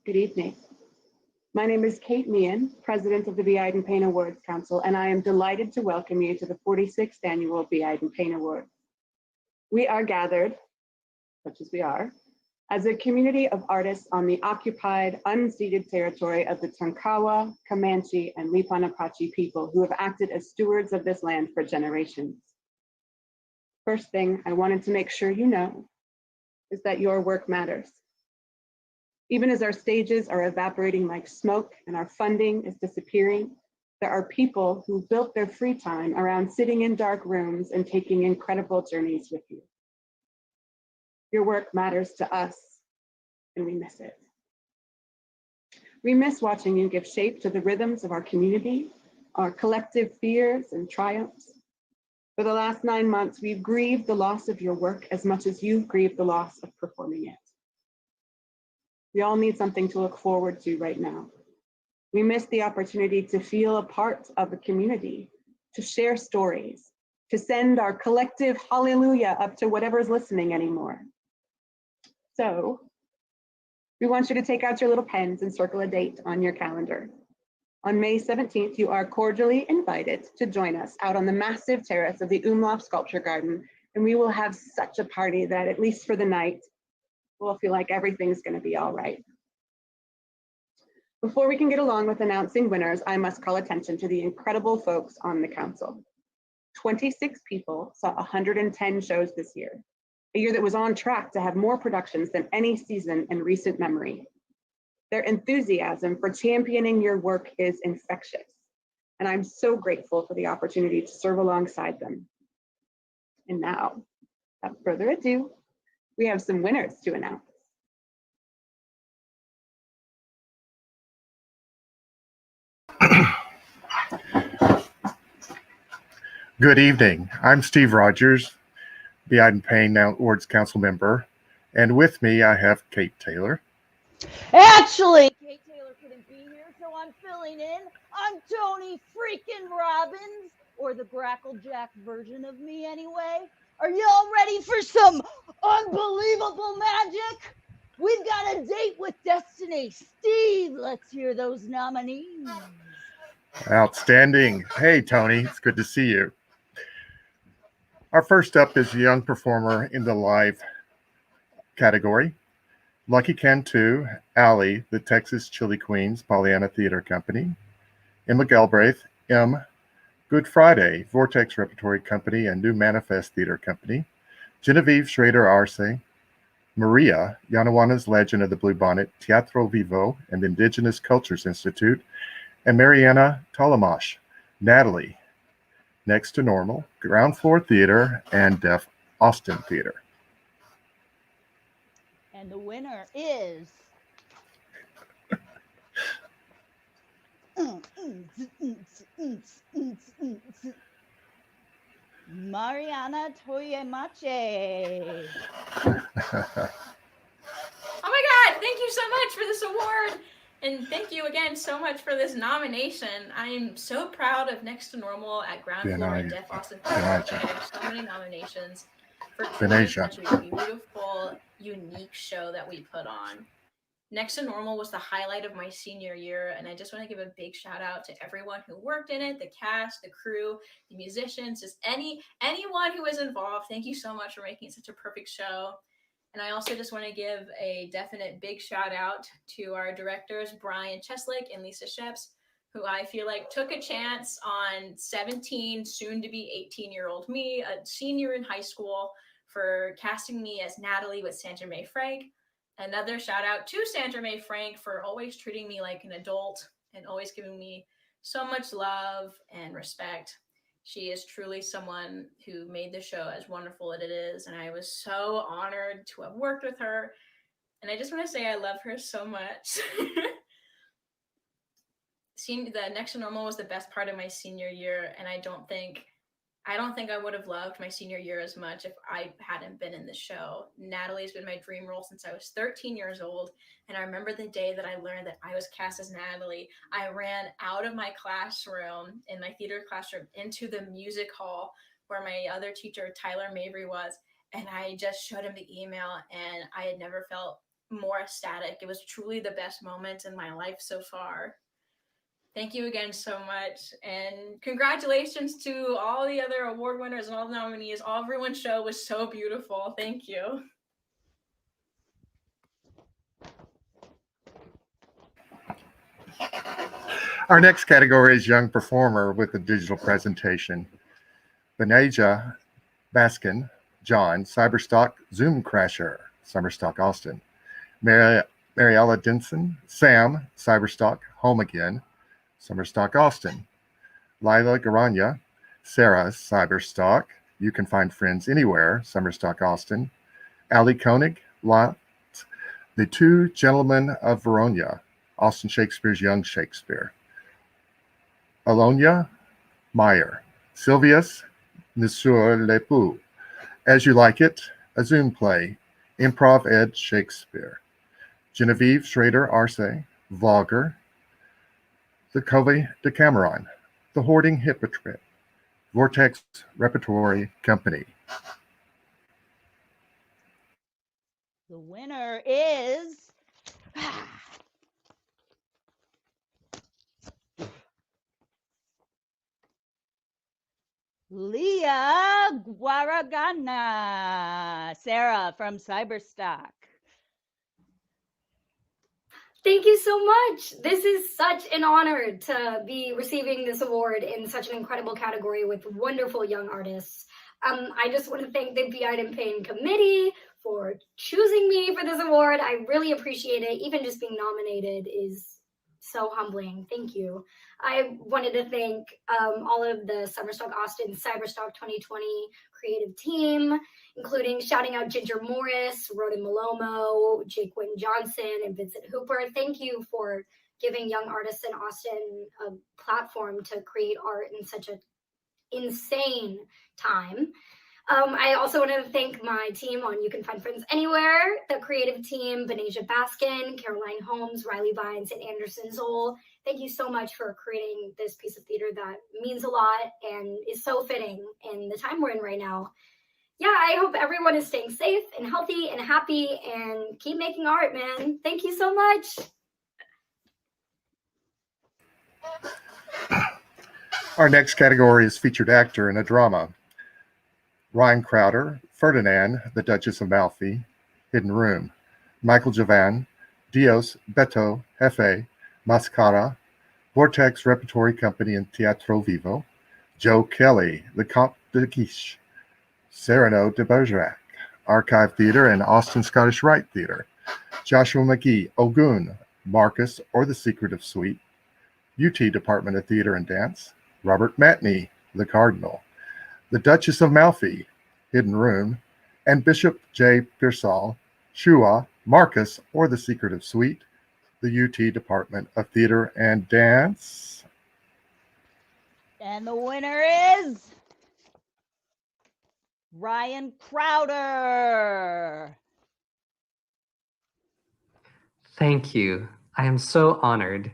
Good evening. My name is Kate Meehan, President of the Iden Payne Awards Council, and I am delighted to welcome you to the 46th Annual Iden Payne Awards. We are gathered, such as we are, as a community of artists on the occupied, unceded territory of the Tonkawa, Comanche, and Lipan Apache people who have acted as stewards of this land for generations. First thing I wanted to make sure you know is that your work matters. Even as our stages are evaporating like smoke and our funding is disappearing, there are people who built their free time around sitting in dark rooms and taking incredible journeys with you. Your work matters to us, and we miss it. We miss watching you give shape to the rhythms of our community, our collective fears and triumphs. For the last 9 months, we've grieved the loss of your work as much as you've grieved the loss of performing it. We all need something to look forward to right now. We miss the opportunity to feel a part of the community, to share stories, to send our collective hallelujah up to whatever's listening anymore. So we want you to take out your little pens and circle a date on your calendar. On May 17th, you are cordially invited to join us out on the massive terrace of the Umlauf Sculpture Garden, and we will have such a party that, at least for the night, we'll feel like everything's going to be all right. Before we can get along with announcing winners, I must call attention to the incredible folks on the council. 26 people saw 110 shows this year, a year that was on track to have more productions than any season in recent memory. Their enthusiasm for championing your work is infectious, and I'm so grateful for the opportunity to serve alongside them. And now, without further ado, we have some winners to announce. Good evening. I'm Steve Rogers, the Iden Payne Awards Council member, and with me I have Kate Taylor. Actually, Kate Taylor couldn't be here, so I'm filling in. I'm Tony freaking Robbins, or the Grackle Jack version of me anyway. Are y'all ready for some unbelievable magic? We've got a date with destiny. Steve, let's hear those nominees. Outstanding. Hey, Tony, it's good to see you. Our first up is a young performer in the live category. Lucky Cantu, Allie, the Texas Chili Queens, Pollyanna Theater Company. Emma Galbraith, Good Friday, Vortex Repertory Company and New Manifest Theater Company. Genevieve Schrader Arce, Maria, Yanaguana's Legend of the Bluebonnet, Teatro Vivo, and the Indigenous Cultures Institute, and Mariana Talamash, Natalie, Next to Normal, Ground Floor Theater, and Deaf Austin Theater. And the winner is Mariana Toyemache. Oh my God, thank you so much for this award. And thank you again so much for this nomination. I'm so proud of Next to Normal at Ground Floor and Deaf Austin Theater. So many nominations for truly such a beautiful, unique show that we put on. Next to Normal was the highlight of my senior year, and I just want to give a big shout out to everyone who worked in it, the cast, the crew, the musicians, just anyone who was involved. Thank you so much for making it such a perfect show. And I also just want to give a definite big shout out to our directors, Brian Cheslake and Lisa Sheps, who I feel like took a chance on 17, soon to be 18-year-old me, a senior in high school, for casting me as Natalie with Sandra Mae Frank. Another shout out to Sandra Mae Frank for always treating me like an adult and always giving me so much love and respect. She is truly someone who made the show as wonderful as it is, and I was so honored to have worked with her. And I just want to say I love her so much. The Next to Normal was the best part of my senior year, and I don't think I would have loved my senior year as much if I hadn't been in the show. Natalie's been my dream role since I was 13 years old. And I remember the day that I learned that I was cast as Natalie. I ran out of my classroom, in my theater classroom, into the music hall where my other teacher, Tyler Mabry, was. And I just showed him the email, and I had never felt more ecstatic. It was truly the best moment in my life so far. Thank you again so much. And congratulations to all the other award winners and all the nominees. Everyone's show was so beautiful. Thank you. Our next category is Young Performer with a digital presentation. Benaja Baskin, John, Cyberstock Zoom Crasher, Cyberstock Austin. Mariella Denson, Sam, Cyberstock Home Again, Cyberstock Austin. Lila Garanya, Sarah, Cyberstock You Can Find Friends Anywhere, Cyberstock Austin. Ali Koenig, Lot, The Two Gentlemen of Verona, Austin Shakespeare's Young Shakespeare. Alonia Meyer, Sylvius, Monsieur Lepoux, As You Like It, a Zoom play, Improv Ed Shakespeare. Genevieve Schrader Arce, Vlogger, The Covey Decameron, The Hoarding Hypocrite, Vortex Repertory Company. The winner is Leah Guaragana, Sarah from Cyberstock. Thank you so much. This is such an honor to be receiving this award in such an incredible category with wonderful young artists. I just want to thank the Iden Payne Committee for choosing me for this award. I really appreciate it. Even just being nominated is so humbling. Thank you. I wanted to thank all of the Cyberstock Austin Cyberstock 2020 creative team, including shouting out Ginger Morris, Rhoda Malomo, Jake Wynn Johnson, and Vincent Hooper. Thank you for giving young artists in Austin a platform to create art in such an insane time. I also want to thank my team on You Can Find Friends Anywhere, the creative team, Benaja Baskin, Caroline Holmes, Riley Vines, and Anderson Zoll. Thank you so much for creating this piece of theater that means a lot and is so fitting in the time we're in right now. Yeah, I hope everyone is staying safe and healthy and happy and keep making art, man. Thank you so much. Our next category is Featured Actor in a Drama. Ryan Crowder, Ferdinand, The Duchess of Malfi, Hidden Room. Michael Javan, Dios, Beto, Jefe, Mascara, Vortex Repertory Company and Teatro Vivo. Joe Kelly, Le Comte de Guiche, Cyrano de Bergerac, Archive Theatre and Austin Scottish Rite Theatre. Joshua McGee, Ogun, Marcus or The Secret of Sweet, UT Department of Theatre and Dance. Robert Matney, The Cardinal. The Duchess of Malfi, Hidden Room, and Bishop J. Pearsall, Shua, Marcus, or The Secret of Sweet, the UT Department of Theatre and Dance. And the winner is Ryan Crowder. Thank you. I am so honored.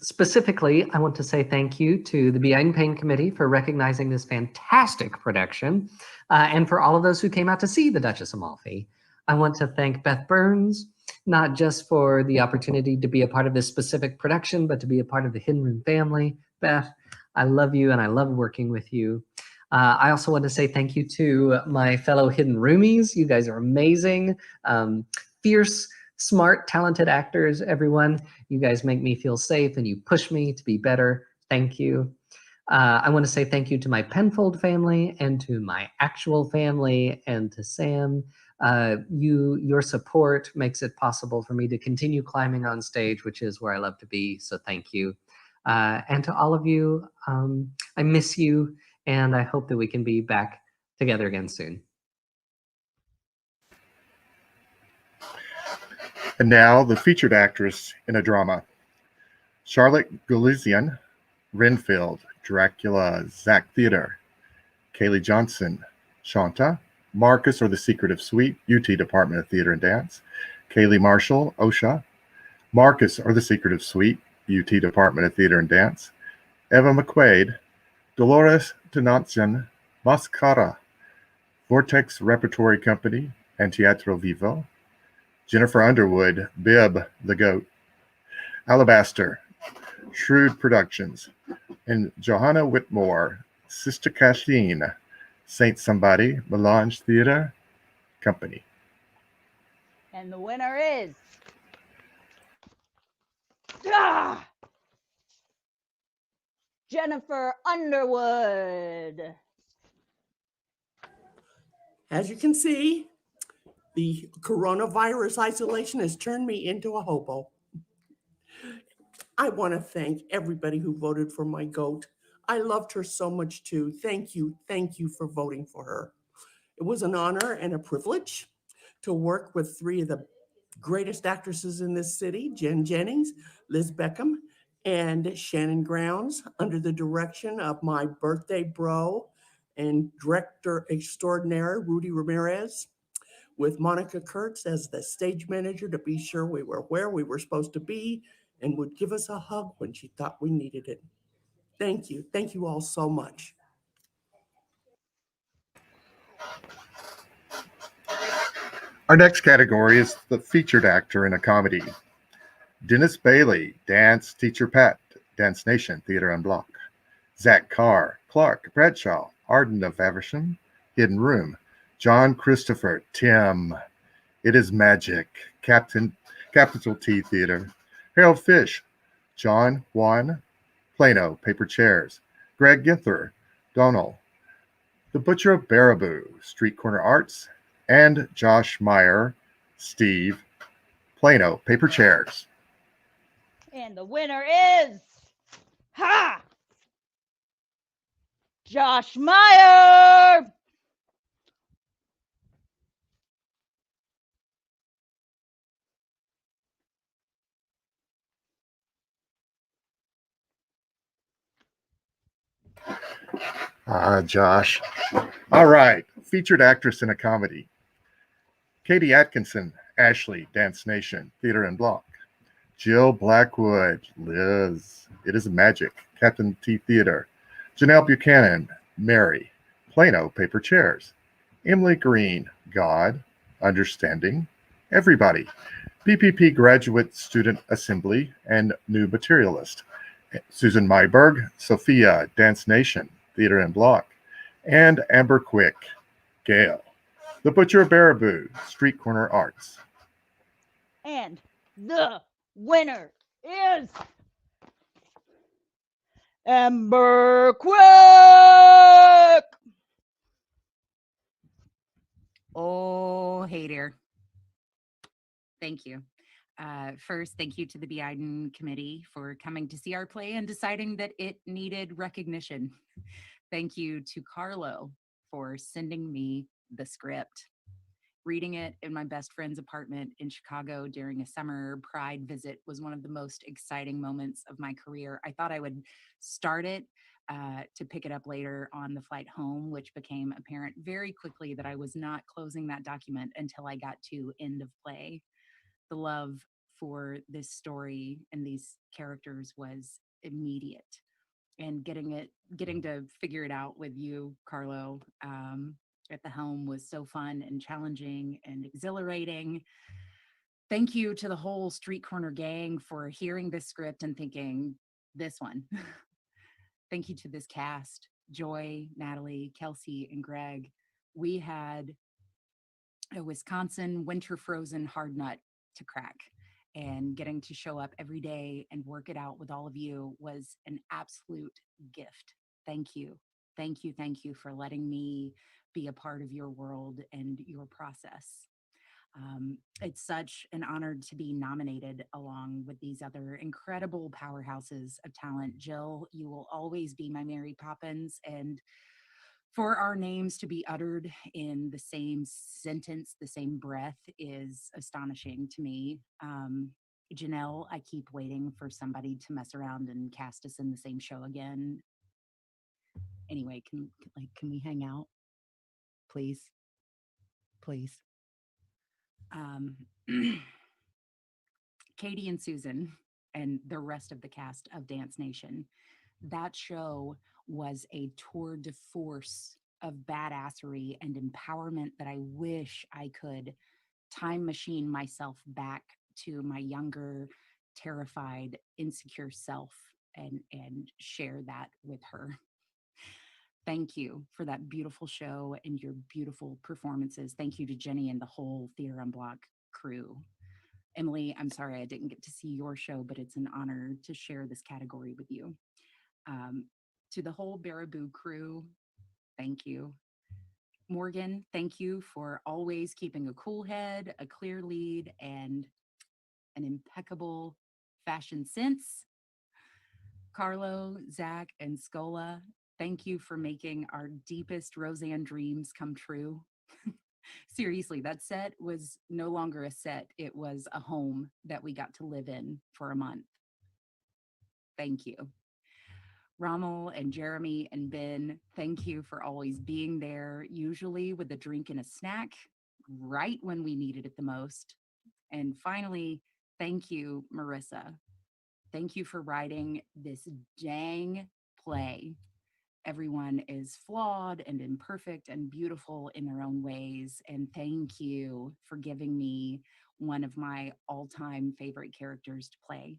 Specifically, I want to say thank you to the Iden Payne Committee for recognizing this fantastic production, and for all of those who came out to see The Duchess of Malfi. I want to thank Beth Burns, not just for the opportunity to be a part of this specific production, but to be a part of the Hidden Room family. Beth, I love you and I love working with you. I also want to say thank you to my fellow Hidden Roomies. You guys are amazing, fierce, smart, talented actors, everyone. You guys make me feel safe and you push me to be better. Thank you. I want to say thank you to my Penfold family and to my actual family and to Sam. Your support makes it possible for me to continue climbing on stage, which is where I love to be. So thank you. And to all of you, I miss you and I hope that we can be back together again soon. And now, the featured actress in a drama. Charlotte Galizian, Renfield, Dracula, Zach Theater. Kaylee Johnson, Shanta, Marcus or The Secret of Sweet, UT Department of Theatre and Dance. Kaylee Marshall, Osha, Marcus or The Secret of Sweet, UT Department of Theatre and Dance. Eva McQuaid, Dolores Denancian, Mascara, Vortex Repertory Company and Teatro Vivo. Jennifer Underwood, Bib the Goat, Alabaster, Shrewd Productions, and Johanna Whitmore, Sister Kathleen, Saint Somebody, Melange Theatre Company. And the winner is Jennifer Underwood. As you can see, the coronavirus isolation has turned me into a hobo. I want to thank everybody who voted for my goat. I loved her so much too. Thank you for voting for her. It was an honor and a privilege to work with three of the greatest actresses in this city, Jen Jennings, Liz Beckham, and Shannon Grounds, under the direction of my birthday bro and director extraordinaire, Rudy Ramirez, with Monica Kurtz as the stage manager to be sure we were where we were supposed to be and would give us a hug when she thought we needed it. Thank you. Thank you all so much. Our next category is the featured actor in a comedy. Dennis Bailey, Dance Teacher Pat, Dance Nation, Theater and Block. Zach Carr, Clark Bradshaw, Arden of Aversham, Hidden Room. John Christopher, Tim, It Is Magic, Capital T Theater. Harold Fish, John Juan, Plano, Paper Chairs. Greg Ginther, Donald, The Butcher of Baraboo, Street Corner Arts. And Josh Meyer, Steve, Plano, Paper Chairs. And the winner is Josh Meyer. Josh. All right, featured actress in a comedy. Katie Atkinson, Ashley, Dance Nation, Theater and Block. Jill Blackwood, Liz, It Is Magic, Captain T Theater. Janelle Buchanan, Mary, Plano, Paper Chairs. Emily Green, God, Understanding, Everybody, BPP Graduate Student Assembly, and New Materialist. Susan Myberg, Sophia, Dance Nation, Theater and Block. And Amber Quick, Gail, The Butcher of Baraboo, Street Corner Arts. And the winner is Amber Quick. Oh, hey there. Thank you. First, thank you to the Iden Committee for coming to see our play and deciding that it needed recognition. Thank you to Carlo for sending me the script. Reading it in my best friend's apartment in Chicago during a summer Pride visit was one of the most exciting moments of my career. I thought I would start it to pick it up later on the flight home, which became apparent very quickly that I was not closing that document until I got to end of play. The love for this story and these characters was immediate. And getting to figure it out with you, Carlo, at the helm was so fun and challenging and exhilarating. Thank you to the whole Street Corner gang for hearing this script and thinking, this one. Thank you to this cast, Joy, Natalie, Kelsey, and Greg. We had a Wisconsin winter frozen hard nut to crack. And getting to show up every day and work it out with all of you was an absolute gift. Thank you. Thank you. Thank you for letting me be a part of your world and your process. It's such an honor to be nominated along with these other incredible powerhouses of talent. Jill, you will always be my Mary Poppins, and for our names to be uttered in the same sentence, the same breath, is astonishing to me. Janelle, I keep waiting for somebody to mess around and cast us in the same show again. Anyway, can we hang out? Please. Please. Katie and Susan and the rest of the cast of Dance Nation, that show was a tour de force of badassery and empowerment that I wish I could time machine myself back to my younger, terrified, insecure self and share that with her. Thank you for that beautiful show and your beautiful performances. Thank you to Jenny and the whole Theater on Block crew. Emily, I'm sorry I didn't get to see your show, but it's an honor to share this category with you. To the whole Baraboo crew, thank you. Morgan, thank you for always keeping a cool head, a clear lead, and an impeccable fashion sense. Carlo, Zach, and Scola, thank you for making our deepest Roseanne dreams come true. Seriously, that set was no longer a set. It was a home that we got to live in for a month. Thank you. Rommel and Jeremy and Ben, thank you for always being there, usually with a drink and a snack, right when we needed it the most. And finally, thank you, Marissa. Thank you for writing this dang play. Everyone is flawed and imperfect and beautiful in their own ways. And thank you for giving me one of my all-time favorite characters to play.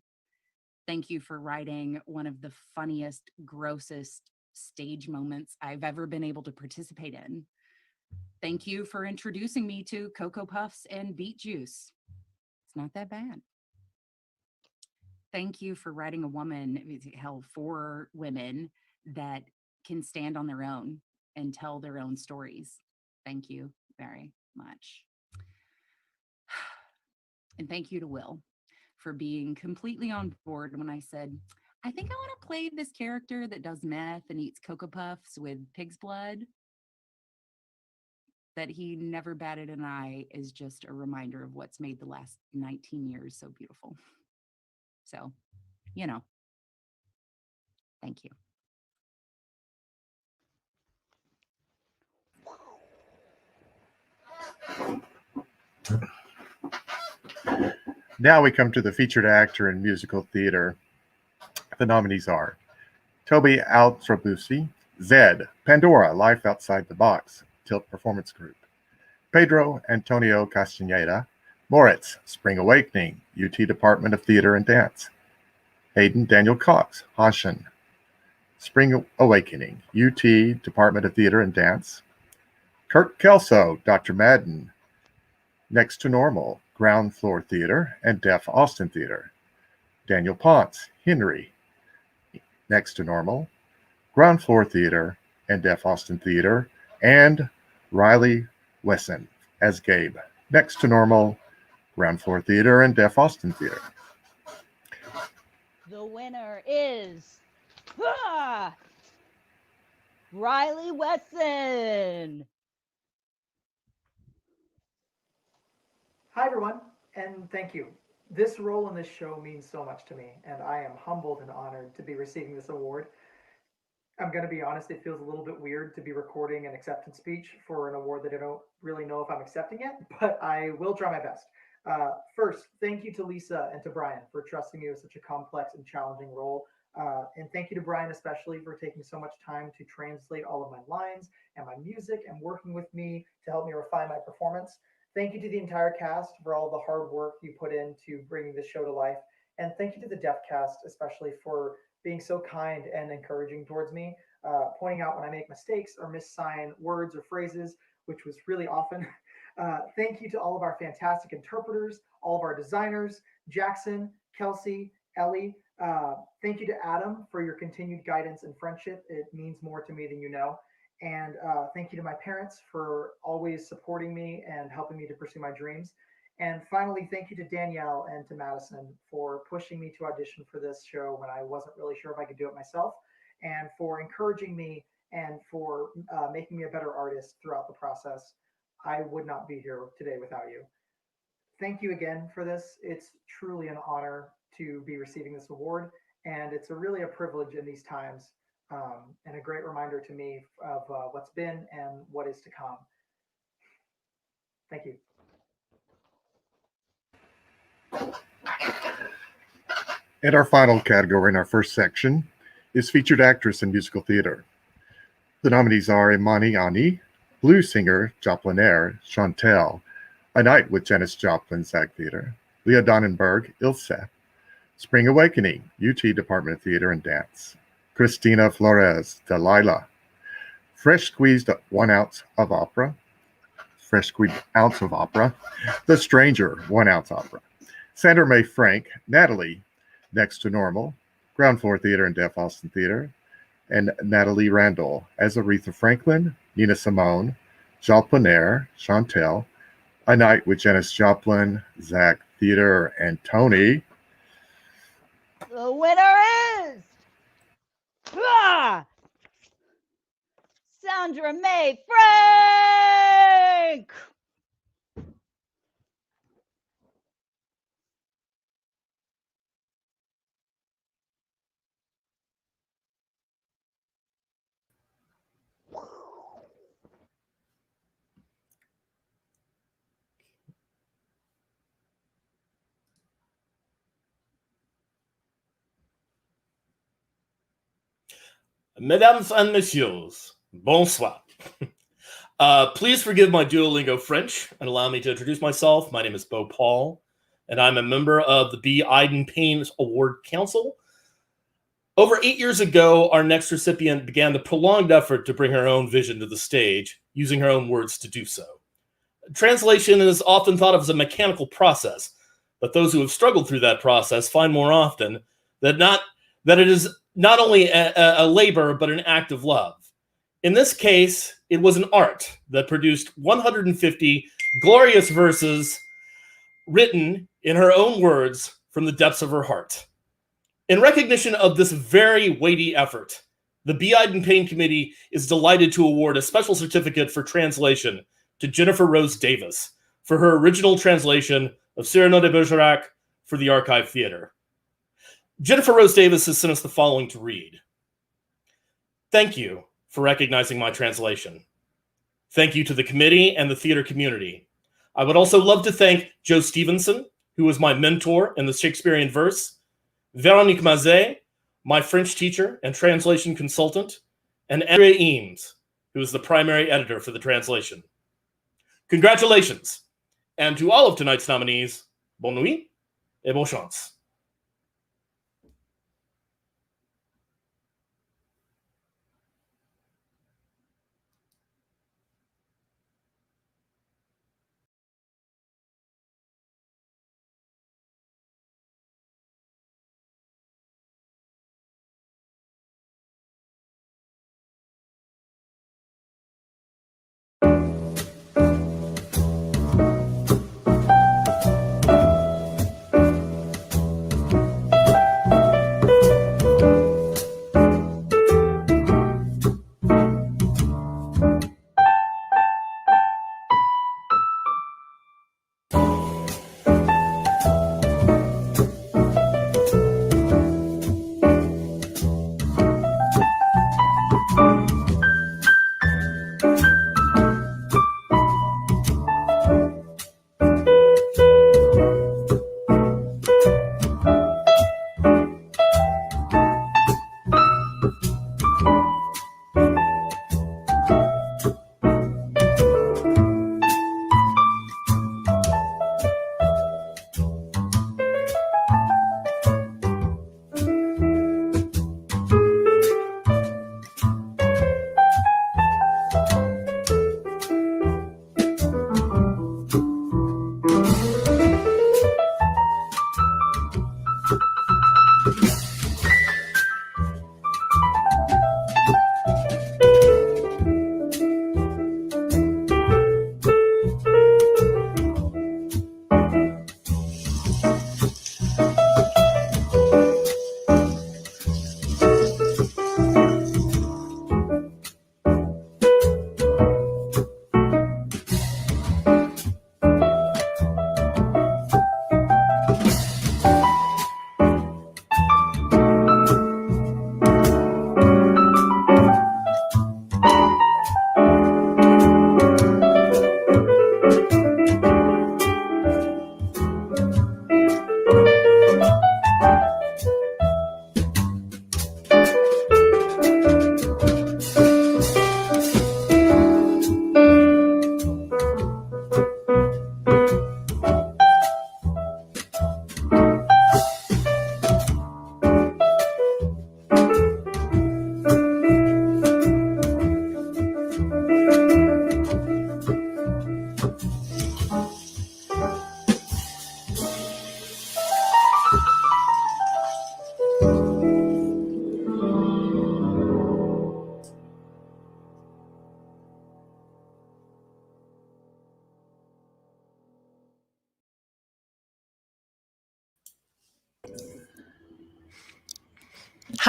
Thank you for writing one of the funniest, grossest stage moments I've ever been able to participate in. Thank you for introducing me to Cocoa Puffs and beet juice. It's not that bad. Thank you for writing a woman, hell, 4 women that can stand on their own and tell their own stories. Thank you very much. And thank you to Will for being completely on board when I said, I think I want to play this character that does meth and eats Cocoa Puffs with pig's blood. That he never batted an eye is just a reminder of what's made the last 19 years so beautiful. So, you know, thank you. Now we come to the featured actor in musical theater. The nominees are Toby Altrabusi, Zed, Pandora, Life Outside the Box, Tilt Performance Group, Pedro Antonio Castaneda, Moritz, Spring Awakening, UT Department of Theater and Dance, Hayden Daniel Cox, Hashan, Spring Awakening, UT Department of Theater and Dance, Kirk Kelso, Dr. Madden, Next to Normal, Ground Floor Theater and Deaf Austin Theater, Daniel Ponce, Henry, Next to Normal, Ground Floor Theater and Deaf Austin Theater, and Riley Wesson as Gabe, Next to Normal, Ground Floor Theater and Deaf Austin Theater. The winner is Riley Wesson. Hi, everyone, and thank you. This role in this show means so much to me, and I am humbled and honored to be receiving this award. I'm going to be honest, it feels a little bit weird to be recording an acceptance speech for an award that I don't really know if I'm accepting yet, but I will try my best. First, thank you to Lisa and to Brian for trusting me with such a complex and challenging role. And thank you to Brian especially for taking so much time to translate all of my lines and my music and working with me to help me refine my performance. Thank you to the entire cast for all the hard work you put into bringing this show to life. And thank you to the deaf cast, especially for being so kind and encouraging towards me, pointing out when I make mistakes or missign words or phrases, which was really often. Thank you to all of our fantastic interpreters, all of our designers, Jackson, Kelsey, Ellie. Thank you to Adam for your continued guidance and friendship. It means more to me than you know. And thank you to my parents for always supporting me and helping me to pursue my dreams. And finally, thank you to Danielle and to Madison for pushing me to audition for this show when I wasn't really sure if I could do it myself, and for encouraging me and for making me a better artist throughout the process. I would not be here today without you. Thank you again for this. It's truly an honor to be receiving this award, and it's really a privilege in these times. And a great reminder to me of what's been and what is to come. Thank you. And our final category in our first section is Featured Actress in Musical Theater. The nominees are Imani Ani, blues singer Joplin Air, Chantel, A Night with Janis Joplin, Zag Theater. Leah Donnenberg, Ilse. Spring Awakening, UT Department of Theater and Dance. Christina Flores, Delilah. Fresh Squeezed 1 ounce of opera. Fresh Squeezed ounce of opera. The Stranger, 1 ounce opera. Sandra Mae Frank, Natalie, Next to Normal. Ground Floor Theater and Deaf Austin Theater. And Natalie Randall as Aretha Franklin, Nina Simone, Jean Planaire, Chantel. A Night with Janis Joplin, Zach Theater, and Tony. The winner is Sandra Mae Frank. Mesdames and messieurs, bonsoir. Please forgive my Duolingo French and allow me to introduce myself. My name is Beau Paul, and I'm a member of the B. Iden Payne Awards Council. Over 8 years ago, our next recipient began the prolonged effort to bring her own vision to the stage, using her own words to do so. Translation is often thought of as a mechanical process, but those who have struggled through that process find more often that it is not only a labor, but an act of love. In this case, it was an art that produced 150 glorious verses written in her own words from the depths of her heart. In recognition of this very weighty effort, the B. Iden Payne Committee is delighted to award a special certificate for translation to Jennifer Rose Davis for her original translation of Cyrano de Bergerac for the Archive Theater. Jennifer Rose Davis has sent us the following to read. Thank you for recognizing my translation. Thank you to the committee and the theater community. I would also love to thank Joe Stevenson, who was my mentor in the Shakespearean verse, Véronique Mazet, my French teacher and translation consultant, and Andrea Eames, who is the primary editor for the translation. Congratulations! And to all of tonight's nominees, bonne nuit et bonne chance.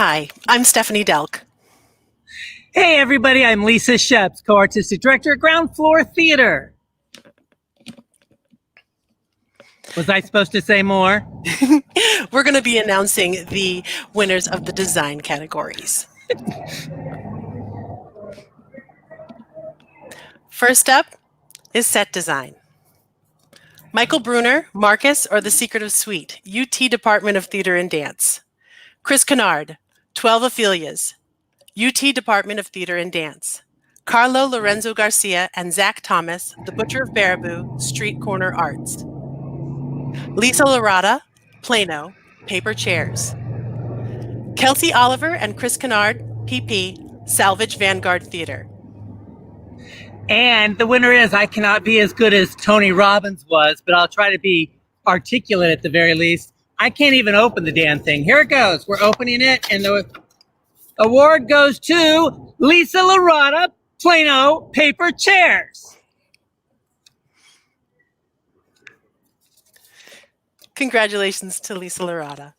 Hi, I'm Stephanie Delk. Hey everybody, I'm Lisa Sheps, co-artistic director at Ground Floor Theater. Was I supposed to say more? We're going to be announcing the winners of the design categories. First up is set design. Michael Bruner, Marcus, or The Secret of Sweet, UT Department of Theater and Dance. Chris Kennard, 12 Ophelias, UT Department of Theater and Dance. Carlo Lorenzo Garcia and Zach Thomas, The Butcher of Baraboo, Street Corner Arts. Lisa Larada, Plano, Paper Chairs. Kelsey Oliver and Chris Kennard, PP, Salvage Vanguard Theater. And the winner is, I cannot be as good as Tony Robbins was, but I'll try to be articulate at the very least. I can't even open the damn thing. Here it goes. We're opening it, and the award goes to Lisa Larada, Plano, Paper Chairs. Congratulations to Lisa Larada.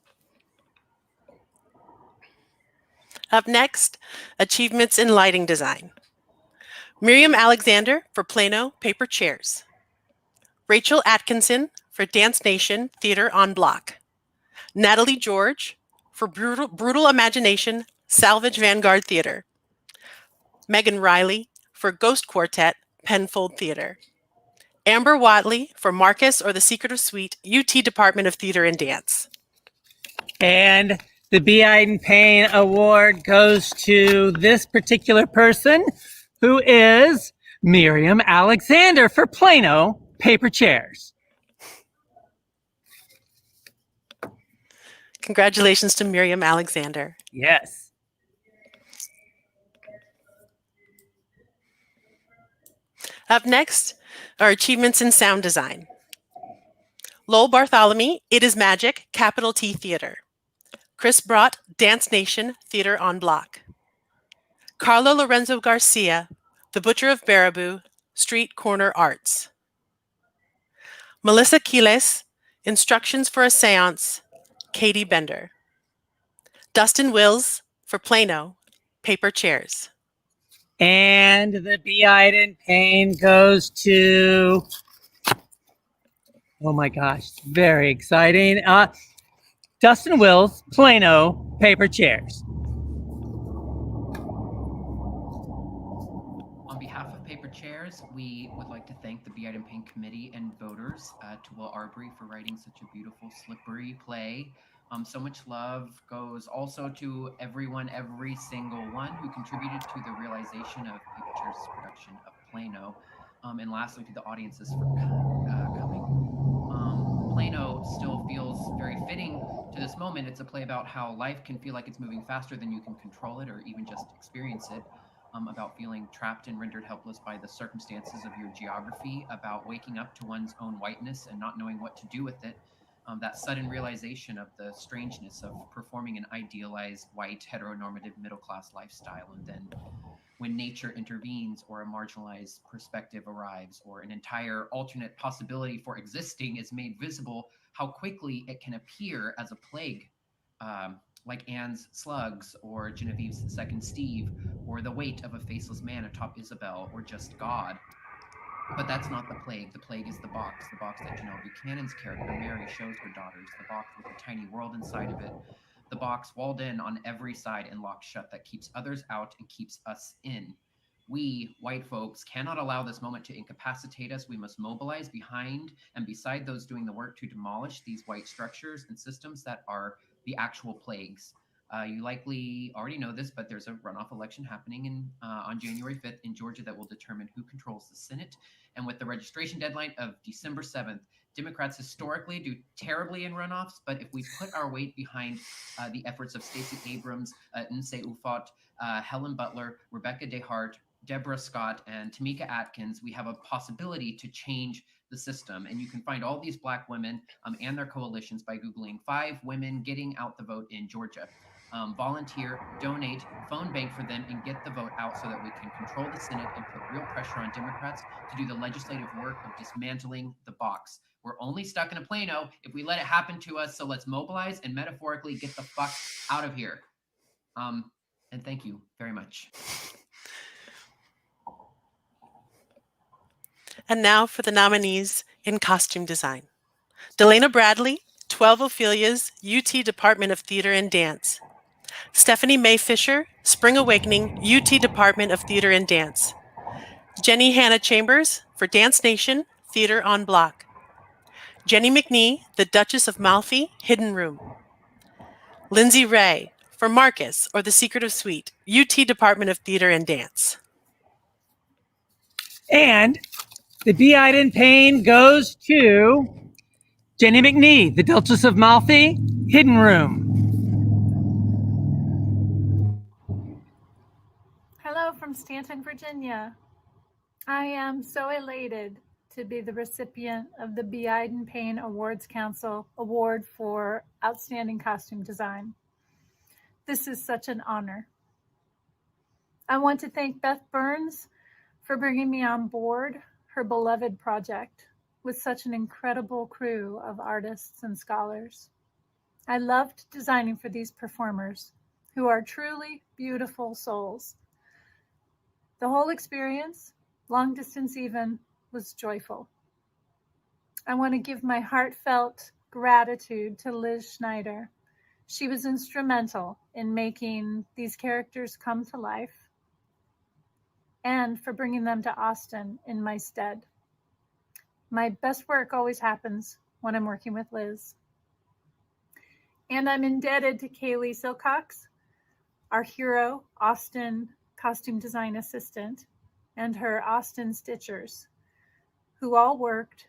Up next, achievements in lighting design. Miriam Alexander for Plano Paper Chairs. Rachel Atkinson for Dance Nation Theater on Block. Natalie George for Brutal Imagination Salvage Vanguard Theater. Megan Riley for Ghost Quartet Penfold Theater. Amber Watley for Marcus or The Secret of Sweet UT Department of Theater and Dance. And the B. Iden Payne Award goes to this particular person, who is Miriam Alexander for Plano Paper Chairs. Congratulations to Miriam Alexander. Yes. Up next are achievements in sound design. Lowell Bartholomew, It Is Magic, Capital T Theater. Chris Brott, Dance Nation Theater on Block. Carlo Lorenzo Garcia, The Butcher of Baraboo, Street Corner Arts. Melissa Quiles, Instructions for a Seance, Katie Bender. Dustin Wills for Plano, Paper Chairs. And the B. Iden Payne goes to, oh my gosh, very exciting. Dustin Wills, Plano, Paper Chairs. On behalf of Paper Chairs, we would like to thank the B. Iden Payne Committee and voters, to Will Arbery for writing such a beautiful, slippery play. So much love goes also to everyone, every single one who contributed to the realization of Paper Chairs' production of Plano. And lastly, to the audiences for coming. Plano still feels very fitting to this moment. It's a play about how life can feel like it's moving faster than you can control it or even just experience it. About feeling trapped and rendered helpless by the circumstances of your geography, about waking up to one's own whiteness and not knowing what to do with it. That sudden realization of the strangeness of performing an idealized white heteronormative middle-class lifestyle, and then when nature intervenes or a marginalized perspective arrives or an entire alternate possibility for existing is made visible, how quickly it can appear as a plague, like Anne's slugs or Genevieve's second Steve, or the weight of a faceless man atop Isabel, or just God. But that's not the plague. The plague is the box that Janelle Buchanan's character Mary shows her daughters, the box with a tiny world inside of it, the box walled in on every side and locked shut that keeps others out and keeps us in. We, white folks, cannot allow this moment to incapacitate us. We must mobilize behind and beside those doing the work to demolish these white structures and systems that are the actual plagues. You likely already know this, but there's a runoff election happening on January 5th in Georgia that will determine who controls the Senate. And with the registration deadline of December 7th, Democrats historically do terribly in runoffs, but if we put our weight behind the efforts of Stacey Abrams, Nsé Ufot, Helen Butler, Rebecca DeHart, Deborah Scott, and Tamika Atkins, we have a possibility to change the system. And you can find all these Black women and their coalitions by Googling 5 women getting out the vote in Georgia. Volunteer, donate, phone bank for them, and get the vote out so that we can control the Senate and put real pressure on Democrats to do the legislative work of dismantling the box. We're only stuck in a Plano if we let it happen to us, so let's mobilize and metaphorically get the fuck out of here. And thank you very much. And now for the nominees in costume design. Delana Bradley, 12 Ophelias, UT Department of Theater and Dance. Stephanie Mae Fisher, Spring Awakening, UT Department of Theater and Dance. Jenny Hannah Chambers for Dance Nation, Theater on Block. Jenny McNee, the Duchess of Malfi, Hidden Room. Lindsay Ray for Marcus or The Secret of Sweet, UT Department of Theater and Dance. And the B. Iden Payne goes to Jenny McNee, the Duchess of Malfi, Hidden Room. Hello from Stanton, Virginia. I am so elated to be the recipient of the B. Iden Payne Awards Council Award for Outstanding Costume Design. This is such an honor. I want to thank Beth Burns for bringing me on board her beloved project with such an incredible crew of artists and scholars. I loved designing for these performers who are truly beautiful souls. The whole experience, long distance even, was joyful. I want to give my heartfelt gratitude to Liz Schneider. She was instrumental in making these characters come to life and for bringing them to Austin in my stead. My best work always happens when I'm working with Liz. And I'm indebted to Kaylee Silcox, our hero, Austin costume design assistant, and her Austin Stitchers, who all worked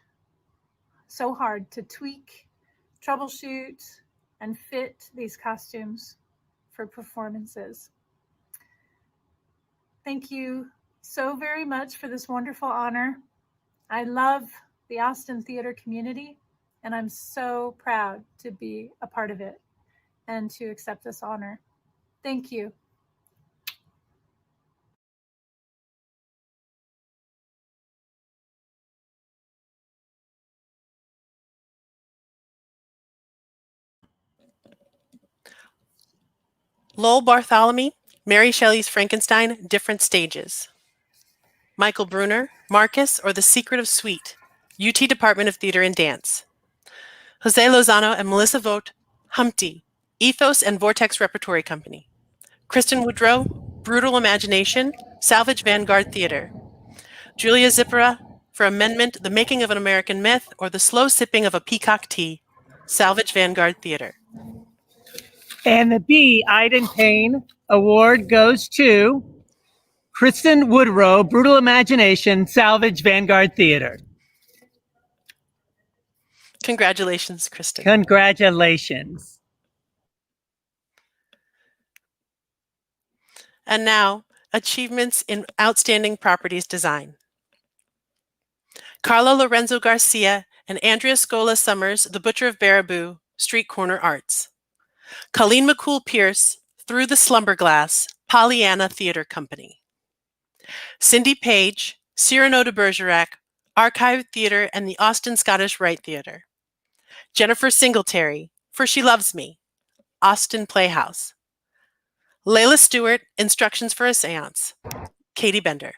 so hard to tweak, troubleshoot, and fit these costumes for performances. Thank you so very much for this wonderful honor. I love the Austin theater community, and I'm so proud to be a part of it and to accept this honor. Thank you. Lowell Bartholomew, Mary Shelley's Frankenstein, Different Stages. Michael Bruner, Marcus or The Secret of Sweet, UT Department of Theater and Dance. Jose Lozano and Melissa Vogt, Humpty, Ethos and Vortex Repertory Company. Kristen Woodrow, Brutal Imagination, Salvage Vanguard Theater. Julia Zippera for Amendment, The Making of an American Myth or The Slow Sipping of a Peacock Tea, Salvage Vanguard Theater. And the B. Iden Payne Award goes to Kristen Woodrow, Brutal Imagination, Salvage Vanguard Theater. Congratulations, Kristen. Congratulations. And now, achievements in outstanding properties design. Carlo Lorenzo Garcia and Andrea Scola Summers, The Butcher of Baraboo, Street Corner Arts. Colleen McCool Pierce, Through the Slumber Glass, Pollyanna Theater Company. Cindy Page, Cyrano de Bergerac, Archive Theater and the Austin Scottish Rite Theater. Jennifer Singletary, For She Loves Me, Austin Playhouse. Layla Stewart, Instructions for a Seance, Katie Bender.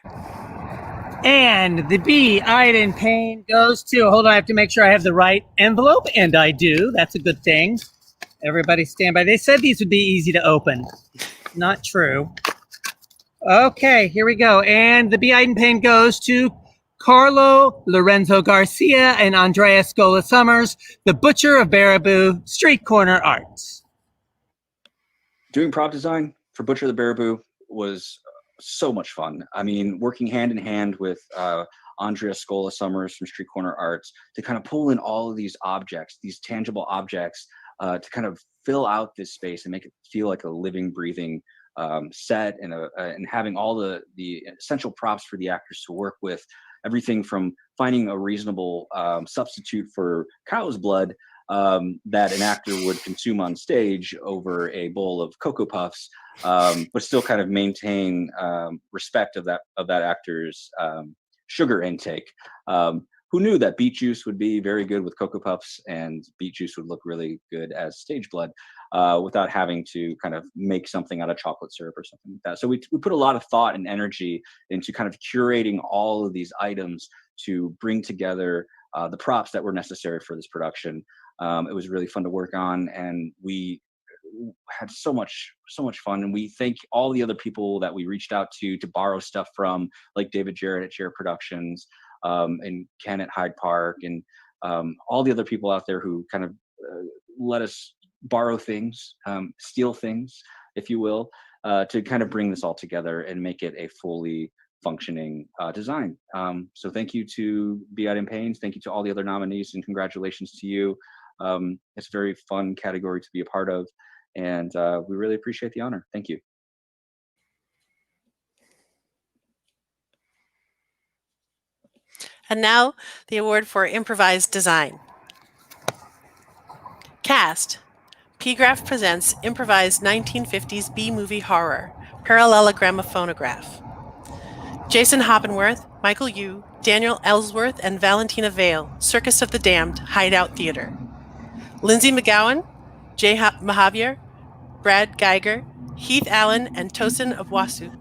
And the B. Iden Payne goes to, hold on, I have to make sure I have the right envelope, and I do. That's a good thing. Everybody stand by. They said these would be easy to open. Not true. Okay, here we go. And the B. Iden Payne goes to Carlo Lorenzo Garcia and Andrea Scola Summers, The Butcher of Baraboo, Street Corner Arts. Doing prop design for Butcher of the Baraboo was so much fun. I mean, working hand in hand with Andrea Scola Summers from Street Corner Arts to kind of pull in all of these objects, these tangible objects, to kind of fill out this space and make it feel like a living, breathing set, and having all the essential props for the actors to work with. Everything from finding a reasonable substitute for cow's blood that an actor would consume on stage over a bowl of Cocoa Puffs, but still kind of maintain respect of that actor's sugar intake. who knew that beet juice would be very good with Cocoa Puffs and beet juice would look really good as stage blood without having to kind of make something out of chocolate syrup or something like that. So we put a lot of thought and energy into kind of curating all of these items to bring together the props that were necessary for this production. It was really fun to work on, and we had so much fun. And we thank all the other people that we reached out to borrow stuff from, like David Jarrett at Jarrett Productions, and Ken at Hyde Park, and all the other people out there who kind of let us borrow things, steal things, if you will, to kind of bring this all together and make it a fully functioning design. So thank you to Be Iden Payne. Thank you to all the other nominees, and congratulations to you. It's a very fun category to be a part of, and we really appreciate the honor. Thank you. And now, the award for improvised design. Cast. PGraph presents improvised 1950s B-movie horror, Parallelogram of Phonograph. Jason Hoppenworth, Michael Yu, Daniel Ellsworth, and Valentina Vale, Circus of the Damned, Hideout Theater. Lindsay McGowan, Jay Mahavier, Brad Geiger, Heath Allen, and Tosin Obwasu,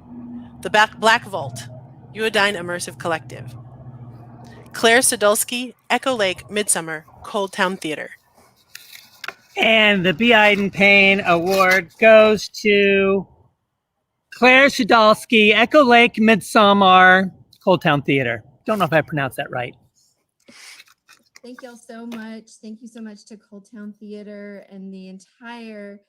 The Black Vault, Uodine Immersive Collective. Claire Sadulski, Echo Lake, Midsummer, Cold Town Theater. And the B. Iden Payne Award goes to Claire Sadulski, Echo Lake, Midsummer, Cold Town Theater. Don't know if I pronounced that right. Thank y'all so much. Thank you so much to Cold Town Theater and the entire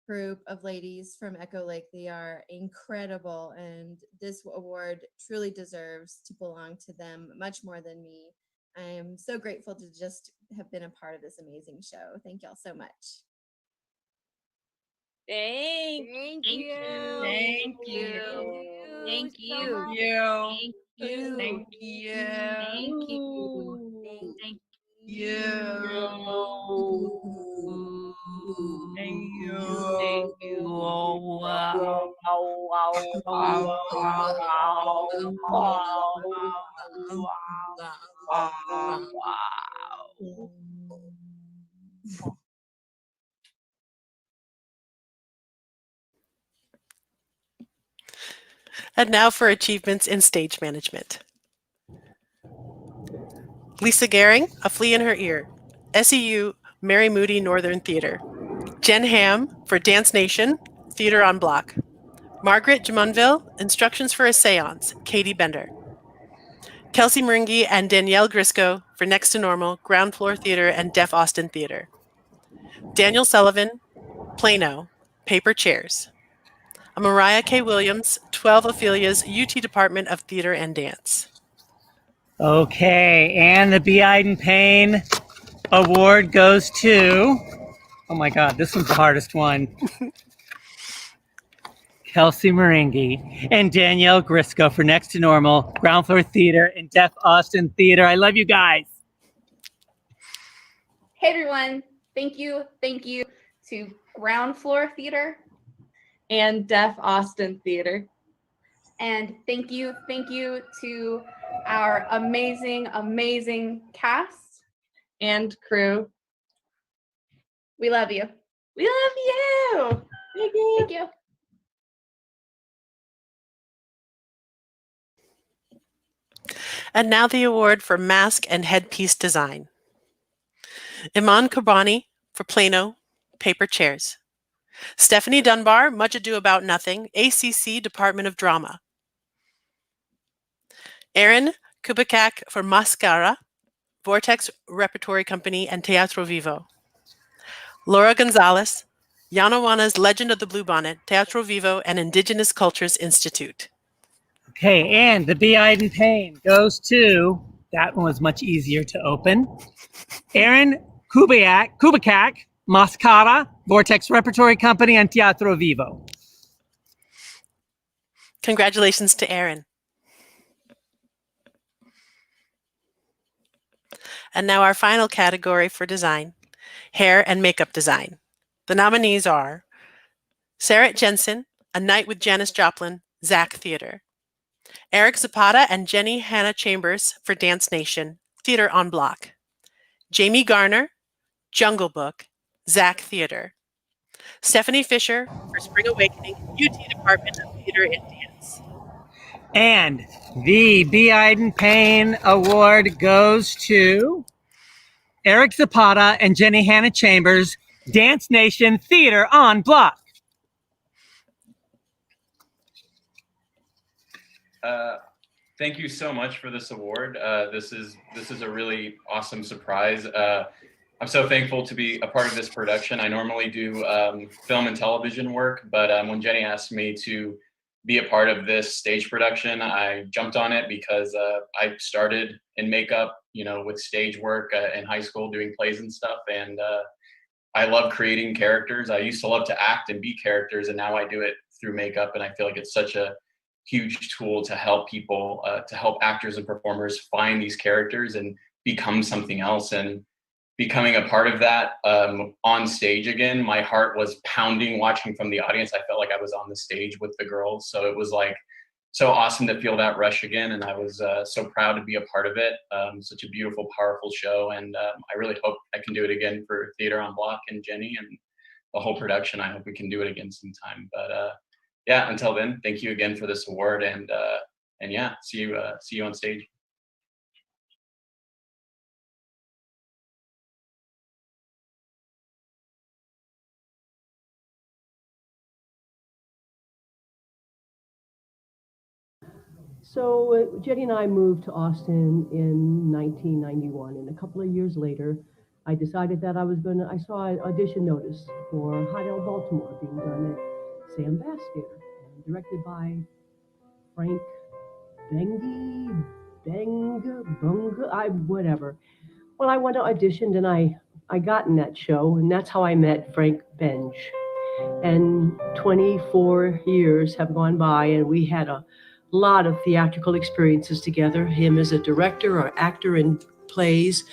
group of ladies from Echo Lake. They are incredible, and this award truly deserves to belong to them much more than me. I am so grateful to just have been a part of this amazing show. Thank y'all so much. Thank you. Thank you. Thank you. Thank you. Thank you. Thank you. Thank you. And now for achievements in stage management. Lisa Gehring, A Flea in Her Ear, SEU Mary Moody Northern Theater. Jen Ham for Dance Nation, Theater on Block. Margaret Jumonville, Instructions for a Seance, Katie Bender. Kelsey Meringi and Danielle Grisco for Next to Normal, Ground Floor Theater and Deaf Austin Theater. Daniel Sullivan, Plano, Paper Chairs. Mariah K. Williams, 12 Ophelia's UT Department of Theater and Dance. Okay, and the B. Iden Payne Award goes to, oh my God, this one's the hardest one. Kelsey Meringi and Danielle Grisco for Next to Normal, Ground Floor Theater, and Deaf Austin Theater. I love you guys. Hey everyone, thank you to Ground Floor Theater And Deaf Austin Theater. and thank you to our amazing cast And crew. We love you. We love you. Thank you. Thank you. And now the award for mask and headpiece design. Iman Kobani for Plano, Paper Chairs. Stephanie Dunbar, Much Ado About Nothing, ACC Department of Drama. Erin Kubikak for Mascara, Vortex Repertory Company and Teatro Vivo. Laura Gonzalez, Yanawaна's Legend of the Bluebonnet, Teatro Vivo and Indigenous Cultures Institute. Okay, and the B. Iden Payne goes to, that one was much easier to open, Erin Kubikak, Mascara, Vortex Repertory Company, and Teatro Vivo. Congratulations to Erin. And now our final category for design, hair and makeup design. The nominees are Sarah Jensen, A Night with Janis Joplin, Zach Theater. Eric Zapata and Jenny Hannah Chambers for Dance Nation, Theater on Block. Jamie Garner, Jungle Book, Zach Theater. Stephanie Fisher for Spring Awakening, UT Department of Theater and Dance. And the B. Iden Payne Award goes to Eric Zapata and Jenny Hannah Chambers, Dance Nation Theater on Block. Thank you so much for this award. This is a really awesome surprise. I'm so thankful to be a part of this production. I normally do film and television work, but when Jenny asked me to be a part of this stage production, I jumped on it because I started in makeup, with stage work in high school, doing plays and stuff. And I love creating characters. I used to love to act and be characters, and now I do it through makeup. And I feel like it's such a huge tool to help people, to help actors and performers find these characters and become something else. And becoming a part of that on stage again, my heart was pounding watching from the audience. I felt like I was on the stage with the girls. So it was like so awesome to feel that rush again. And I was so proud to be a part of it. Such a beautiful, powerful show. And I really hope I can do it again for Theater on Block and Jenny and the whole production. I hope we can do it again sometime. But yeah, until then, thank you again for this award, and yeah, see you on stage. So Jenny and I moved to Austin in 1991, and a couple of years later, I decided that I saw an audition notice for Hot L Baltimore being done at Sam Bass Theater, directed by Frank whatever. Well, I went to audition and I got in that show, and that's how I met Frank Benge. And 24 years have gone by, and we had a lot of theatrical experiences together, him as a director or actor in plays,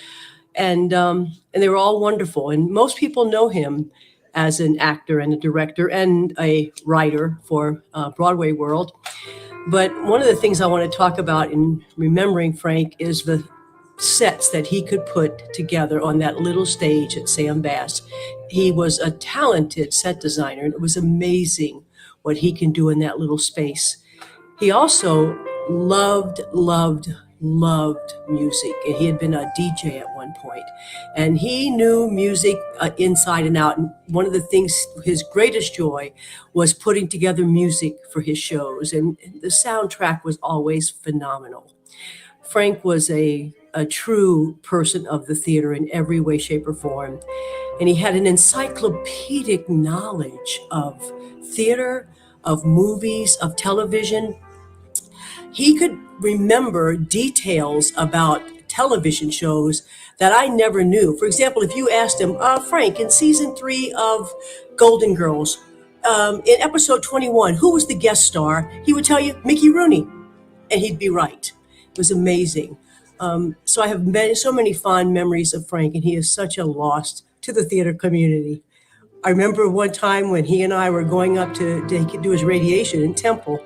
and they were all wonderful. And most people know him as an actor and a director and a writer for Broadway world. But one of the things I want to talk about in remembering Frank is the sets that he could put together on that little stage at Sam Bass. He was a talented set designer, and it was amazing what he can do in that little space. He also loved music, and he had been a DJ at one point, and he knew music inside and out. And one of the things, his greatest joy was putting together music for his shows, and the soundtrack was always phenomenal. Frank was a true person of the theater in every way, shape, or form, and he had an encyclopedic knowledge of theater, of movies, of television. He could remember details about television shows that I never knew. For example, if you asked him, Frank, in season 3 of Golden Girls, in episode 21, who was the guest star? He would tell you, Mickey Rooney, and he'd be right. It was amazing. So I have so many fond memories of Frank, and he is such a loss to the theater community. I remember one time when he and I were going up to do his radiation in Temple.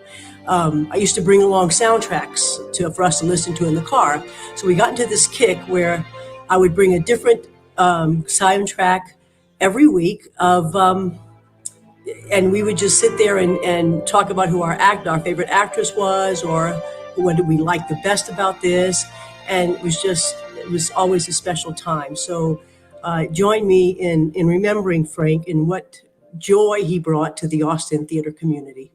I used to bring along soundtracks for us to listen to in the car. So we got into this kick where I would bring a different soundtrack every week and we would just sit there and talk about who our favorite actress was, or what did we like the best about this. And it was always a special time. So join me in remembering Frank and what joy he brought to the Austin theater community.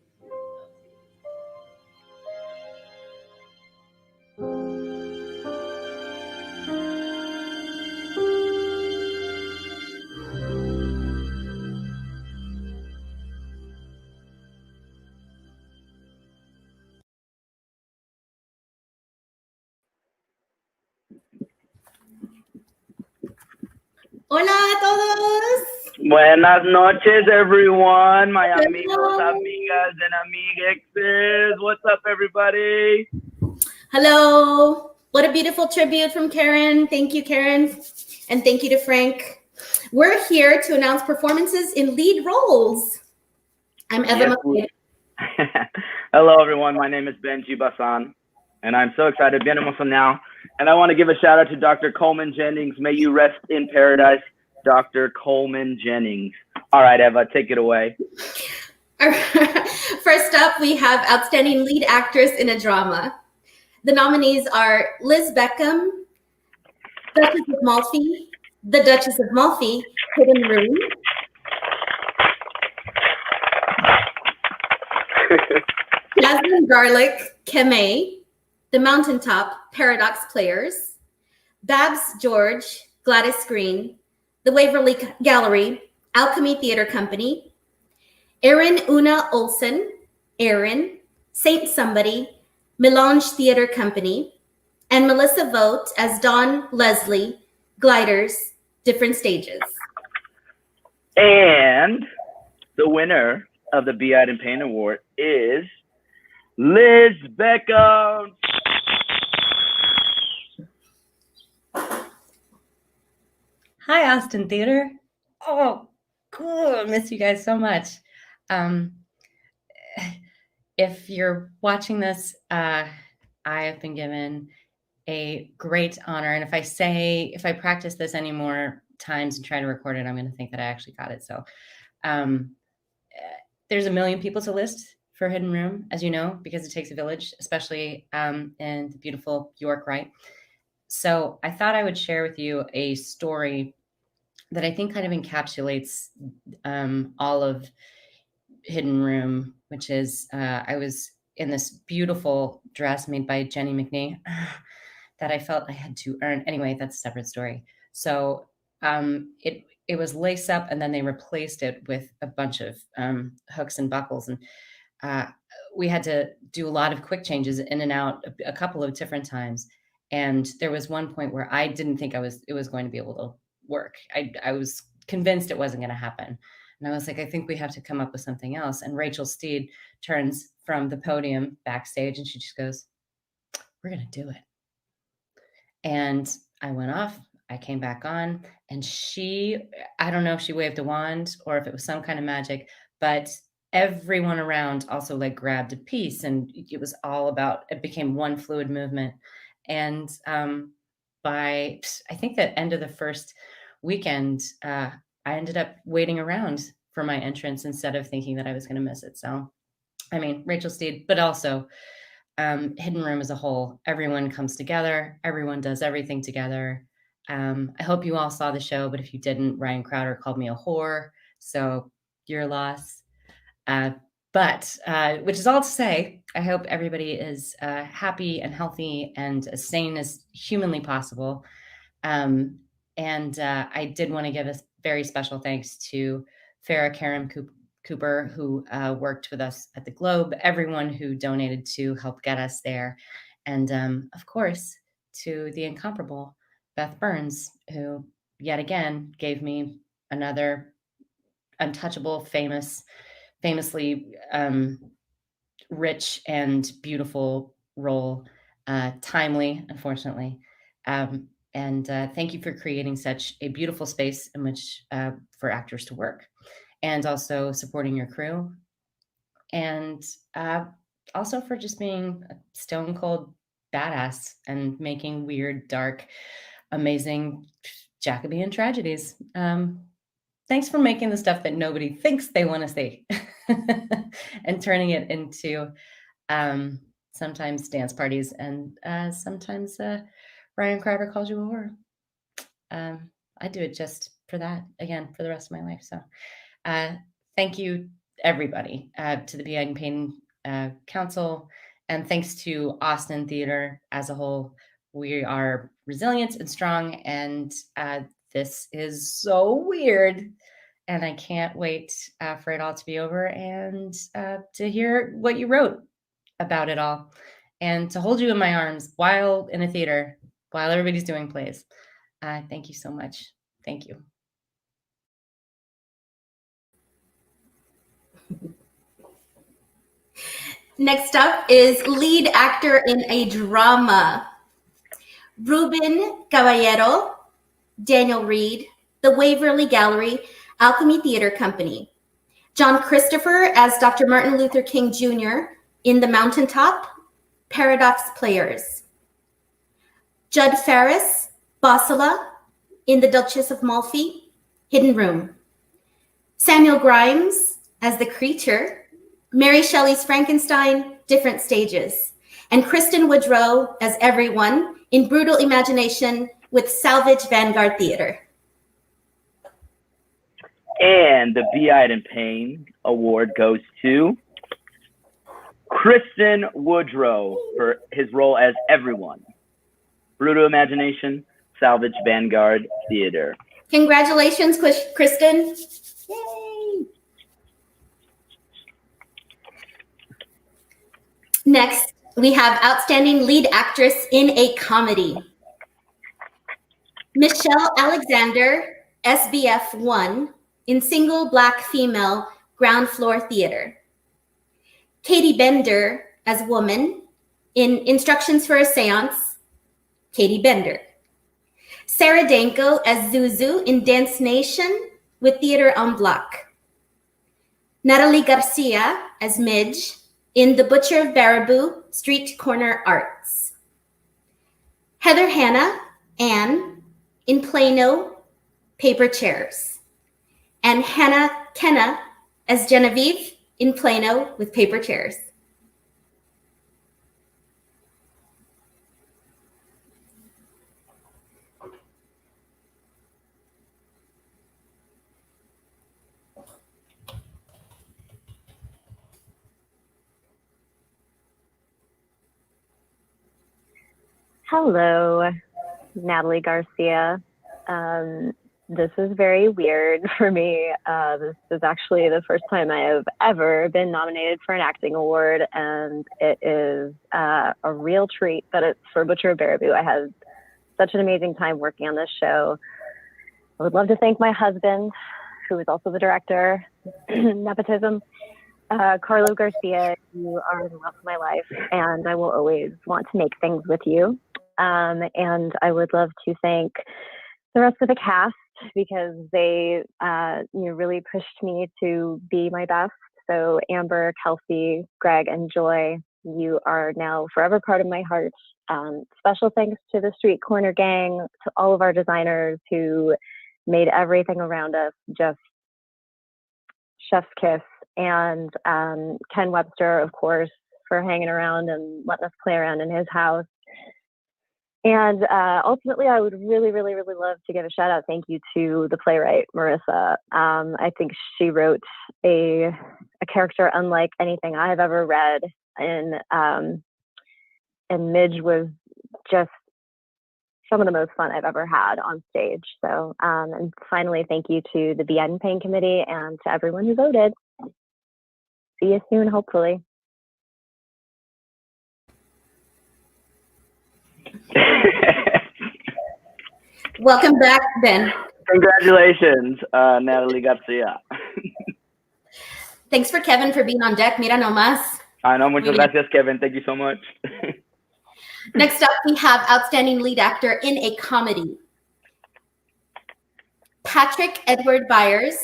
Hola a todos. Buenas noches, everyone. My amigos, amigas, and amiguexes. What's up, everybody? Hello. What a beautiful tribute from Karen. Thank you, Karen. And thank you to Frank. We're here to announce performances in lead roles. I'm Eva McQuaid. Hello, everyone. My name is Benji Basan, and I'm so excited, bien emocionado, And I want to give a shout out to Dr. Coleman Jennings. May you rest in paradise, Dr. Coleman Jennings. All right, Eva, take it away. First up, we have Outstanding Lead Actress in a Drama. The nominees are Liz Beckham, Duchess of Malfi, The Duchess of Malfi, Hidden Room, Jasmine Garlic, Keme, The Mountaintop, Paradox Players, Babs George, Gladys Green, The Waverly Gallery, Alchemy Theater Company, Erin Una Olsen, Erin, Saint Somebody, Melange Theater Company, and Melissa Vogt as Dawn Leslie, Gliders, Different Stages. And the winner of the B. Iden Payne Award is Liz Beckham. Hi, Austin Theater. Oh, cool. I miss you guys so much. If you're watching this, I have been given a great honor. And if I practice this any more times and try to record it, I'm going to think that I actually got it. So there's 1 million people to list for Hidden Room, as you know, because it takes a village, especially in the beautiful York, right? So I thought I would share with you a story that I think kind of encapsulates all of Hidden Room, which is I was in this beautiful dress made by Jenny McNee that I felt I had to earn. Anyway, that's a separate story. So it was lace up, and then they replaced it with a bunch of hooks and buckles, and we had to do a lot of quick changes in and out a couple of different times. And there was one point where I didn't think it was going to be able to work. I was convinced it wasn't going to happen. And I was like, I think we have to come up with something else. And Rachel Steed turns from the podium backstage and she just goes, we're going to do it. And I went off, I came back on, and I don't know if she waved a wand or if it was some kind of magic, but everyone around also like grabbed a piece, and it became one fluid movement. And by, I think, the end of the first weekend, I ended up waiting around for my entrance instead of thinking that I was going to miss it. So, I mean, Rachel Steed, but also Hidden Room as a whole, everyone comes together, everyone does everything together. I hope you all saw the show, but if you didn't, Ryan Crowder called me a whore, so your loss. But which is all to say, I hope everybody is happy and healthy and as sane as humanly possible. And I did want to give a very special thanks to Farrah Karam Cooper, who worked with us at the Globe, everyone who donated to help get us there. And of course, to the incomparable Beth Burns, who yet again gave me another untouchable, famously rich and beautiful role, timely, unfortunately. And thank you for creating such a beautiful space in which for actors to work, and also supporting your crew, and also for just being a stone cold badass and making weird, dark, amazing Jacobean tragedies. Thanks for making the stuff that nobody thinks they want to see and turning it into sometimes dance parties, and sometimes Ryan Crowder calls you a whore. I do it just for that, again, for the rest of my life. So thank you, everybody, to the B. Iden Payne Council, and thanks to Austin Theater as a whole. We are resilient and strong, and this is so weird, and I can't wait for it all to be over and to hear what you wrote about it all, and to hold you in my arms while in a theater, while everybody's doing plays. Thank you so much. Thank you. Next up is lead actor in a drama. Ruben Caballero, Daniel Reed, The Waverly Gallery, Alchemy Theater Company. John Christopher as Dr. Martin Luther King Jr. in The Mountaintop, Paradox Players. Judd Ferris, Bossala, in The Duchess of Malfi, Hidden Room. Samuel Grimes as the creature, Mary Shelley's Frankenstein, Different Stages, and Kristen Woodrow as everyone in Brutal Imagination with Salvage Vanguard Theater. And the B. Iden Payne Award goes to Kristen Woodrow for his role as everyone. Brutal Imagination, Salvage Vanguard Theater. Congratulations, Kristen. Yay! Next, we have Outstanding Lead Actress in a Comedy. Michelle Alexander, SBF 1, in Single Black Female Ground Floor Theater. Katie Bender as Woman in Instructions for a Seance, Katie Bender. Sarah Danko as Zuzu in Dance Nation with Theater en Bloc. Natalie Garcia as Midge in The Butcher of Baraboo, Street Corner Arts. Heather Hanna, Anne, in Plano, Paper Chairs. And Hannah Kenna as Genevieve in Plano with Paper Chairs. Hello, Natalie Garcia. This is very weird for me. This is actually the first time I have ever been nominated for an acting award, and it is a real treat that it's for Butcher of Baraboo. I had such an amazing time working on this show. I would love to thank my husband, who is also the director, nepotism. Carlo Garcia, you are the love of my life, and I will always want to make things with you. And I would love to thank the rest of the cast because they really pushed me to be my best. So Amber, Kelsey, Greg, and Joy, you are now forever part of my heart. Special thanks to the Street Corner Gang, to all of our designers who made everything around us just chef's kiss. And Ken Webster, of course, for hanging around and letting us play around in his house. And ultimately, I would really, really, really love to give a shout out thank you to the playwright, Marissa. I think she wrote a character unlike anything I've ever read. And Midge was just some of the most fun I've ever had on stage. So, and finally, thank you to the B. Iden Payne Committee and to everyone who voted. See you soon, hopefully. Welcome back, Ben. Congratulations, Natalie Garcia. Thanks for Kevin for being on deck. Mira nomás. I know, muchas gracias, Kevin. Thank you so much. Next up, we have Outstanding Lead Actor in a Comedy. Patrick Edward Byers,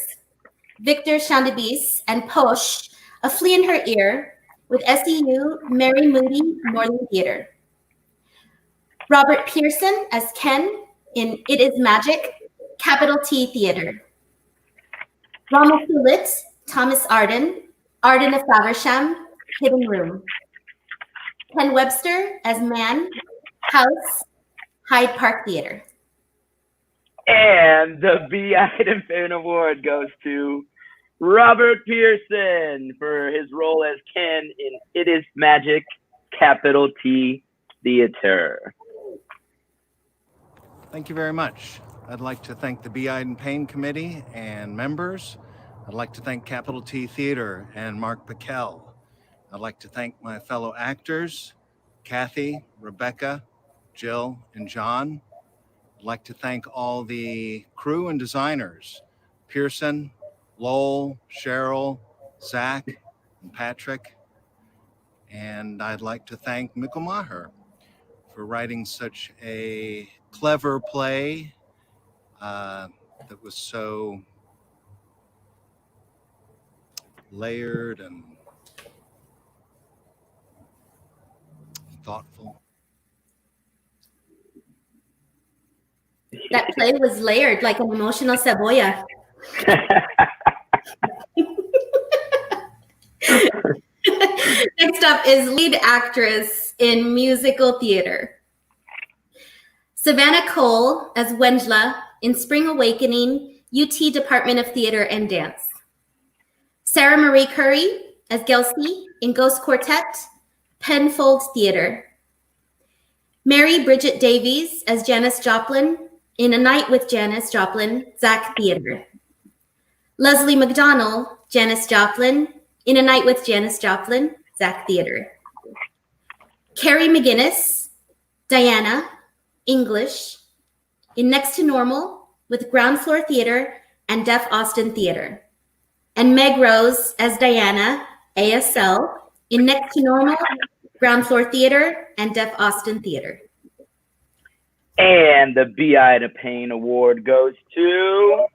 Victor Chandibis, and Posh, A Flea in Her Ear, with SEU Mary Moody Morley Theater. Robert Pearson as Ken in It Is Magic, Capital T Theater. Ronald Hewlett, Thomas Arden, Arden of Faversham, Hidden Room. Ken Webster as Man, House, Hyde Park Theater. And the B. Iden Payne Award goes to Robert Pearson for his role as Ken in It Is Magic, Capital T Theater. Thank you very much. I'd like to thank the B. Iden Payne Committee and members. I'd like to thank Capital T Theater and Mark Piquel. I'd like to thank my fellow actors, Kathy, Rebecca, Jill, and John. I'd like to thank all the crew and designers, Pearson, Lowell, Cheryl, Zach, and Patrick. And I'd like to thank Mikkel Maher for writing such a clever play that was so layered and thoughtful. That play was layered like an emotional cebolla. Next up is lead actress in musical theater. Savannah Cole as Wendla in Spring Awakening, UT Department of Theater and Dance. Sarah Marie Curry as Gelsey in Ghost Quartet, Penfold Theater. Mary Bridget Davies as Janice Joplin in A Night with Janice Joplin, Zach Theater. Leslie McDonald, Janice Joplin in A Night with Janice Joplin, Zach Theater. Carrie McGinnis, Diana, English, in Next to Normal with Ground Floor Theater and Deaf Austin Theater. And Meg Rose as Diana, ASL, in Next to Normal, Ground Floor Theater, and Deaf Austin Theater. And the B. Ida Payne Award goes to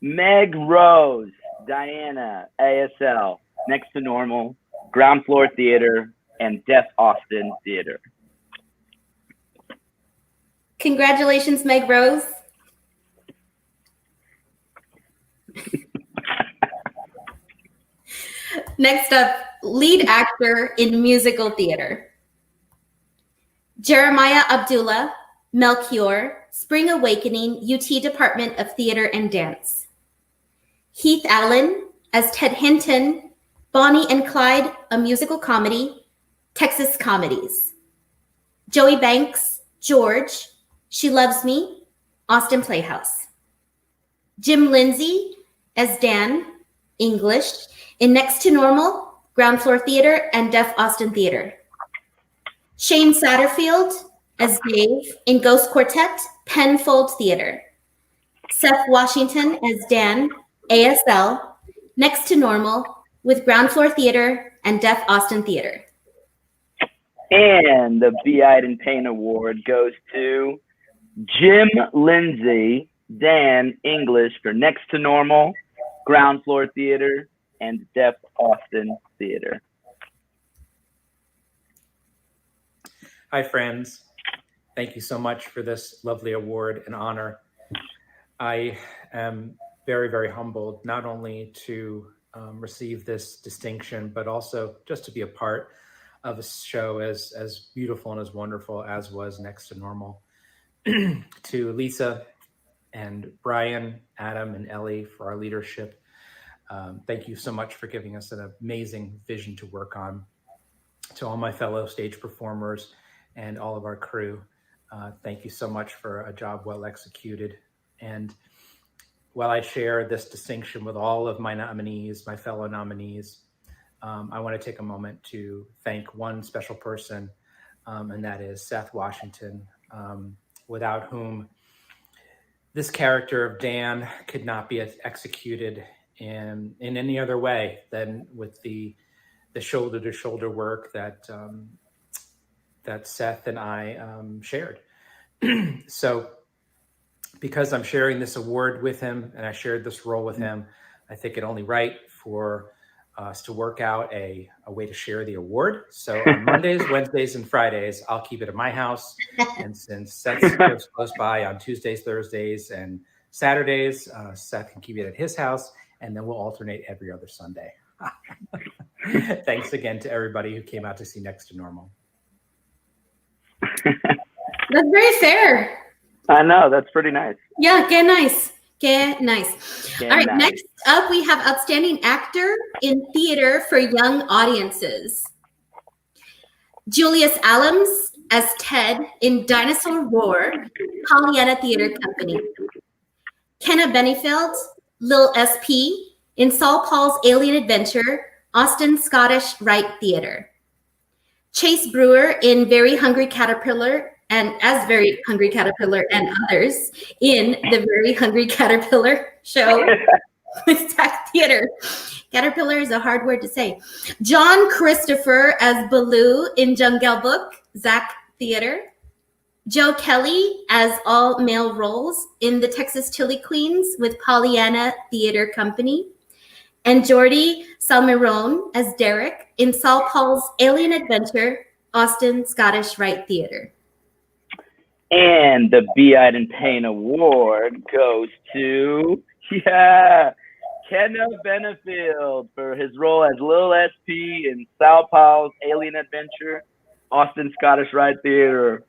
Meg Rose, Diana, ASL, Next to Normal, Ground Floor Theater, and Deaf Austin Theater. Congratulations, Meg Rose. Next up, lead actor in musical theater. Jeremiah Abdullah, Melchior, Spring Awakening, UT Department of Theater and Dance. Heath Allen as Ted Hinton, Bonnie and Clyde, a musical comedy, Texas Comedies. Joey Banks, George, She Loves Me, Austin Playhouse. Jim Lindsay as Dan, English, in Next to Normal, Ground Floor Theater, and Deaf Austin Theater. Shane Satterfield as Dave in Ghost Quartet, Penfold Theater. Seth Washington as Dan, ASL, Next to Normal, with Ground Floor Theater and Deaf Austin Theater. And the B. Iden Payne Award goes to Jim Lindsay, Dan, English, for Next to Normal, Ground Floor Theater, and Deaf Austin Theater. Hi, friends. Thank you so much for this lovely award and honor. I am very, very humbled not only to receive this distinction, but also just to be a part of a show as beautiful and as wonderful as was Next to Normal. To Lisa and Brian, Adam, and Ellie for our leadership. Thank you so much for giving us an amazing vision to work on. To all my fellow stage performers and all of our crew, thank you so much for a job well executed. And while I share this distinction with all of my nominees, my fellow nominees, I want to take a moment to thank one special person, and that is Seth Washington, without whom this character of Dan could not be executed in any other way than with the shoulder-to-shoulder work that that Seth and I shared. So because I'm sharing this award with him and I shared this role with him, I think it only right for us to work out a way to share the award. So on Mondays, Wednesdays, and Fridays, I'll keep it at my house. And since Seth lives close by on Tuesdays, Thursdays, and Saturdays, Seth can keep it at his house, and then we'll alternate every other Sunday. Thanks again to everybody who came out to see Next to Normal. That's very fair. I know, that's pretty nice. Yeah, get nice. Get nice. Get All right, nice. next up we have Outstanding Actor in Theater for Young Audiences. Julius Allums as Ted in Dinosaur Roar, Pollyanna Theater Company. Kenna Bennyfield, Lil SP in Saul Paul's Alien Adventure, Austin Scottish Rite Theater. Chase Brewer in Very Hungry Caterpillar and as Very Hungry Caterpillar and others in the Very Hungry Caterpillar show with Zach Theater. Caterpillar is a hard word to say. John Christopher as Baloo in Jungle Book, Zach Theater. Joe Kelly as all male roles in the Texas Chili Queens with Pollyanna Theater Company. And Jordi Salmerone as Derek in Saul Paul's Alien Adventure, Austin Scottish Rite Theater. And the B. Iden Payne Award goes to, Kenna Benefield for his role as Lil SP in Sal Powell's Alien Adventure, Austin Scottish Rite Theater.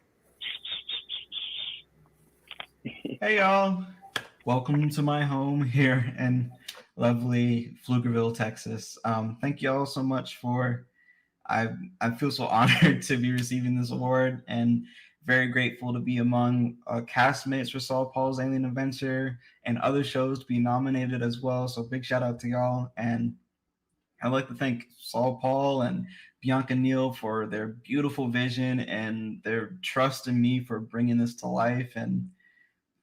Hey y'all, welcome to my home here in lovely Pflugerville, Texas. Thank you all so much for, I feel so honored to be receiving this award and very grateful to be among castmates for Saul Paul's Alien Adventure and other shows to be nominated as well. So big shout out to y'all. And I'd like to thank Saul Paul and Bianca Neal for their beautiful vision and their trust in me for bringing this to life. And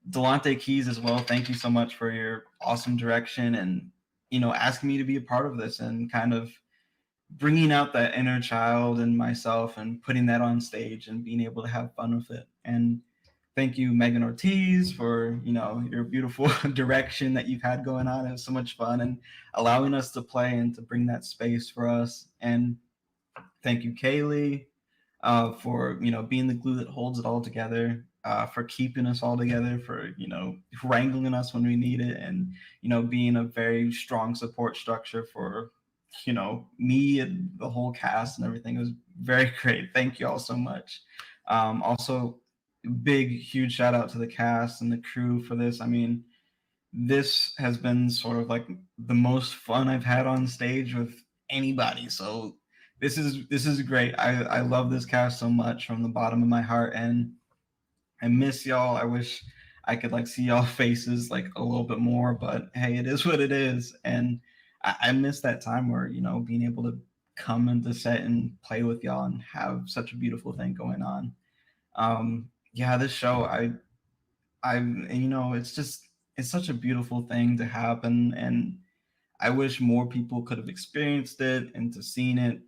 Delonte Keys as well. Thank you so much for your awesome direction and, asking me to be a part of this and kind of bringing out that inner child in myself and putting that on stage and being able to have fun with it. And thank you, Megan Ortiz, for, your beautiful direction that you've had going on. It was so much fun and allowing us to play and to bring that space for us. And thank you, Kaylee, for, being the glue that holds it all together, for keeping us all together, for, wrangling us when we need it, and, being a very strong support structure for, me and the whole cast and everything. It was very great. Thank you all so much. Also, big, huge shout out to the cast and the crew for this. I mean, this has been sort of like the most fun I've had on stage with anybody. So this is great. I love this cast so much from the bottom of my heart, and I miss y'all. I wish I could see y'all faces a little bit more, but hey, it is what it is. And I miss that time where, being able to come into set and play with y'all and have such a beautiful thing going on. This show, it's such a beautiful thing to happen. And I wish more people could have experienced it and to seen it,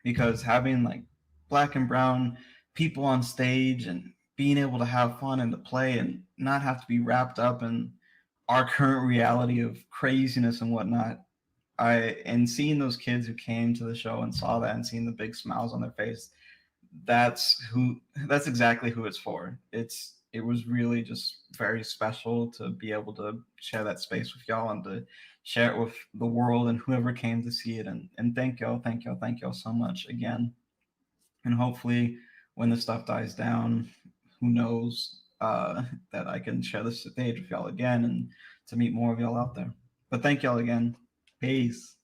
because having black and brown people on stage and being able to have fun and to play and not have to be wrapped up in our current reality of craziness and whatnot. And seeing those kids who came to the show and saw that and seeing the big smiles on their face, that's exactly who it's for. It was really just very special to be able to share that space with y'all and to share it with the world and whoever came to see it. And thank y'all so much again. And hopefully when the stuff dies down, who knows, that I can share the stage with y'all again and to meet more of y'all out there. But thank y'all again. Peace.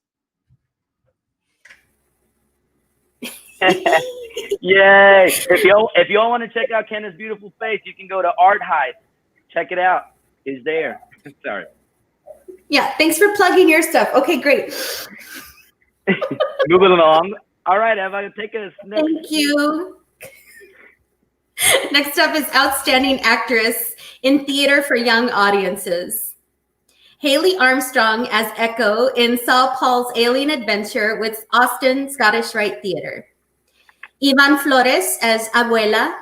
Yay! If y'all want to check out Kenna's beautiful face, you can go to Art Heist. Check it out. It's there. Sorry. Yeah, thanks for plugging your stuff. Okay, great. Moving along. All right, Eva, take us next. Thank you. Next up is Outstanding Actress in Theater for Young Audiences. Haley Armstrong as Echo in Saul Paul's Alien Adventure with Austin Scottish Rite Theater. Ivan Flores as Abuela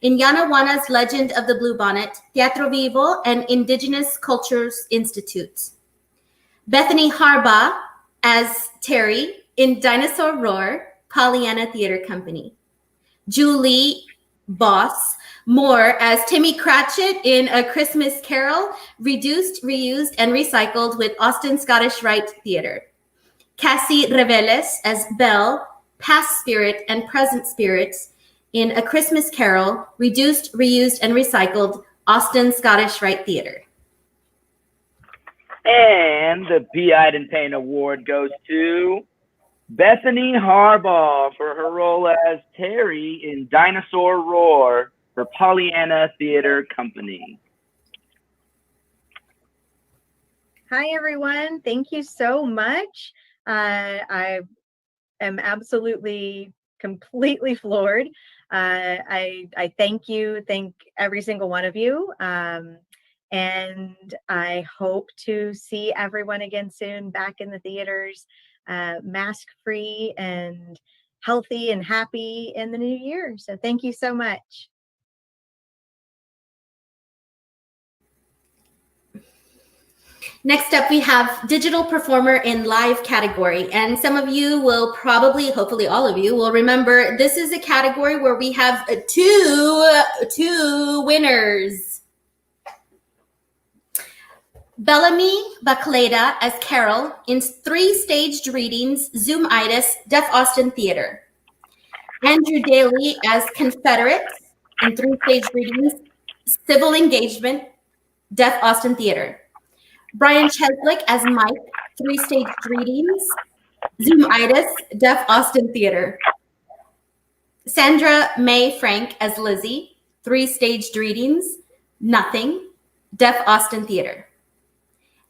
in Yana Juana's Legend of the Bluebonnet, Teatro Vivo, and Indigenous Cultures Institute. Bethany Harbaugh as Terry in Dinosaur Roar, Pollyanna Theater Company. Julie Boss Moore as Timmy Cratchit in A Christmas Carol, Reduced, Reused, and Recycled with Austin Scottish Rite Theater. Cassie Reveles as Belle, Past Spirit and Present Spirit in A Christmas Carol, Reduced, Reused, and Recycled, Austin Scottish Rite Theater. And the B. Iden Payne Award goes to Bethany Harbaugh for her role as Terry in Dinosaur Roar for Pollyanna Theater Company. Hi, everyone. Thank you so much. I am absolutely, completely floored. I thank every single one of you. And I hope to see everyone again soon back in the theaters, mask-free and healthy and happy in the new year. So thank you so much. Next up, we have Digital Performer in Live category. And some of you will probably, hopefully all of you, will remember this is a category where we have two winners. Bellamy Bacleda as Carol in 3 staged readings, Zoom-itis, Deaf Austin Theater. Andrew Daly as Confederate in 3 staged readings, Civil Engagement, Deaf Austin Theater. Brian Cheslick as Mike, 3 staged readings, Zoom-itis, Deaf Austin Theater. Sandra May Frank as Lizzie, 3 staged readings, Nothing, Deaf Austin Theater.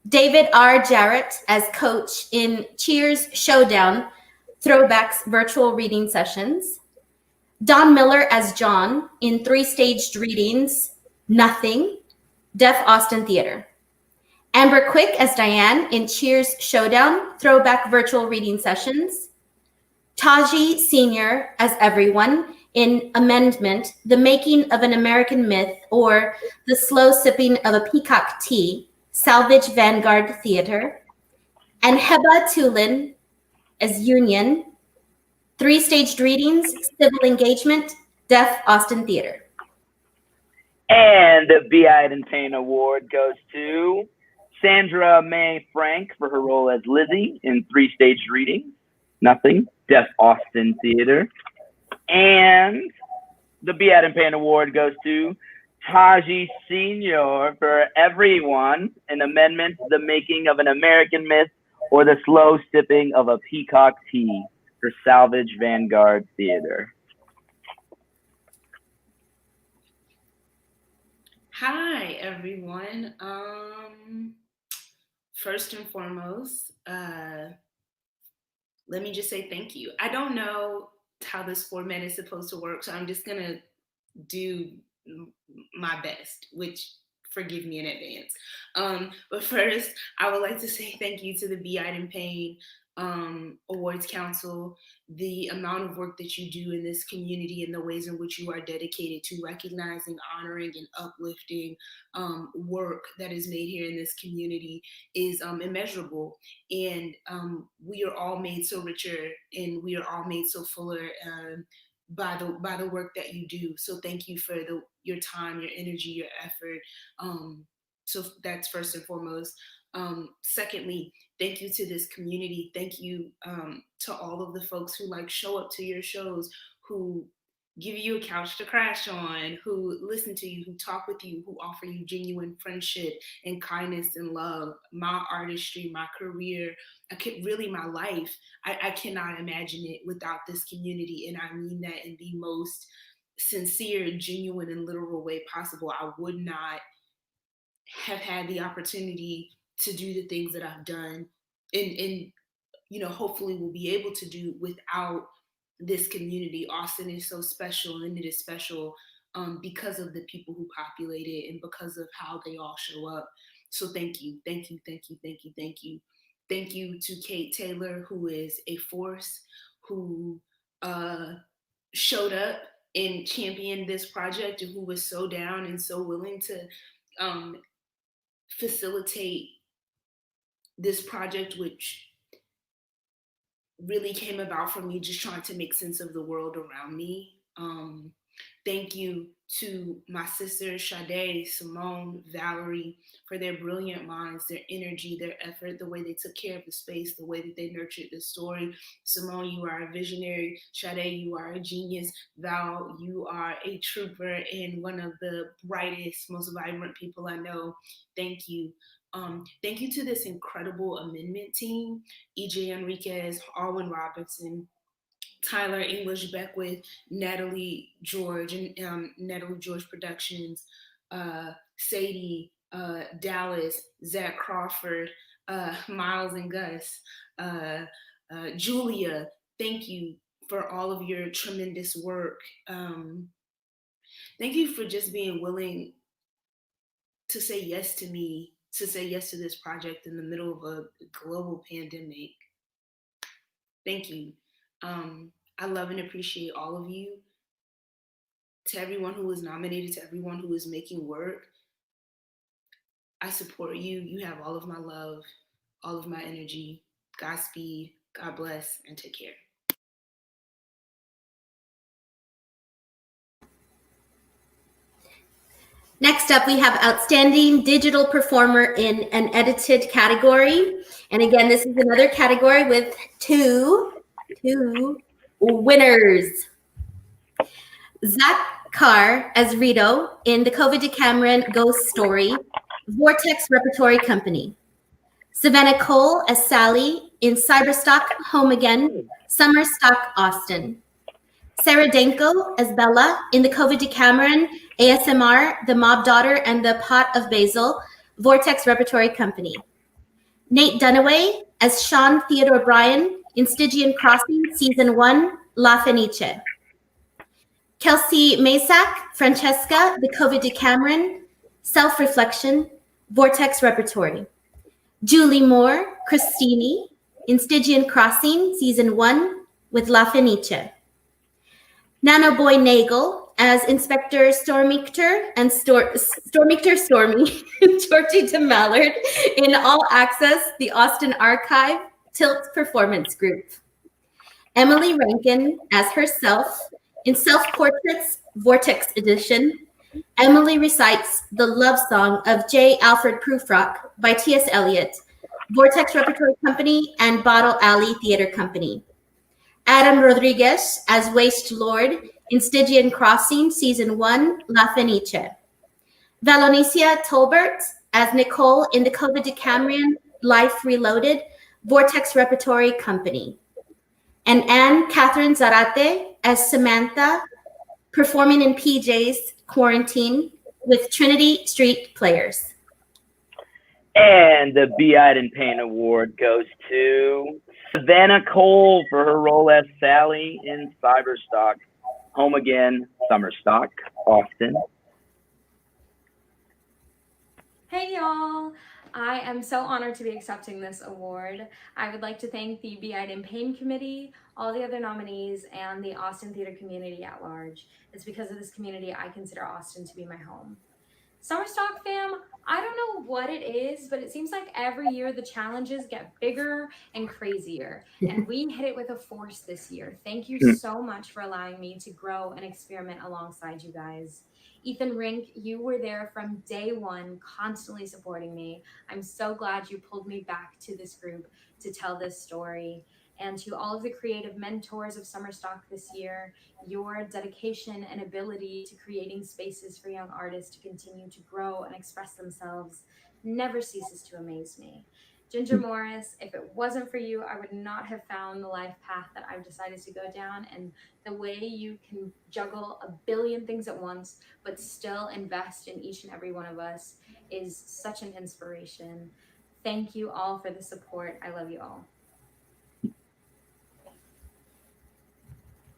David R. Jarrett as Coach in Cheers Showdown, Throwbacks Virtual Reading Sessions. Don Miller as John in 3 staged readings, Nothing, Deaf Austin Theater. Amber Quick as Diane in Cheers Showdown, Throwback Virtual Reading Sessions. Taji Sr. as Everyone in Amendment, The Making of an American Myth, or The Slow Sipping of a Peacock Tea, Salvage Vanguard Theater. And Heba Tulin as Union, 3 staged readings, Civil Engagement, Deaf Austin Theater. And the B. Iden Payne Award goes to Sandra May Frank for her role as Lizzie in 3 staged readings, Nothing, Deaf Austin Theater. And the B. Iden Payne Award goes to Taji Sr. for Everyone in Amendment, The Making of an American Myth, or The Slow Sipping of a Peacock Tea for Salvage Vanguard Theater. Hi, everyone. First and foremost, let me just say thank you. I don't know how this format is supposed to work, so I'm just going to do my best, which forgive me in advance. But first, I would like to say thank you to the B. Iden Payne Awards Council. The amount of work that you do in this community and the ways in which you are dedicated to recognizing, honoring, and uplifting work that is made here in this community is immeasurable. And we are all made so richer, and we are all made so fuller by the work that you do. So thank you for your time, your energy, your effort. So that's first and foremost. Secondly, thank you to this community. Thank you to all of the folks who show up to your shows, who give you a couch to crash on, who listen to you, who talk with you, who offer you genuine friendship and kindness and love. My artistry, my career, really my life, I cannot imagine it without this community. And I mean that in the most sincere, genuine, and literal way possible. I would not have had the opportunity to do the things that I've done and hopefully will be able to do without this community. Austin is so special, and it is special because of the people who populate it and because of how they all show up. So thank you, thank you, thank you, thank you, thank you. Thank you to Kate Taylor, who is a force, who showed up and championed this project, and who was so down and so willing to facilitate this project, which really came about from me just trying to make sense of the world around me. Thank you to my sisters, Sade, Simone, Valerie, for their brilliant minds, their energy, their effort, the way they took care of the space, the way that they nurtured the story. Simone, you are a visionary. Sade, you are a genius. Val, you are a trooper and one of the brightest, most vibrant people I know. Thank you. Thank you to this incredible amendment team, EJ Enriquez, Arwen Robinson, Tyler English Beckwith, Natalie George, and Natalie George Productions, Sadie, Dallas, Zach Crawford, Miles and Gus, Julia. Thank you for all of your tremendous work. Thank you for just being willing to say yes to me, to say yes to this project in the middle of a global pandemic. Thank you. I love and appreciate all of you. To everyone who was nominated, to everyone who is making work, I support you. You have all of my love, all of my energy. Godspeed, God bless, and take care. Next up, we have Outstanding Digital Performer in an Edited category. And again, this is another category with two winners. Zach Carr as Rito in the COVID Decameron Ghost Story, Vortex Repertory Company. Savannah Cole as Sally in Cyberstock Home Again, Summer Stock Austin. Sarah Danko as Bella in the COVID Decameron, ASMR, The Mob Daughter, and the Pot of Basil, Vortex Repertory Company. Nate Dunaway as Sean Theodore Bryan in Stygian Crossing, Season 1, La Fenice. Kelsey Masak, Francesca, The COVID Decameron, Self-Reflection, Vortex Repertory. Julie Moore, Christini in Stygian Crossing, Season 1, with La Fenice. Nano Boy Nagel as Inspector Stormictor and Stormictor Stormy, Georgie DeMallard in All Access, the Austin Archive, Tilt Performance Group. Emily Rankin as herself in Self-Portraits, Vortex Edition. Emily recites the love song of J. Alfred Prufrock by T.S. Eliot, Vortex Repertory Company and Bottle Alley Theater Company. Adam Rodriguez as Waste Lord in Stygian Crossing, Season 1, La Fenice. Valonicia Tolbert as Nicole in the COVID Decameron, Life Reloaded, Vortex Repertory Company. And Anne Catherine Zarate as Samantha, performing in PJ's Quarantine with Trinity Street Players. And the Iden Payne Award goes to Savannah Cole for her role as Sally in Cyberstock, Home Again, Summerstock, Austin. Hey y'all! I am so honored to be accepting this award. I would like to thank the Iden Payne Committee, all the other nominees, and the Austin theater community at large. It's because of this community I consider Austin to be my home. Summerstock fam, I don't know what it is, but it seems like every year the challenges get bigger and crazier, and we hit it with a force this year. Thank you so much for allowing me to grow and experiment alongside you guys. Ethan Rink, you were there from day one, constantly supporting me. I'm so glad you pulled me back to this group to tell this story. And to all of the creative mentors of Summerstock this year, your dedication and ability to creating spaces for young artists to continue to grow and express themselves never ceases to amaze me. Ginger Morris, if it wasn't for you, I would not have found the life path that I've decided to go down. And the way you can juggle a billion things at once, but still invest in each and every one of us is such an inspiration. Thank you all for the support. I love you all.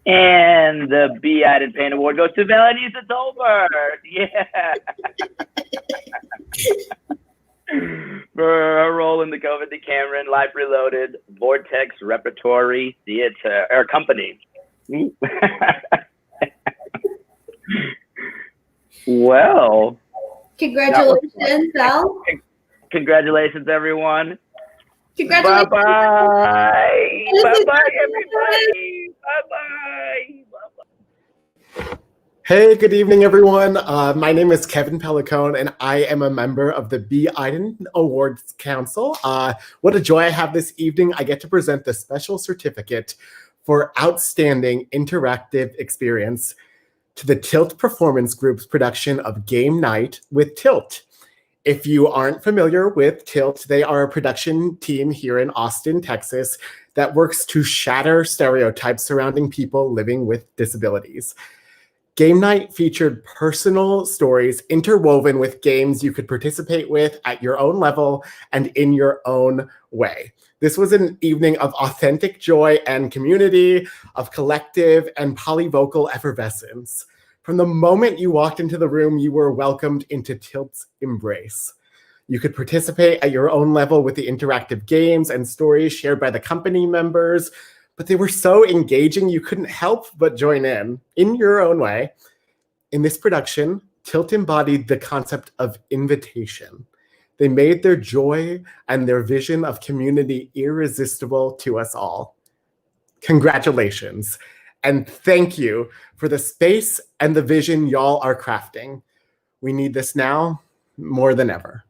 And the Iden Payne Award goes to Valonisa Tolbert. Yeah. For her role in the COVID Decameron, Life Reloaded, Vortex Repertory Theater or Company. Well. Congratulations, Val. Congratulations, everyone. Congratulations. Bye-bye. Bye-bye, everybody. Bye-bye. Bye-bye. Hey, good evening, everyone. My name is Kevin Pellicone, and I am a member of the Iden Awards Council. What a joy I have this evening. I get to present the special certificate for Outstanding Interactive Experience to the Tilt Performance Group's production of Game Night with Tilt. If you aren't familiar with Tilt, they are a production team here in Austin, Texas, that works to shatter stereotypes surrounding people living with disabilities. Game Night featured personal stories interwoven with games you could participate with at your own level and in your own way. This was an evening of authentic joy and community, of collective and polyvocal effervescence. From the moment you walked into the room, you were welcomed into Tilt's embrace. You could participate at your own level with the interactive games and stories shared by the company members, but they were so engaging you couldn't help but join in your own way. In this production, Tilt embodied the concept of invitation. They made their joy and their vision of community irresistible to us all. Congratulations, and thank you for the space and the vision y'all are crafting. We need this now more than ever.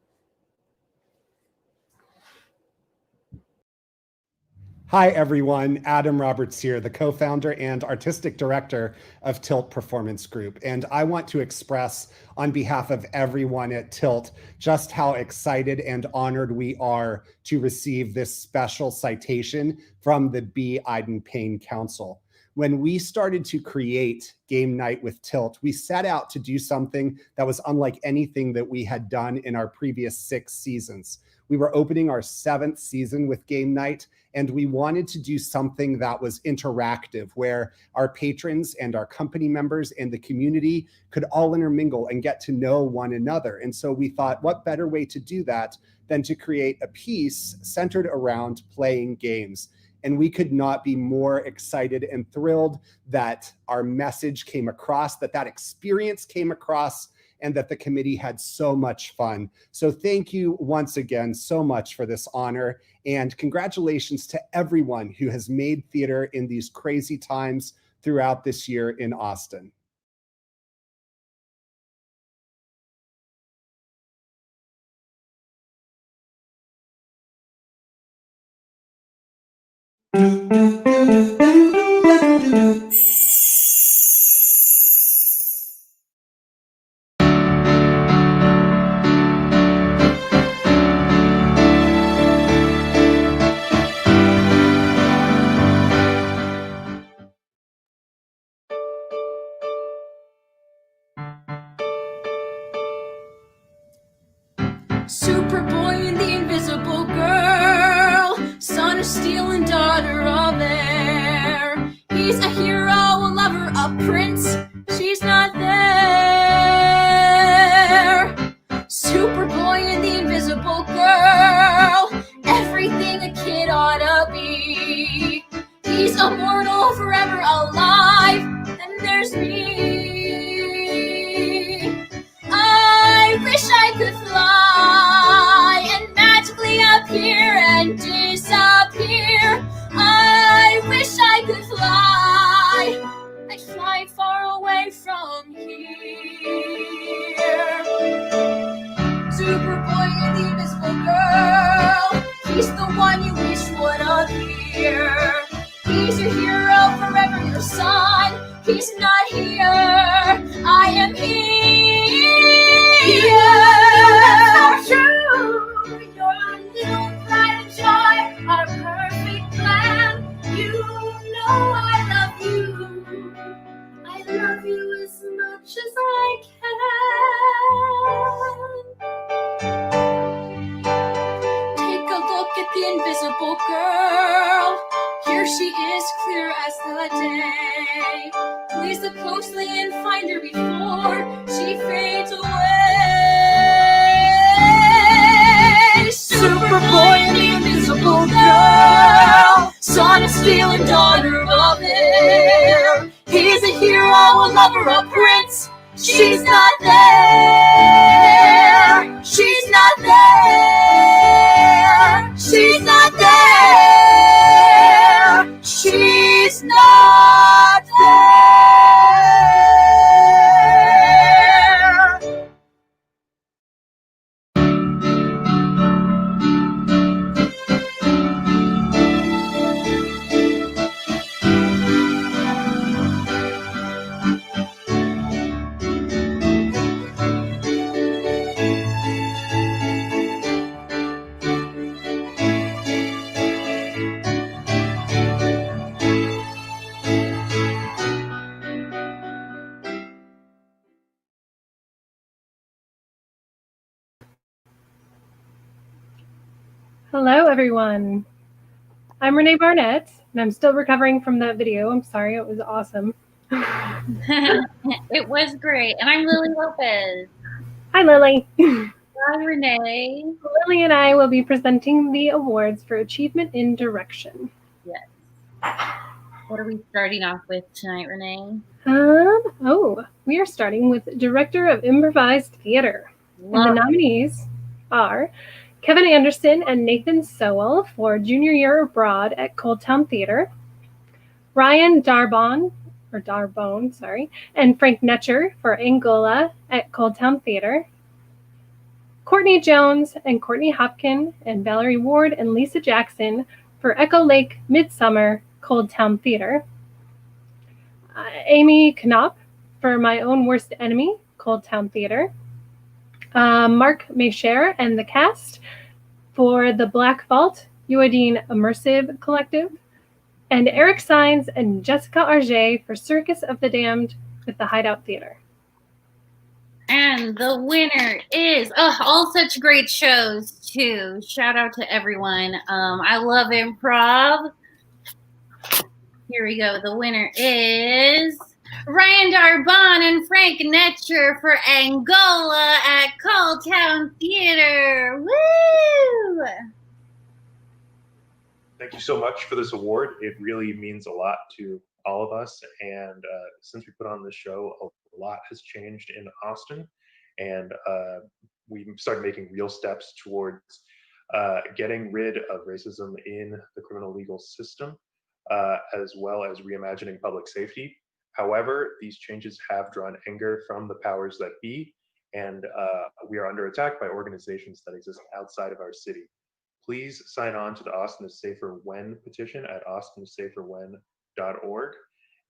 Hi, everyone. Adam Roberts here, the co-founder and artistic director of Tilt Performance Group. And I want to express on behalf of everyone at Tilt just how excited and honored we are to receive this special citation from the B. Iden Payne Council. When we started to create Game Night with Tilt, we set out to do something that was unlike anything that we had done in our previous 6 seasons. We were opening our 7th season with Game Night, and we wanted to do something that was interactive, where our patrons and our company members and the community could all intermingle and get to know one another. And so we thought, what better way to do that than to create a piece centered around playing games? And we could not be more excited and thrilled that our message came across, that experience came across, and that the committee had so much fun. So thank you once again so much for this honor, and congratulations to everyone who has made theater in these crazy times throughout this year in Austin. Superboy and the Invisible Girl, son of steel and daughter of air. He's a hero, a lover, a prince. She's not there. Superboy and the Invisible Girl, everything a kid ought to be. He's immortal, forever alive. Then there's me. I wish I could fly and magically appear and disappear. I wish I could fly. I'd fly far away from here. Superboy and the Invisible Girl, he's the one you wish would appear. He's your hero, forever your son. He's not here. I am here. You're so true. You're our little pride and joy, our perfect plan. You know I love you. I love you as much as I can. Take a look at the Invisible Girl. Here she is, clear as the day. Please look closely and find her before she fades away. Superboy and the Invisible Girl, son of steel and daughter of air. He's a hero, a lover, a prince. She's not there. She's not there. She's not there. She's not there. Hello, everyone. I'm Renee Barnett, and I'm still recovering from that video. I'm sorry, it was awesome. It was great. And I'm Lily Lopez. Hi, Lily. Hi, Renee. Lily and I will be presenting the awards for Achievement in Direction. Yes. What are we starting off with tonight, Renee? We are starting with Director of Improvised Theater. And the nominees are Kevin Anderson and Nathan Sowell for Junior Year Abroad at Cold Town Theater, Ryan Darbone, and Frank Netcher for Angola at Cold Town Theater, Courtney Jones and Courtney Hopkin and Valerie Ward and Lisa Jackson for Echo Lake Midsummer Cold Town Theater, Amy Knopp for My Own Worst Enemy Cold Town Theater, Mark Mayshare and the cast for The Black Vault Uadine Immersive Collective, and Eric Sines and Jessica Arget for Circus of the Damned with the Hideout Theater. And the winner is all such great shows too. Shout out to everyone. I love improv. Here we go. The winner is Ryan Darbon and Frank Netcher for Angola at Cold Town Theater. Woo! Thank you so much for this award. It really means a lot to all of us. And since we put on this show, a lot has changed in Austin. And we started making real steps towards getting rid of racism in the criminal legal system, as well as reimagining public safety. However, these changes have drawn anger from the powers that be, and we are under attack by organizations that exist outside of our city. Please sign on to the Austin is Safer When petition at austinissaferwhen.org.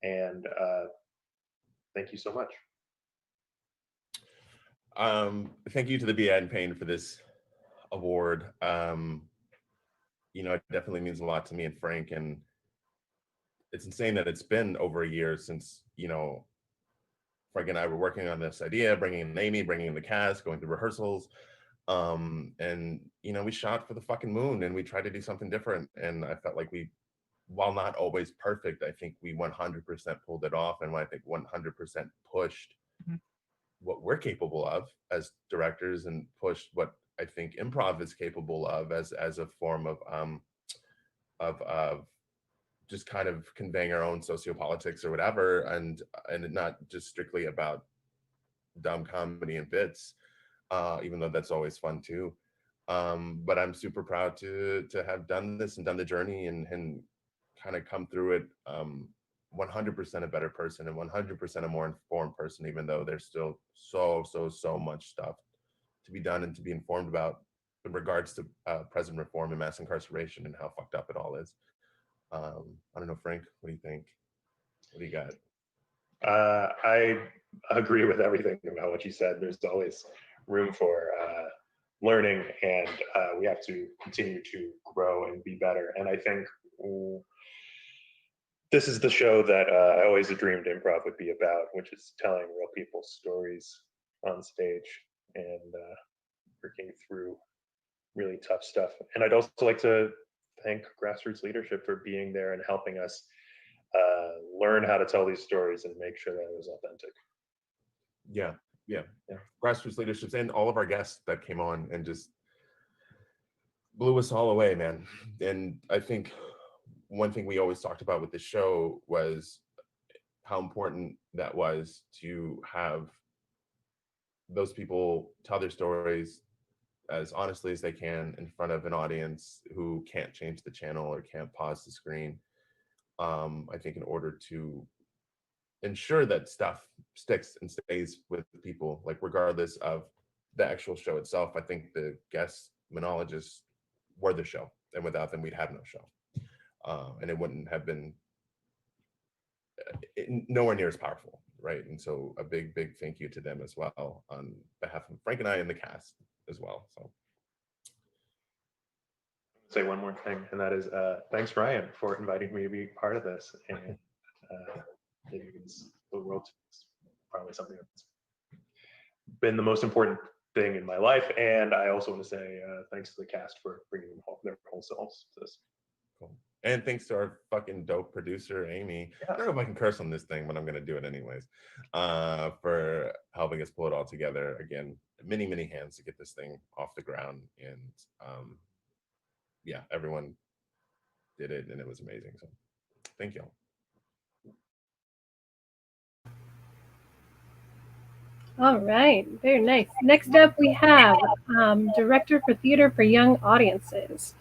And thank you so much. Thank you to the Iden Payne for this award. You know, it definitely means a lot to me and Frank, and it's insane that it's been over a year since, you know, Frank and I were working on this idea, bringing in Amy, bringing in the cast, going through rehearsals. And, you know, we shot for the fucking moon and we tried to do something different. And I felt like we, while not always perfect, I think we 100% pulled it off. And I think 100% pushed what we're capable of as directors and pushed what I think improv is capable of as a form of just kind of conveying our own sociopolitics or whatever, and not just strictly about dumb comedy and bits, even though that's always fun too. But I'm super proud to have done this and done the journey and kind of come through it 100% a better person and 100% a more informed person, even though there's still so much stuff to be done and to be informed about in regards to prison reform and mass incarceration and how fucked up it all is. I don't know, Frank, what do you think? What do you got? I agree with everything about what you said. There's always room for learning, and we have to continue to grow and be better. And I think this is the show that I always dreamed improv would be about, which is telling real people's stories on stage and working through really tough stuff. And I'd also like to thank grassroots leadership for being there and helping us learn how to tell these stories and make sure that it was authentic. Yeah. Grassroots leaderships and all of our guests that came on and just blew us all away, man. And I think one thing we always talked about with this show was how important that was to have those people tell their stories as honestly as they can in front of an audience who can't change the channel or can't pause the screen. I think in order to ensure that stuff sticks and stays with people, like regardless of the actual show itself, I think the guest monologists were the show, and without them, we'd have no show. And it wouldn't have been nowhere near as powerful, right? And so a big thank you to them as well on behalf of Frank and I and the cast as well. So say one more thing, and that is thanks, Ryan, for inviting me to be part of this. And it means the world to me. It's probably something that's been the most important thing in my life. And I also want to say thanks to the cast for bringing their whole selves to this. Cool. And thanks to our fucking dope producer, Amy. I don't know if I can curse on this thing, but I'm going to do it anyways, for helping us pull it all together. Again, many hands to get this thing off the ground. And yeah, everyone did it and it was amazing. So thank y'all. All right, very nice. Next up, we have Director for Theater for Young Audiences.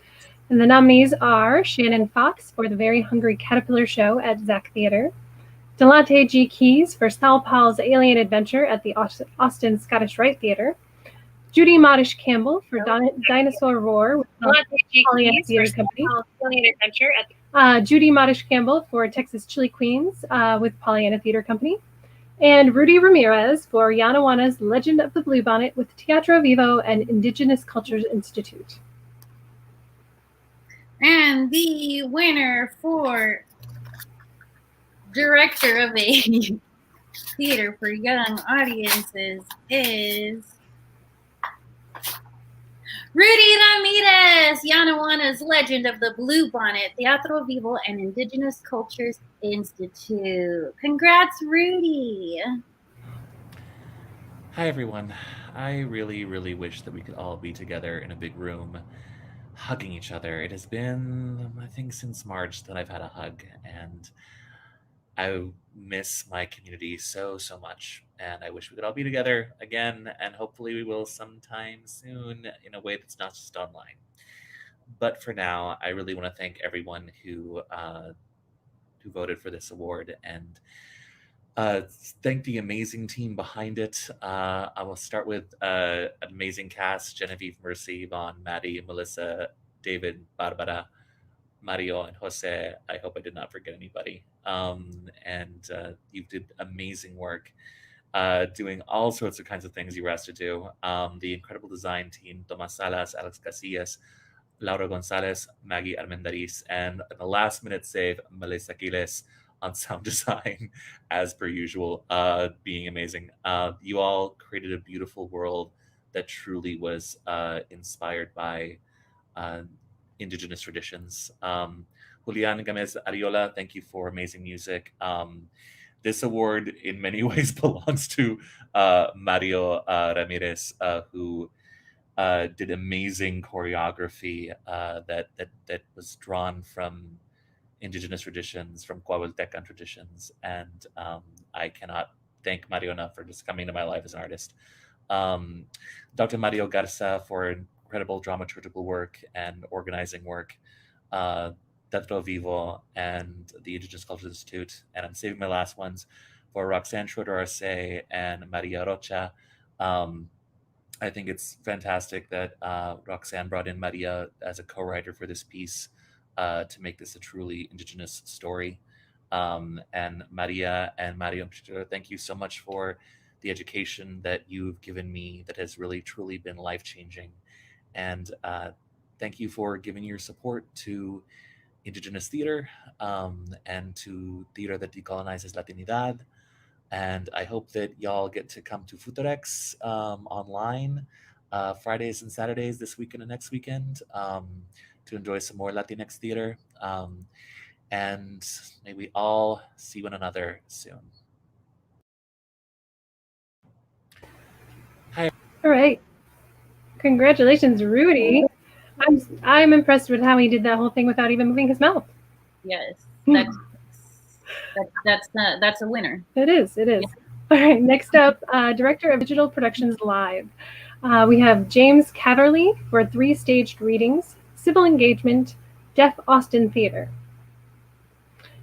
And the nominees are Shannon Fox for The Very Hungry Caterpillar Show at Zach Theater, Delante G. Keys for Sal Paul's Alien Adventure at the Austin Scottish Rite Theater, Judy Modish Campbell for Dinosaur Roar with Pollyanna Theater Company, Judy Modish Campbell for Texas Chili Queens with Pollyanna Theater Company, and Rudy Ramirez for Yanaguana's Legend of the Bluebonnet with Teatro Vivo and Indigenous Cultures Institute. And the winner for Director of a Theater for Young Audiences is Rudy Ramirez, Yanaguana's Legend of the Bluebonnet, Teatro Vivo, and Indigenous Cultures Institute. Congrats, Rudy. Hi, everyone. I really, really wish that we could all be together in a big room, hugging each other. It has been, I think, since March that I've had a hug, and I miss my community so, so much. And I wish we could all be together again, and hopefully we will sometime soon in a way that's not just online. But for now, I really want to thank everyone who voted for this award, and thank the amazing team behind it. I will start with an amazing cast: Genevieve, Mercy, Yvonne, Maddie, Melissa, David, Barbara, Mario, and Jose. I hope I did not forget anybody. And you did amazing work doing all sorts of kinds of things you were asked to do. The incredible design team: Tomas Salas, Alex Casillas, Laura Gonzalez, Maggie Armendariz, and the last minute save, Melissa Quiles on sound design, as per usual, being amazing. You all created a beautiful world that truly was inspired by Indigenous traditions. Julian Gamez Ariola, thank you for amazing music. This award in many ways belongs to Mario Ramirez, who did amazing choreography that was drawn from Indigenous traditions, from Coahuiltecan traditions, and I cannot thank Mario enough for just coming to my life as an artist. Dr. Mario Garza for incredible dramaturgical work and organizing work, Teatro Vivo and the Indigenous Cultures Institute, and I'm saving my last ones for Roxanne Schroeder-Arce and Maria Rocha. I think it's fantastic that Roxanne brought in Maria as a co-writer for this piece to make this a truly Indigenous story. And Maria and Mario, thank you so much for the education that you've given me that has really, truly been life-changing. And thank you for giving your support to Indigenous theater and to theater that decolonizes Latinidad. And I hope that y'all get to come to Futurex online Fridays and Saturdays this weekend and next weekend to enjoy some more Latinx theater. And may we all see one another soon. Hi. All right. Congratulations, Rudy. I'm impressed with how he did that whole thing without even moving his mouth. Yes, that's a winner. It is. Yeah. All right, next up, Director of Digital Productions Live. We have James Catterley for 3 staged readings, Civil Engagement, Deaf Austin Theater.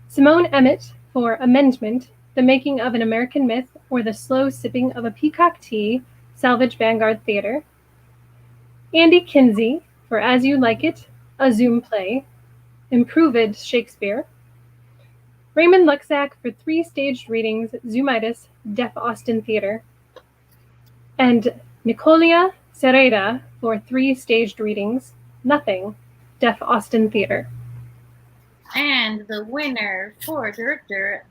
Simone Emmett for Amendment, The Making of an American Myth or the Slow Sipping of a Peacock Tea, Salvage Vanguard Theater. Andy Kinsey for As You Like It, a Zoom play, Improved Shakespeare. Raymond Luxack for 3 staged readings, Zoomitis, Deaf Austin Theater. And Nicolia Sereda for 3 staged readings, Nothing, Deaf Austin Theater. And the winner for Director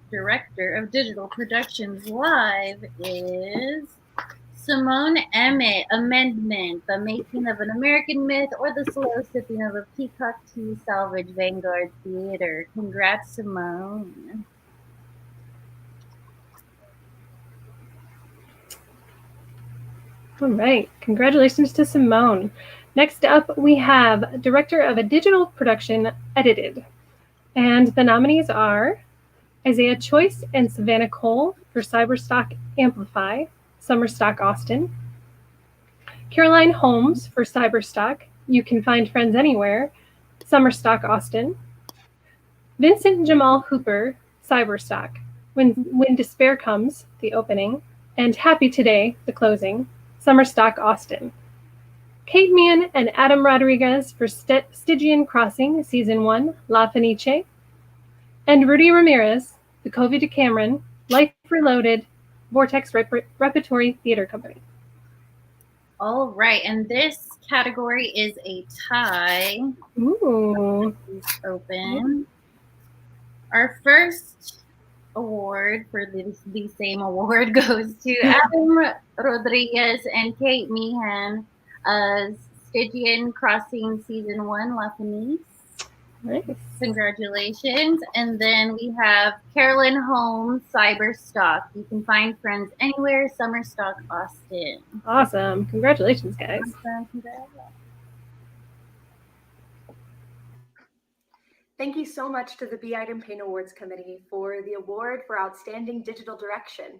of Digital Productions Live is Simone Emmett, Amendment, The Making of an American Myth or the Slow Sipping of a Peacock Tea, Salvage Vanguard Theater. Congrats, Simone. All right, congratulations to Simone. Next up, we have Director of a Digital Production, Edited. And the nominees are Isaiah Choice and Savannah Cole for Cyberstock Amplify, Summerstock Austin. Caroline Holmes for Cyberstock, You Can Find Friends Anywhere, Summerstock Austin. Vincent Jamal Hooper, Cyberstock, When Despair Comes, the opening, and Happy Today, the closing, Summerstock Austin. Kate Meehan and Adam Rodriguez for Stygian Crossing, Season 1, La Fenice. And Rudy Ramirez, The Covey to Cameron, Life Reloaded, Vortex Repertory Theater Company. All right, and this category is a tie. Ooh. Open. Our first award for the same award goes to Adam Rodriguez and Kate Meehan as Stygian Crossing Season 1, La Fenice. Nice. Congratulations. And then we have Carolyn Holmes, Cyberstock. You Can Find Friends Anywhere, Summerstock Austin. Awesome. Congratulations, guys. Thank you so much to the Iden Payne Awards Committee for the award for Outstanding Digital Direction,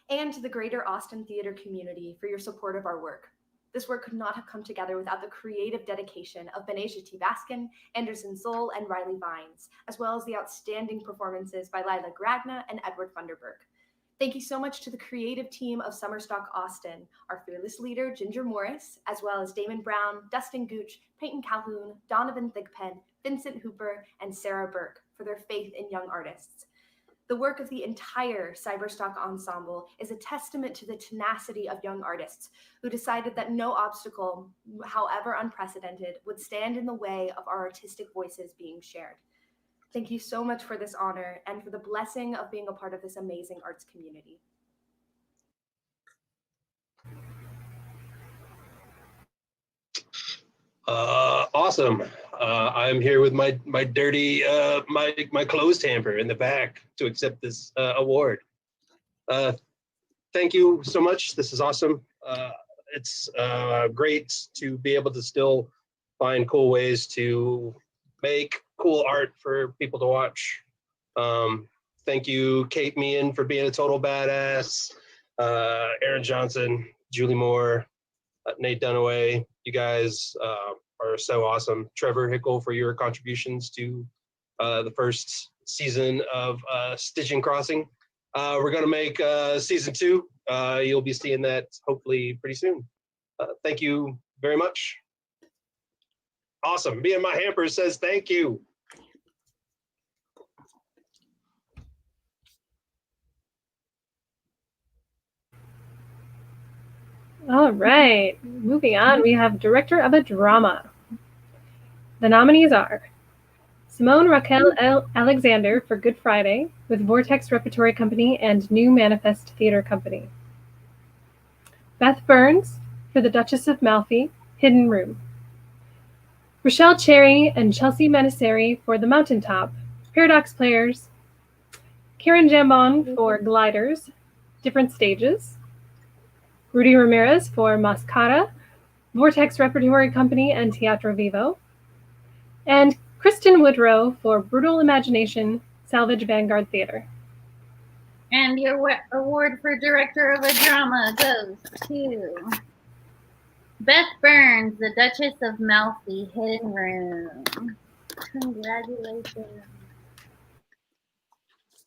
and to the greater Austin theater community for your support of our work. This work could not have come together without the creative dedication of Benasia T. Baskin, Anderson Zoll, and Riley Vines, as well as the outstanding performances by Lila Gragna and Edward Funderburg. Thank you so much to the creative team of Summerstock Austin, our fearless leader, Ginger Morris, as well as Damon Brown, Dustin Gooch, Peyton Calhoun, Donovan Thigpen, Vincent Hooper, and Sarah Burke for their faith in young artists. The work of the entire Cyberstock ensemble is a testament to the tenacity of young artists who decided that no obstacle, however unprecedented, would stand in the way of our artistic voices being shared. Thank you so much for this honor and for the blessing of being a part of this amazing arts community. Awesome. I'm here with my dirty my clothes hamper in the back to accept this award. Thank you so much. This is awesome. It's great to be able to still find cool ways to make cool art for people to watch. Thank you, Kate Meehan, for being a total badass. Aaron Johnson, Julie Moore, Nate Dunaway, you guys are so awesome. Trevor Hickle for your contributions to the first season of Stygian Crossing. We're gonna make season 2. You'll be seeing that hopefully pretty soon. Thank you very much. Awesome. Me and my hamper says thank you. All right, moving on, we have Director of a Drama. The nominees are Simone Raquel Alexander for Good Friday with Vortex Repertory Company and New Manifest Theater Company. Beth Burns for The Duchess of Malfi, Hidden Room. Rochelle Cherry and Chelsea Manisseri for The Mountaintop, Paradox Players. Karen Jambon for Gliders, Different Stages. Rudy Ramirez for Mascara, Vortex Repertory Company and Teatro Vivo. And Kristen Woodrow for Brutal Imagination, Salvage Vanguard Theater. And your award for Director of a Drama goes to Beth Burns, The Duchess of Malfi, Hidden Room. Congratulations.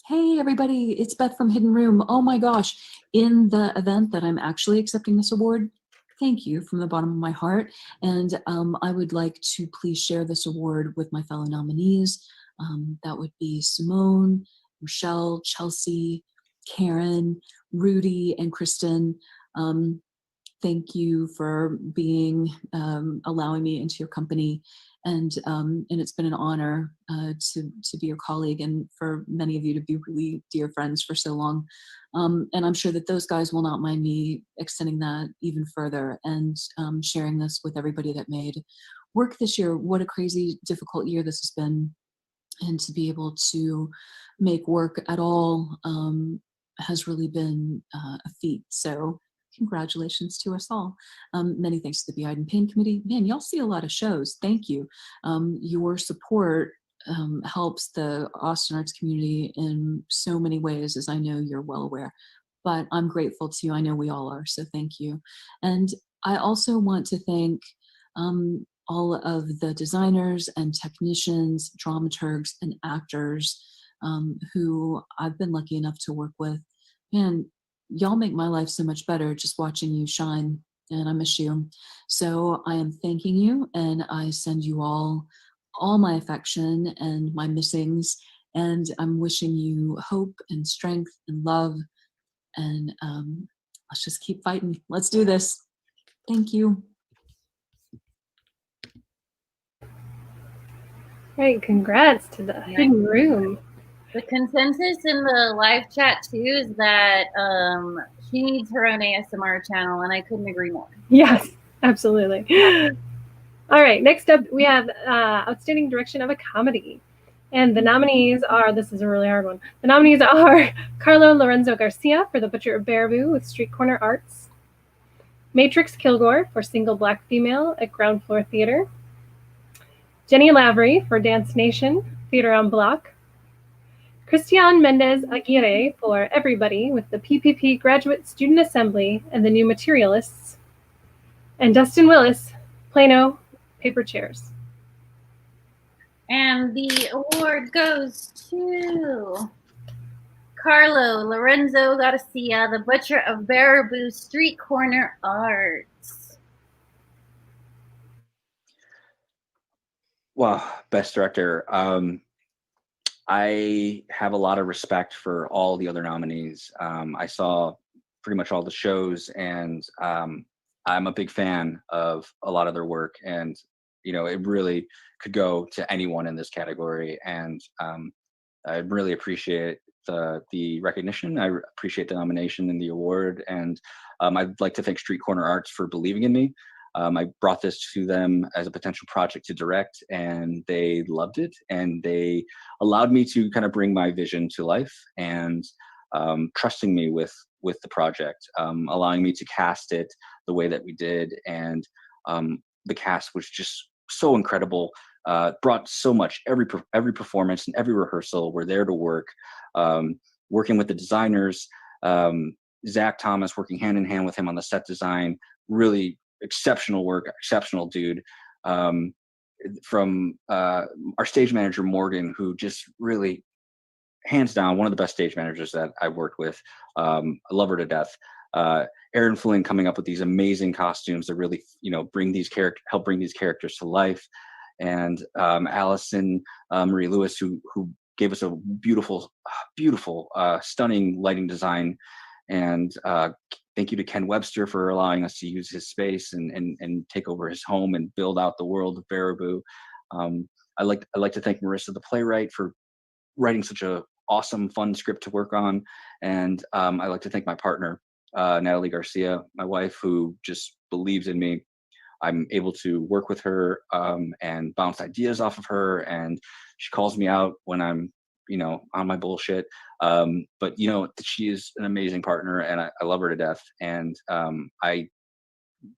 Hey everybody, it's Beth from Hidden Room. Oh my gosh, in the event that I'm actually accepting this award, thank you from the bottom of my heart. And I would like to please share this award with my fellow nominees. That would be Simone, Rochelle, Chelsea, Karen, Rudy, and Kristen. Thank you for being, allowing me into your company. And it's been an honor to be your colleague and for many of you to be really dear friends for so long. And I'm sure that those guys will not mind me extending that even further and sharing this with everybody that made work this year. What a crazy, difficult year this has been. And to be able to make work at all has really been a feat. So congratulations to us all. Many thanks to the Iden Payne Committee. Man, y'all see a lot of shows. Thank you. Your support helps the Austin arts community in so many ways, as I know you're well aware. but I'm grateful to you. I know we all are, so thank you. And I also want to thank all of the designers and technicians, dramaturgs, and actors who I've been lucky enough to work with. Man, y'all make my life so much better just watching you shine, and I miss you. So I am thanking you, and I send you all my affection and my missings, and I'm wishing you hope and strength and love, and let's just keep fighting. Let's do this. Thank you. Great, congrats to the Hidden Room. The consensus in the live chat too is that she needs her own ASMR channel, and I couldn't agree more. Yes, absolutely. All right, next up we have Outstanding Direction of a Comedy. And the nominees are, this is a really hard one. The nominees are Carlo Lorenzo Garcia for The Butcher of Baraboo with Street Corner Arts, Matrix Kilgore for Single Black Female at Ground Floor Theater, Jenny Lavery for Dance Nation, Theater on Block, Christian Mendez Aguirre for Everybody with the PPP Graduate Student Assembly and the New Materialists, and Dustin Willis, Plano, Paper Chairs. And the award goes to Carlo Lorenzo Garcia, The Butcher of Baraboo, Street Corner Arts. Well, Best Director. I have a lot of respect for all the other nominees. I saw pretty much all the shows, and I'm a big fan of a lot of their work. And it really could go to anyone in this category. And I really appreciate the recognition. I appreciate the nomination and the award. And I'd like to thank Street Corner Arts for believing in me. I brought this to them as a potential project to direct, and they loved it, and they allowed me to kind of bring my vision to life, and trusting me with the project, allowing me to cast it the way that we did. And the cast was just so incredible, brought so much. Every performance and every rehearsal, we're there to work, working with the designers, Zach Thomas, working hand in hand with him on the set design. Really exceptional work, exceptional dude. From our stage manager, Morgan, who just really, hands down, one of the best stage managers that I've worked with. I love her to death. Aaron Flynn coming up with these amazing costumes that really, help bring these characters to life. And Allison Marie Lewis, who gave us a beautiful, stunning lighting design. And thank you to Ken Webster for allowing us to use his space and take over his home and build out the world of Baraboo. I'd like to thank Marissa, the playwright, for writing such a awesome, fun script to work on. And I'd like to thank my partner, Natalie Garcia, my wife, who just believes in me. I'm able to work with her and bounce ideas off of her, and she calls me out when I'm on my bullshit. But she is an amazing partner, and I love her to death. And I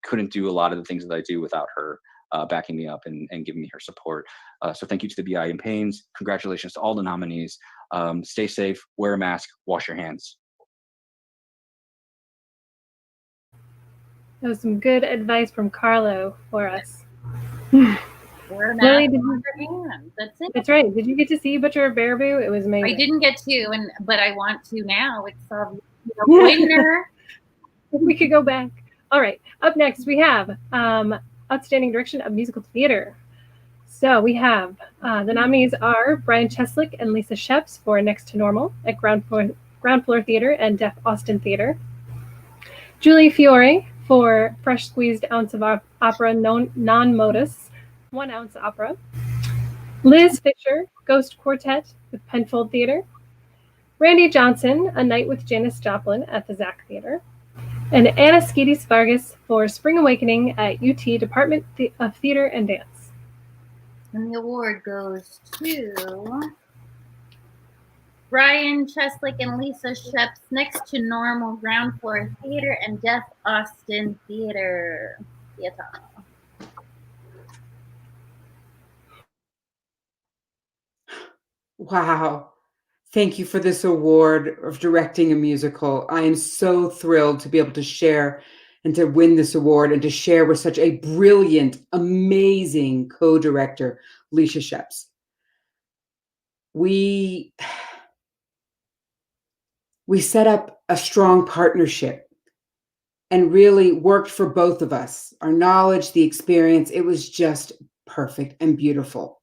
couldn't do a lot of the things that I do without her backing me up and giving me her support. So thank you to the BI and Paynes. Congratulations to all the nominees. Stay safe, wear a mask, wash your hands. That was some good advice from Carlo for us. Lily, did you? That's it. That's right. Did you get to see Butcher of Baraboo? It was amazing. I didn't get to, but I want to now. It's a winner. We could go back. All right. Up next, we have Outstanding Direction of Musical Theater. So we have the nominees are Brian Cheslick and Lisa Sheps for Next to Normal at Ground Floor Theater and Deaf Austin Theater. Julie Fiore for Fresh Squeezed Ounce of Opera Non Modus, 1 ounce opera. Liz Fisher, Ghost Quartet with Penfold Theater. Randy Johnson, A Night with Janis Joplin at the Zach Theater. And Anna Skedis Vargas for Spring Awakening at UT Department of Theater and Dance. And the award goes to Brian Cheslick and Lisa Sheps, Next to Normal, Ground Floor Theater and Deaf Austin Theater. Wow. Thank you for this award of directing a musical. I am so thrilled to be able to share and to win this award and to share with such a brilliant, amazing co-director, Leisha Sheps. We set up a strong partnership and really worked for both of us. Our knowledge, the experience, it was just perfect and beautiful.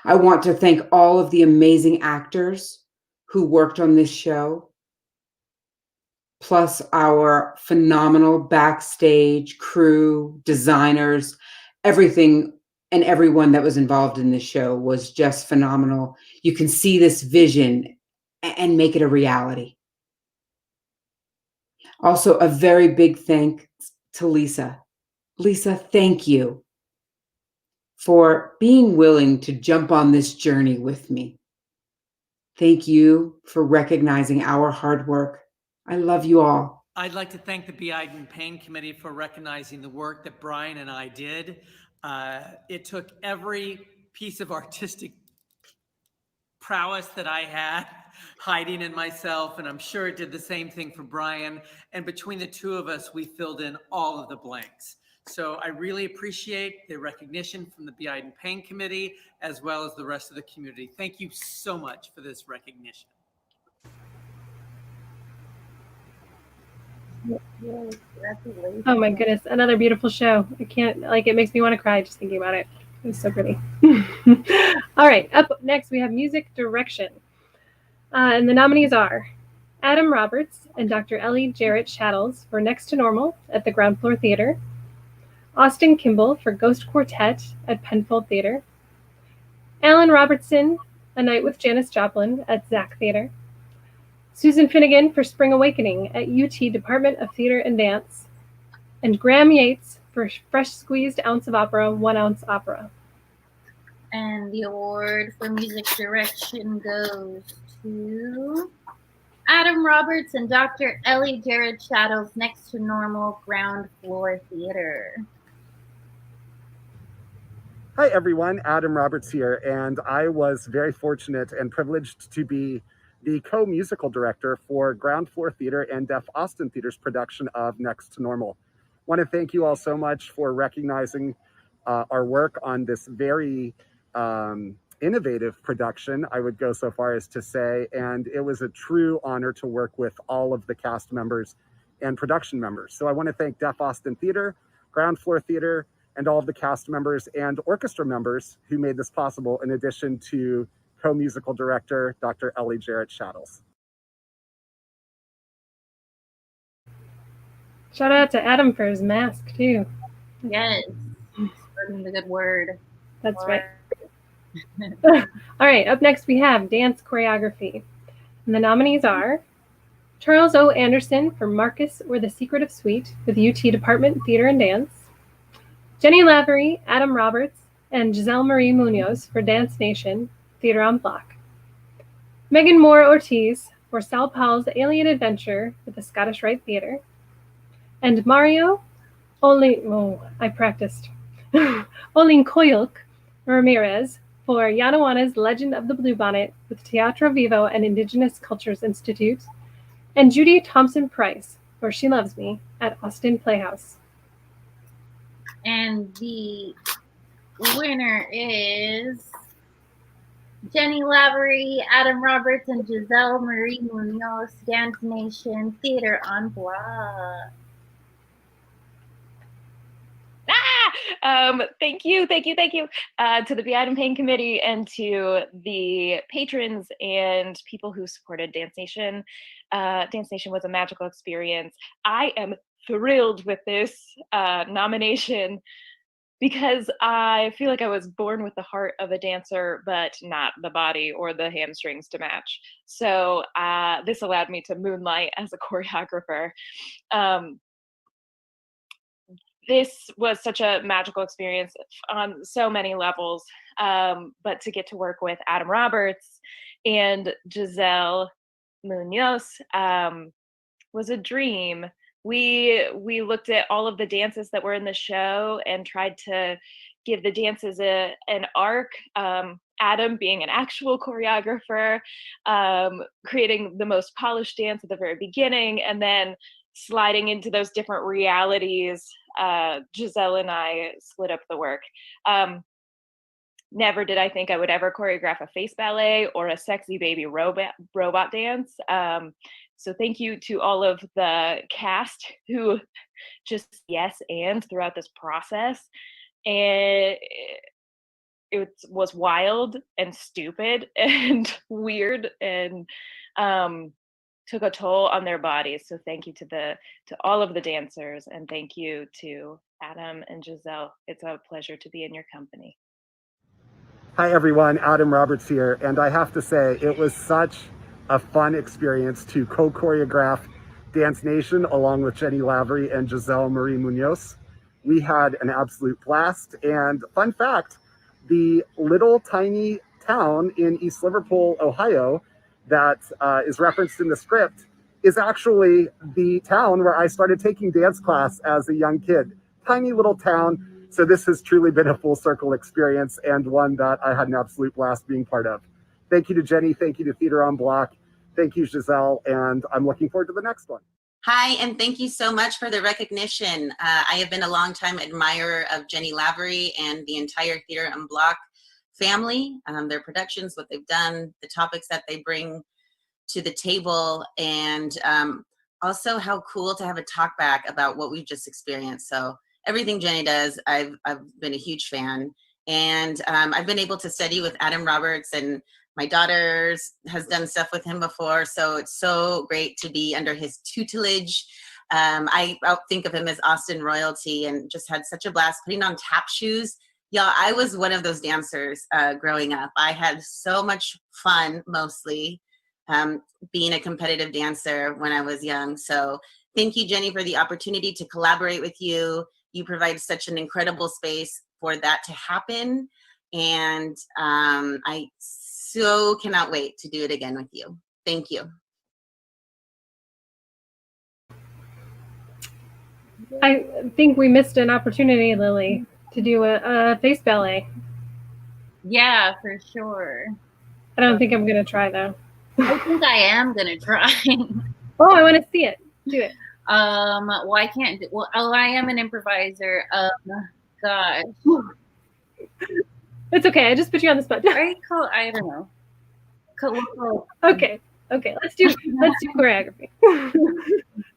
I want to thank all of the amazing actors who worked on this show, plus our phenomenal backstage crew, designers, everything and everyone that was involved in this show was just phenomenal. You can see this vision and make it a reality. Also, a very big thanks to Lisa. Lisa, thank you for being willing to jump on this journey with me. Thank you for recognizing our hard work. I love you all. I'd like to thank the B. Iden Payne Committee for recognizing the work that Brian and I did. It took every piece of artistic prowess that I had hiding in myself, and I'm sure it did the same thing for Brian. And between the two of us, we filled in all of the blanks. So I really appreciate the recognition from the B. Iden Payne Committee, as well as the rest of the community. Thank you so much for this recognition. Oh my goodness, another beautiful show. I can't, like, it makes me want to cry just thinking about it. It was so pretty. All right, up next we have music direction. And the nominees are Adam Roberts and Dr. Ellie Jarrett Shaddles for Next to Normal at the Ground Floor Theater, Austin Kimball for Ghost Quartet at Penfold Theater, Alan Robertson, A Night with Janis Joplin at Zach Theater, Susan Finnegan for Spring Awakening at UT Department of Theater and Dance, and Graham Yates for Fresh Squeezed Ounce of Opera, 1 Ounce Opera. And the award for music direction goes to Adam Roberts and Dr. Ellie Jarrett Shaddles, Next to Normal, Ground Floor Theater. Hi everyone, Adam Roberts here, and I was very fortunate and privileged to be the co-musical director for Ground Floor Theater and Deaf Austin Theater's production of Next to Normal. I want to thank you all so much for recognizing our work on this very innovative production, I would go so far as to say, and it was a true honor to work with all of the cast members and production members. So I want to thank Deaf Austin Theater, Ground Floor Theater, and all of the cast members and orchestra members who made this possible, in addition to co-musical director, Dr. Ellie Jarrett Shaddles. Shout out to Adam for his mask too. Yes, spreading the good word. That's right. All right, up next we have dance choreography. And the nominees are Charles O. Anderson for Marcus or the Secret of Sweet with UT Department Theater and Dance, Jenny Lavery, Adam Roberts, and Giselle Marie Munoz for Dance Nation, Theater on Block, Megan Moore Ortiz for Sal Powell's Alien Adventure with the Scottish Rite Theater, and Mario Olinkoyuk Ramirez for Yanaguana's Legend of the Bluebonnet with Teatro Vivo and Indigenous Cultures Institute, and Judy Thompson Price for She Loves Me at Austin Playhouse. And the winner is Jenny Lavery, Adam Roberts, and Giselle Marie Munoz, Dance Nation, Theater on Block. Thank you to the B. Iden Payne Committee and to the patrons and people who supported Dance Nation. Dance Nation was a magical experience. I am thrilled with this nomination because I feel like I was born with the heart of a dancer, but not the body or the hamstrings to match. So this allowed me to moonlight as a choreographer. This was such a magical experience on so many levels, but to get to work with Adam Roberts and Giselle Munoz was a dream. We looked at all of the dances that were in the show and tried to give the dances an arc. Adam being an actual choreographer, creating the most polished dance at the very beginning, and then sliding into those different realities. Giselle and I split up the work. Never did I think I would ever choreograph a face ballet or a sexy baby robot dance. So thank you to all of the cast who just yes and throughout this process. And it was wild and stupid and weird and took a toll on their bodies. So thank you to all of the dancers, and thank you to Adam and Giselle. It's a pleasure to be in your company. Hi everyone, Adam Roberts here, and I have to say it was such a fun experience to co-choreograph Dance Nation along with Jenny Lavery and Giselle Marie Munoz. We had an absolute blast, and fun fact, the little tiny town in East Liverpool, Ohio, that is referenced in the script is actually the town where I started taking dance class as a young kid. Tiny little town. So this has truly been a full circle experience, and one that I had an absolute blast being part of. Thank you to Jenny. Thank you to Theater on Block. Thank you, Giselle. And I'm looking forward to the next one. Hi, and thank you so much for the recognition. I have been a longtime admirer of Jenny Lavery and the entire Theater on Block family, their productions, what they've done, the topics that they bring to the table, and also how cool to have a talk back about what we've just experienced. So everything Jenny does, I've been a huge fan. And I've been able to study with Adam Roberts, and my daughter has done stuff with him before. So it's so great to be under his tutelage. I think of him as Austin royalty, and just had such a blast putting on tap shoes. Y'all, I was one of those dancers growing up. I had so much fun, mostly being a competitive dancer when I was young. So thank you, Jenny, for the opportunity to collaborate with you. You provide such an incredible space for that to happen. And I so cannot wait to do it again with you. Thank you. I think we missed an opportunity, Lily, to do a face ballet. Yeah, for sure. I don't think I'm going to try, though. I think I am going to try. Oh, I want to see it. Do it. Well, I can't. I am an improviser. Gosh. It's okay. I just put you on the spot. I don't know. Okay. Let's do choreography.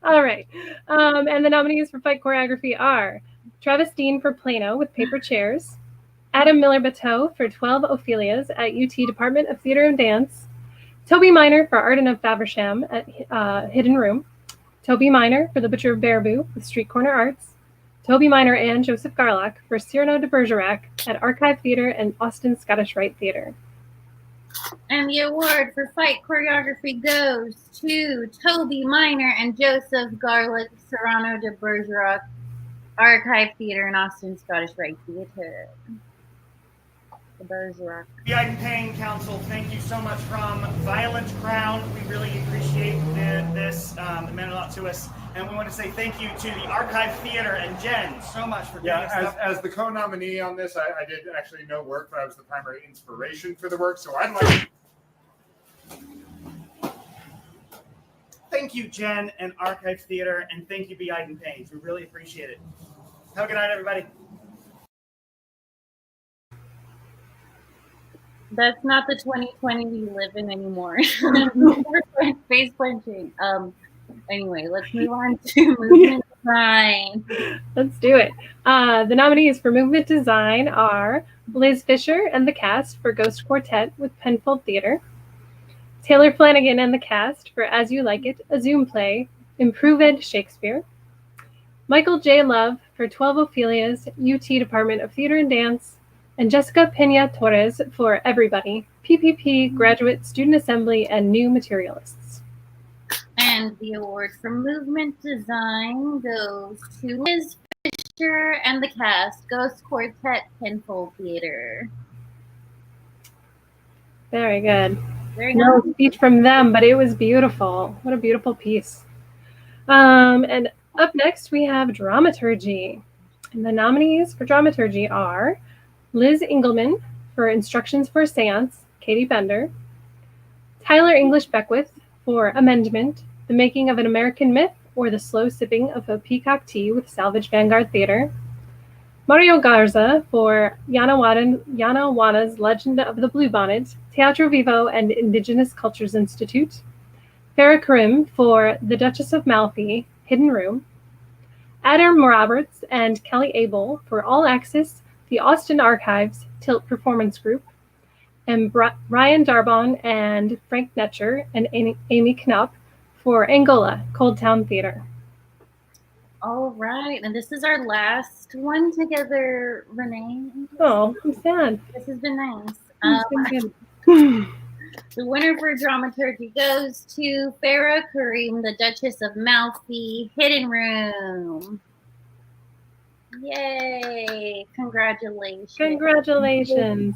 All right. And the nominees for fight choreography are Travis Dean for Plano with Paper Chairs, Adam Miller-Bateau for 12 Ophelias at UT Department of Theater and Dance, Toby Miner for Arden of Faversham at Hidden Room, Toby Miner for The Butcher of Baraboo with Street Corner Arts, Toby Miner and Joseph Garlock for Cyrano de Bergerac at Archive Theater and Austin Scottish Rite Theater. And the award for fight choreography goes to Toby Miner and Joseph Garlick, Cyrano de Bergerac, Archive Theater and Austin Scottish Rite Theater. Bergerac. The Iden Payne Council, thank you so much from Violent Crown. We really appreciate this. It meant a lot to us. And we want to say thank you to the Archive Theater and Jen so much for doing stuff. As the co-nominee on this, I did actually no work, but I was the primary inspiration for the work. So I'd like to thank you, Jen and Archive Theater, and thank you, B. Iden Payne. We really appreciate it. Have a good night, everybody. That's not the 2020 we live in anymore. Face punching. Anyway, let's move on to movement design. Let's do it. The nominees for movement design are Liz Fisher and the cast for Ghost Quartet with Penfold Theater, Taylor Flanagan and the cast for As You Like It, a Zoom play, Improved Shakespeare, Michael J. Love for 12 Ophelias, UT Department of Theater and Dance, and Jessica Pena Torres for Everybody, PPP, Graduate Student Assembly, and New Materialists. And the award for movement design goes to Liz Fisher and the cast, Ghost Quartet, Penfold Theater. Very good. Very no nice. speech from them, but it was beautiful. What a beautiful piece. And up next, we have dramaturgy. And the nominees for dramaturgy are Liz Engelman for Instructions for Seance, Katie Bender. Tyler English Beckwith for Amendment, The Making of an American Myth or the Slow Sipping of a Peacock Tea with Salvage Vanguard Theater. Mario Garza for Yana Wana's Legend of the Bluebonnet, Teatro Vivo and Indigenous Cultures Institute. Farah Karim for The Duchess of Malfi, Hidden Room. Adam Roberts and Kelly Abel for All Access, The Austin Archives, Tilt Performance Group. And Ryan Darbon and Frank Netcher and Amy Knapp for Angola, Cold Town Theater. All right, and this is our last one together, Renee. Oh, I'm sad. This has been nice. It's been The winner for dramaturgy goes to Farah Kareem, the Duchess of Malfi, Hidden Room. Yay! Congratulations. Congratulations.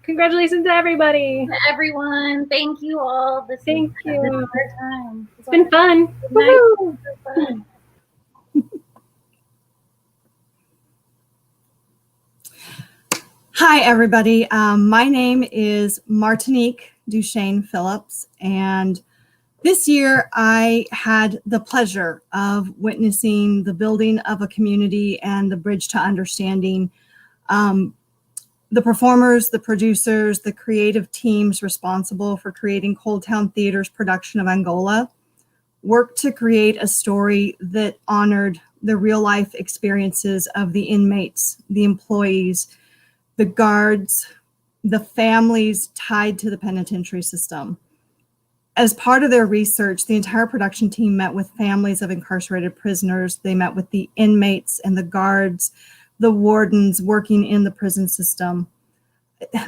Congratulations to everybody. To everyone. Thank you all. Thank you. This is our time. It's been fun. Woo! Hi, everybody. My name is Martinique Duchesne Phillips, and this year I had the pleasure of witnessing the building of a community and the bridge to understanding. The performers, the producers, the creative teams responsible for creating Cold Town Theater's production of Angola worked to create a story that honored the real life experiences of the inmates, the employees, the guards, the families tied to the penitentiary system. As part of their research, the entire production team met with families of incarcerated prisoners. They met with the inmates and the guards, the wardens working in the prison system.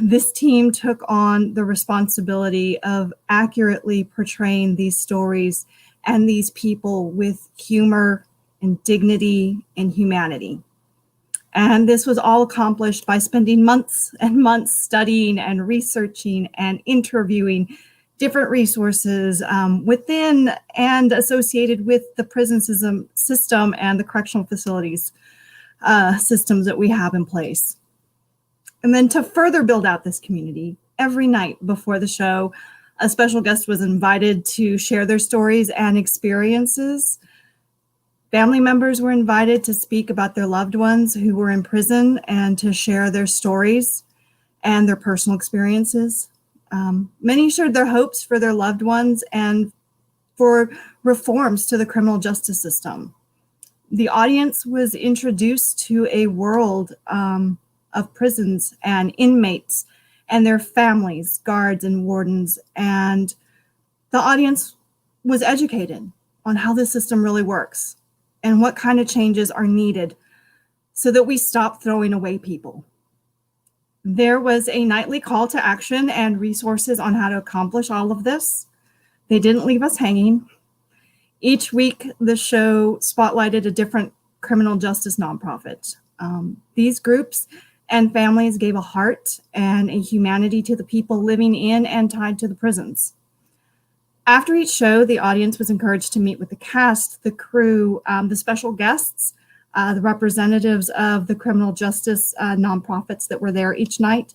This team took on the responsibility of accurately portraying these stories and these people with humor and dignity and humanity. And this was all accomplished by spending months and months studying and researching and interviewing different resources within and associated with the prison system and the correctional facilities systems that we have in place. And then to further build out this community, every night before the show, a special guest was invited to share their stories and experiences. Family members were invited to speak about their loved ones who were in prison and to share their stories and their personal experiences. Many shared their hopes for their loved ones and for reforms to the criminal justice system. The audience was introduced to a world of prisons and inmates and their families, guards and wardens, and the audience was educated on how the system really works and what kind of changes are needed so that we stop throwing away people. There was a nightly call to action and resources on how to accomplish all of this. They didn't leave us hanging. Each week, the show spotlighted a different criminal justice nonprofit. These groups and families gave a heart and a humanity to the people living in and tied to the prisons. After each show, the audience was encouraged to meet with the cast, the crew, the special guests, the representatives of the criminal justice nonprofits that were there each night.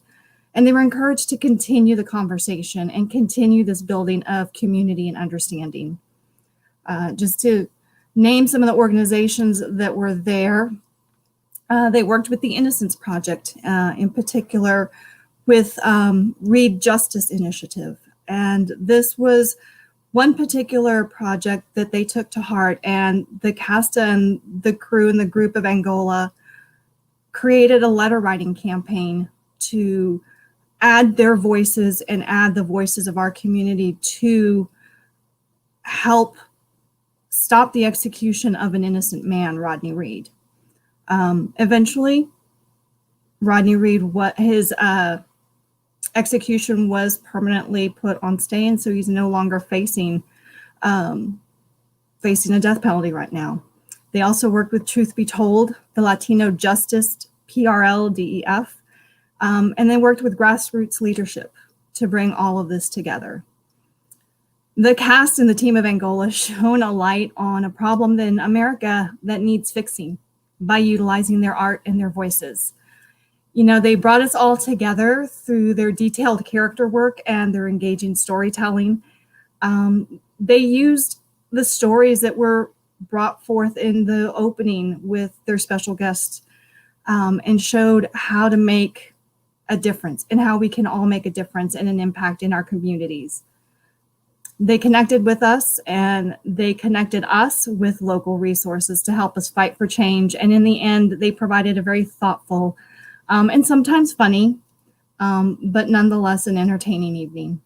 And they were encouraged to continue the conversation and continue this building of community and understanding. Just to name some of the organizations that were there, they worked with the Innocence Project, in particular with Read Justice Initiative. And this was one particular project that they took to heart, and the cast and the crew and the group of Angola created a letter writing campaign to add their voices and add the voices of our community to help stop the execution of an innocent man, Rodney Reed. Eventually, Rodney Reed, his execution was permanently put on stay, and so he's no longer facing a death penalty right now. They also worked with Truth Be Told, the Latino Justice, PRLDEF, and they worked with grassroots leadership to bring all of this together. The cast and the team of Angola shone a light on a problem in America that needs fixing by utilizing their art and their voices. You know, they brought us all together through their detailed character work and their engaging storytelling. They used the stories that were brought forth in the opening with their special guests and showed how to make a difference and how we can all make a difference and an impact in our communities. They connected with us and they connected us with local resources to help us fight for change. And in the end, they provided a very thoughtful and sometimes funny, but nonetheless an entertaining evening.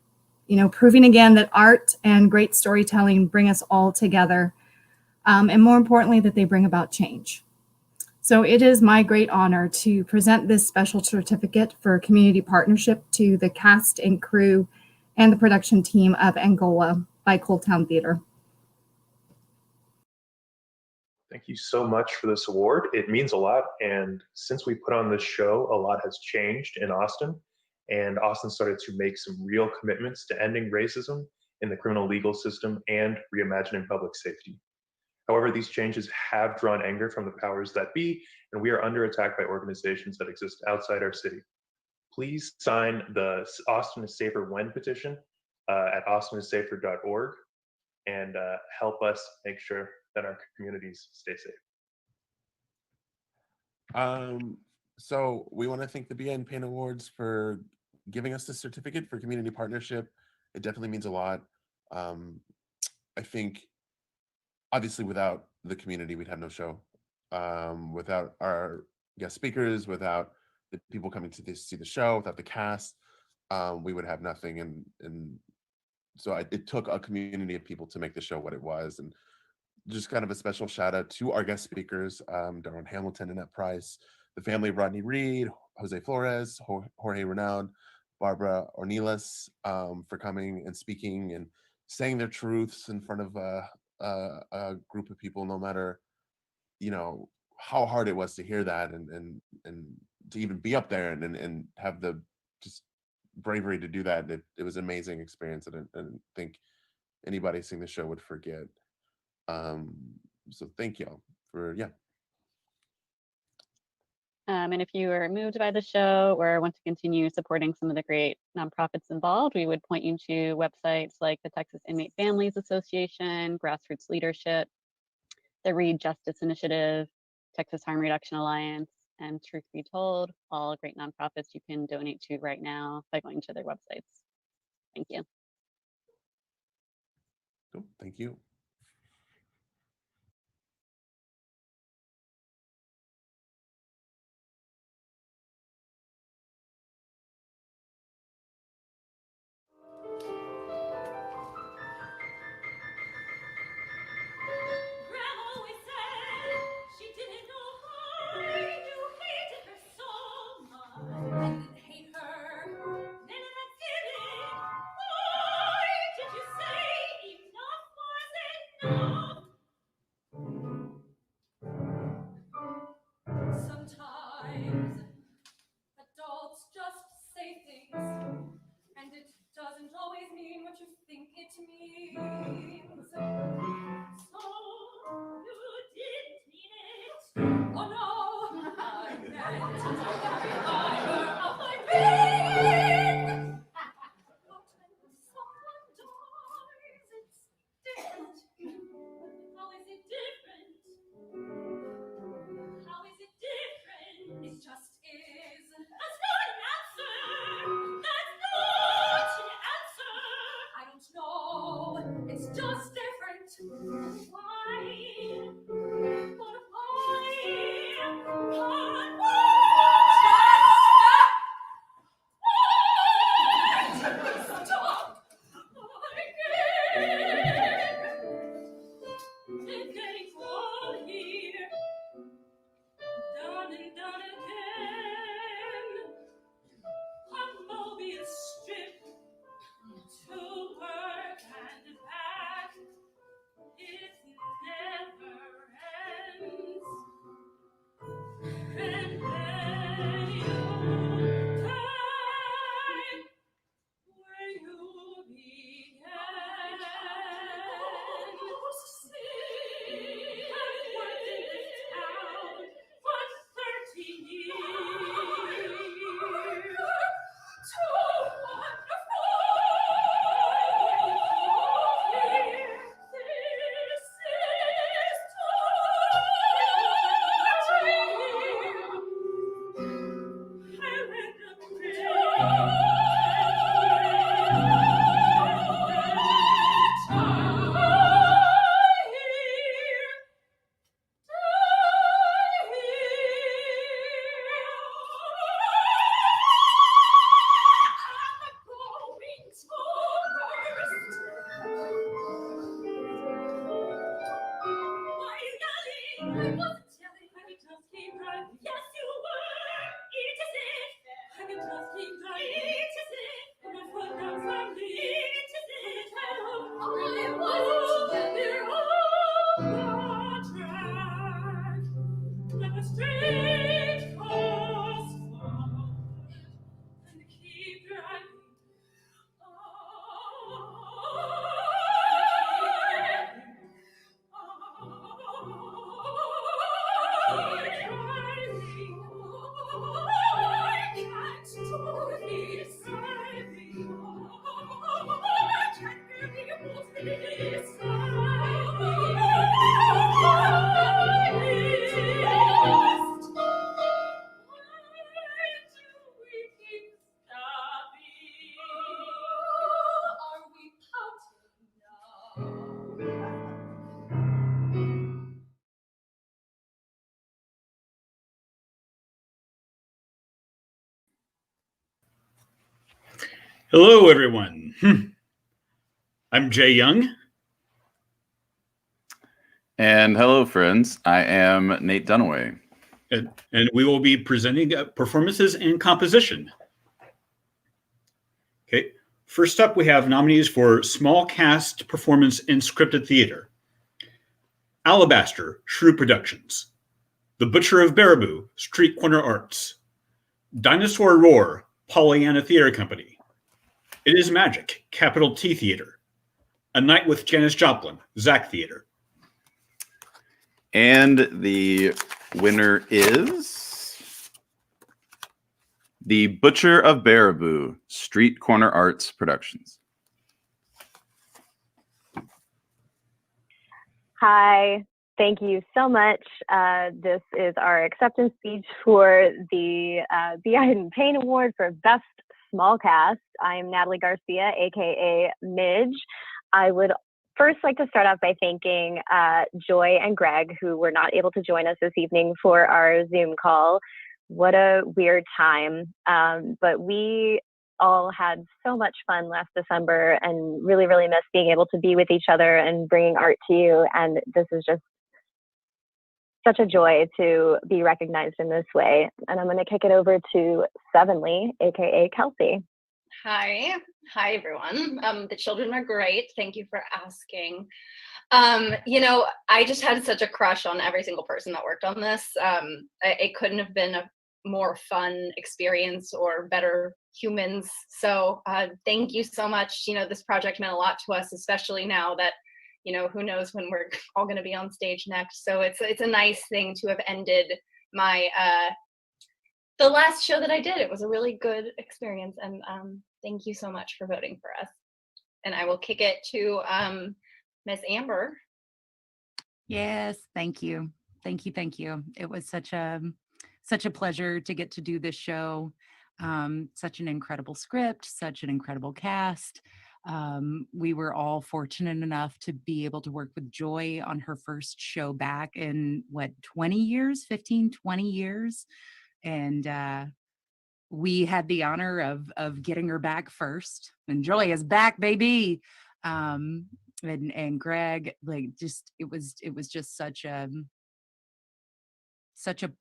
You know, proving again that art and great storytelling bring us all together, and more importantly, that they bring about change. So it is my great honor to present this special certificate for community partnership to the cast and crew and the production team of Angola by Cold Town Theater. Thank you so much for this award. It means a lot. And since we put on this show, a lot has changed in Austin. And Austin started to make some real commitments to ending racism in the criminal legal system and reimagining public safety. However, these changes have drawn anger from the powers that be, and we are under attack by organizations that exist outside our city. Please sign the Austin is Safer When petition at austinissafer.org and help us make sure that our communities stay safe. So we want to thank the Iden Payne Awards for giving us this certificate for community partnership. It definitely means a lot. I think obviously without the community, we'd have no show. Without our guest speakers, without the people coming to see the show, without the cast, we would have nothing. And so it took a community of people to make the show what it was. And just kind of a special shout out to our guest speakers, Darren Hamilton, Annette Price, the family of Rodney Reed, Jose Flores, Jorge Renaud, Barbara Ornelas, for coming and speaking and saying their truths in front of a group of people, no matter, you know, how hard it was to hear that and to even be up there and have the just bravery to do that. It was an amazing experience, and I don't think anybody seeing the show would forget. So thank y'all for, yeah. And if you are moved by the show or want to continue supporting some of the great nonprofits involved, we would point you to websites like the Texas Inmate Families Association, Grassroots Leadership, the Reed Justice Initiative, Texas Harm Reduction Alliance, and Truth Be Told, all great nonprofits you can donate to right now by going to their websites. Thank you. Cool. Thank you. Sometimes adults just say things, and it doesn't always mean what you think it means. So you didn't mean it. Oh no, I meant to the fiber of my being. But when someone dies, it's different. How is it different? How is it different? It just is. That's not an answer. That's not an answer. I don't know. It's just different. Why? But why? But why? Just stop. It's getting cold here. Done and done again. A Mobius strip to work and back. It's Hello, everyone. I'm Jay Young. And hello, friends. I am Nate Dunaway. And we will be presenting performances and composition. Okay. First up, we have nominees for Small Cast Performance in Scripted Theater. Alabaster, Shrew Productions. The Butcher of Baraboo, Street Corner Arts. Dinosaur Roar, Pollyanna Theater Company. It Is Magic, Capital T Theater. A Night with Janis Joplin, Zach Theater. And the winner is The Butcher of Baraboo, Street Corner Arts Productions. Hi, thank you so much. This is our acceptance speech for the Iden Payne Award for Best Small Cast. I'm Natalie Garcia, aka Midge. I would first like to start off by thanking Joy and Greg, who were not able to join us this evening for our Zoom call. What a weird time. But we all had so much fun last December and really, really missed being able to be with each other and bringing art to you. And this is just such a joy to be recognized in this way. And I'm going to kick it over to Sevenly, aka Kelsey. Hi everyone. The children are great. Thank you for asking. I just had such a crush on every single person that worked on this. It couldn't have been a more fun experience or better humans. So thank you so much. This project meant a lot to us, especially now that who knows when we're all going to be on stage next. So it's a nice thing to have ended my the last show that I did. It was a really good experience, and thank you so much for voting for us. And I will kick it to Miss Amber. Yes, thank you. Thank you. It was such a pleasure to get to do this show. Such an incredible script, such an incredible cast. We were all fortunate enough to be able to work with Joy on her first show back in 20 years. And we had the honor of getting her back first, and Joy is back, baby. And Greg, it was just such a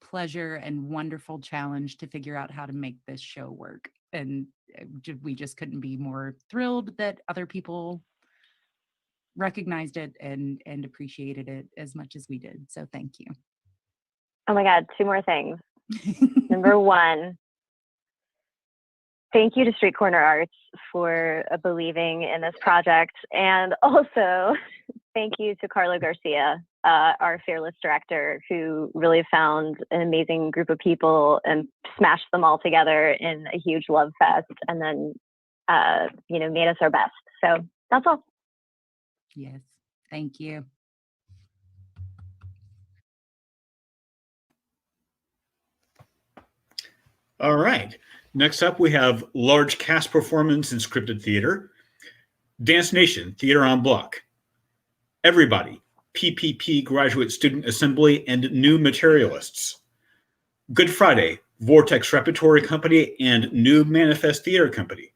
pleasure and wonderful challenge to figure out how to make this show work. And we just couldn't be more thrilled that other people recognized it and appreciated it as much as we did. So thank you. Oh my God, 2 more things. Number 1, thank you to Street Corner Arts for believing in this project. And also, thank you to Carlo Garcia, our fearless director, who really found an amazing group of people and smashed them all together in a huge love fest, and then, made us our best. So that's all. Yes, thank you. All right. Next up, we have Large Cast Performance in Scripted Theater. Dance Nation, Theater on Block. Everybody, PPP Graduate Student Assembly and New Materialists. Good Friday, Vortex Repertory Company and New Manifest Theater Company.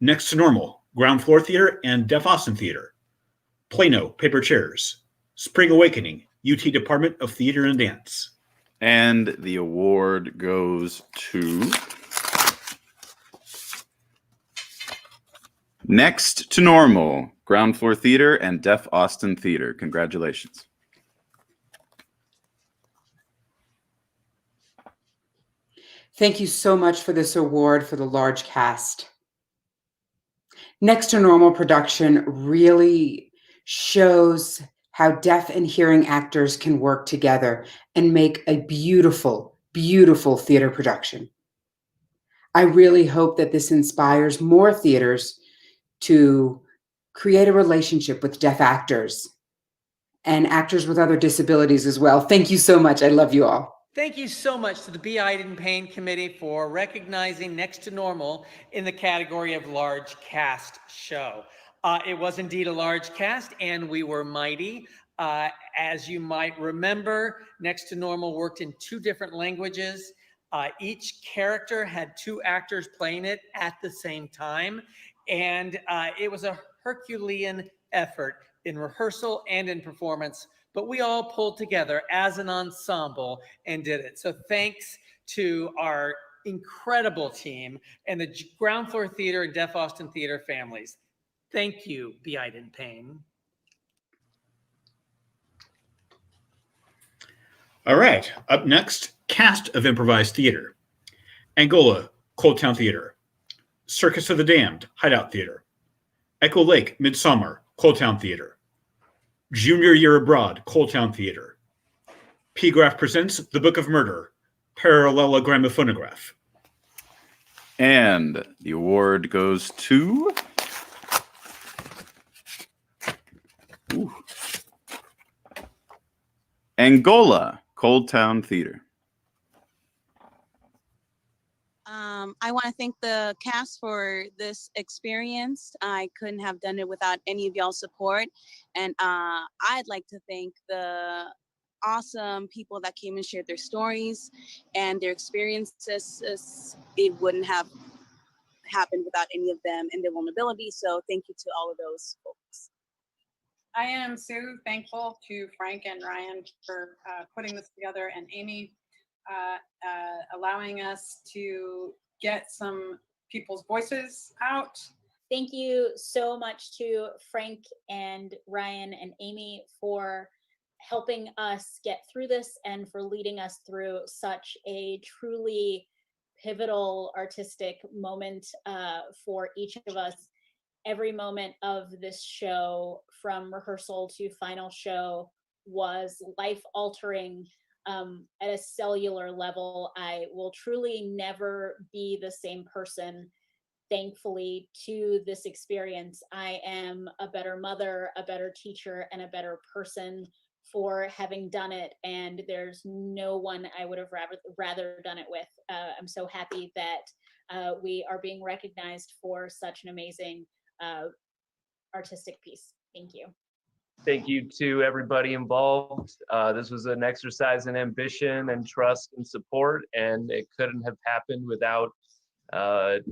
Next to Normal, Ground Floor Theater and Deaf Austin Theater. Plano, Paper Chairs. Spring Awakening, UT Department of Theater and Dance. And the award goes to Next to Normal, Ground Floor Theater and Deaf Austin Theater. Congratulations. Thank you so much for this award for the large cast. Next to Normal production really shows how deaf and hearing actors can work together and make a beautiful, beautiful theater production. I really hope that this inspires more theaters to create a relationship with deaf actors and actors with other disabilities as well. Thank you so much. I love you all. Thank you so much to the B. Iden Payne Committee for recognizing Next to Normal in the category of large cast show. It was indeed a large cast, and we were mighty. As you might remember, Next to Normal worked in 2 different languages. Each character had 2 actors playing it at the same time, and it was a Herculean effort in rehearsal and in performance, but we all pulled together as an ensemble and did it. So thanks to our incredible team and the Ground Floor Theater and Deaf Austin Theater families. Thank you, B. Iden Payne. All right, up next, Cast of Improvised Theater. Angola, Cold Town Theater. Circus of the Damned, Hideout Theater. Echo Lake, Midsummer, Cold Town Theater. Junior Year Abroad, Cold Town Theater. P-Graph presents The Book of Murder, Parallelogramophonograph. And the award goes to Angola, Cold Town Theater. I want to thank the cast for this experience. I couldn't have done it without any of y'all's support. And I'd like to thank the awesome people that came and shared their stories and their experiences. It wouldn't have happened without any of them and their vulnerability. So thank you to all of those folks. I am so thankful to Frank and Ryan for putting this together, and Amy allowing us to get some people's voices out. Thank you so much to Frank and Ryan and Amy for helping us get through this and for leading us through such a truly pivotal artistic moment for each of us. Every moment of this show, from rehearsal to final show, was life-altering at a cellular level. I will truly never be the same person, thankfully, to this experience. I am a better mother, a better teacher, and a better person for having done it, and there's no one I would have rather done it with. I'm so happy that we are being recognized for such an amazing artistic piece. Thank you. Thank you to everybody involved. This was an exercise in ambition and trust and support, and it couldn't have happened without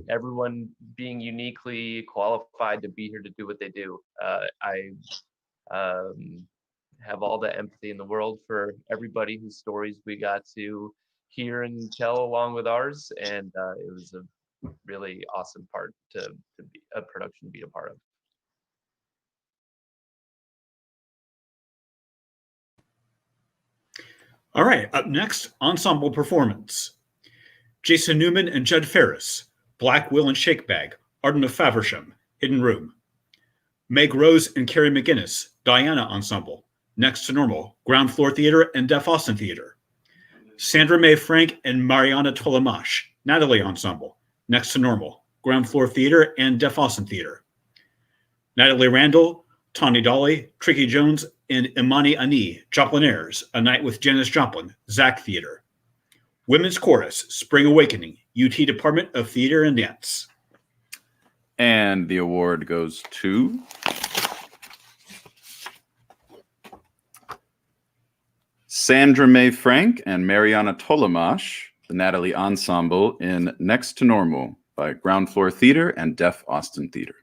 everyone being uniquely qualified to be here to do what they do. I have all the empathy in the world for everybody whose stories we got to hear and tell along with ours, and it was a really awesome part to be a production to be a part of. All right, up next, ensemble performance. Jason Newman and Judd Ferris, Black Will and Shake Bag, Arden of Faversham, Hidden Room. Meg Rose and Carrie McGinnis, Diana Ensemble, Next to Normal, Ground Floor Theater and Deaf Austin Theater. Sandra Mae Frank and Mariana Tolamash, Natalie Ensemble, Next to Normal, Ground Floor Theater and Deaf Austin Theater. Natalie Randall, Tawny Dolly, Tricky Jones, and Imani Ani, Joplinaires, A Night with Janis Joplin, Zach Theater. Women's Chorus, Spring Awakening, UT Department of Theater and Dance. And the award goes to Sandra Mae Frank and Mariana Tolamash, the Natalie Ensemble in Next to Normal by Ground Floor Theater and Deaf Austin Theater.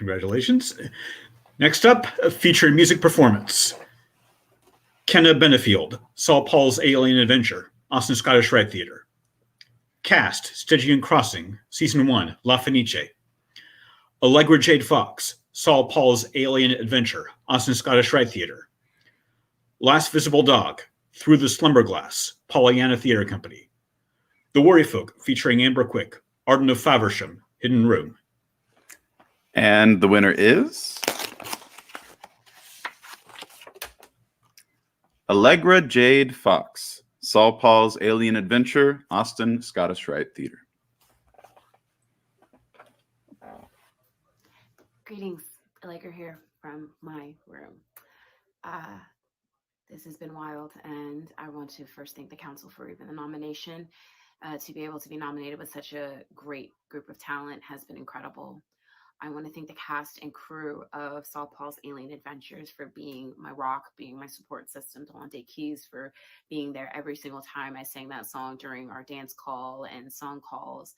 congratulations. Next up, featuring music performance. Kenna Benefield, Saul Paul's Alien Adventure, Austin Scottish Rite Theater. Cast, Stygian Crossing, Season 1, La Fenice. Allegra Jade Fox, Saul Paul's Alien Adventure, Austin Scottish Rite Theater. Last Visible Dog, Through the Slumber Glass, Pollyanna Theater Company. The Worry Folk, featuring Amber Quick, Arden of Faversham, Hidden Room. And the winner is Allegra Jade Fox, Saul Paul's Alien Adventure, Austin Scottish Rite Theater. Greetings, Allegra here from my room. This has been wild, and I want to first thank the council for even the nomination. To be able to be nominated with such a great group of talent has been incredible. I want to thank the cast and crew of Saul Paul's Alien Adventures for being my rock, being my support system. Delonte Keys for being there every single time I sang that song during our dance call and song calls.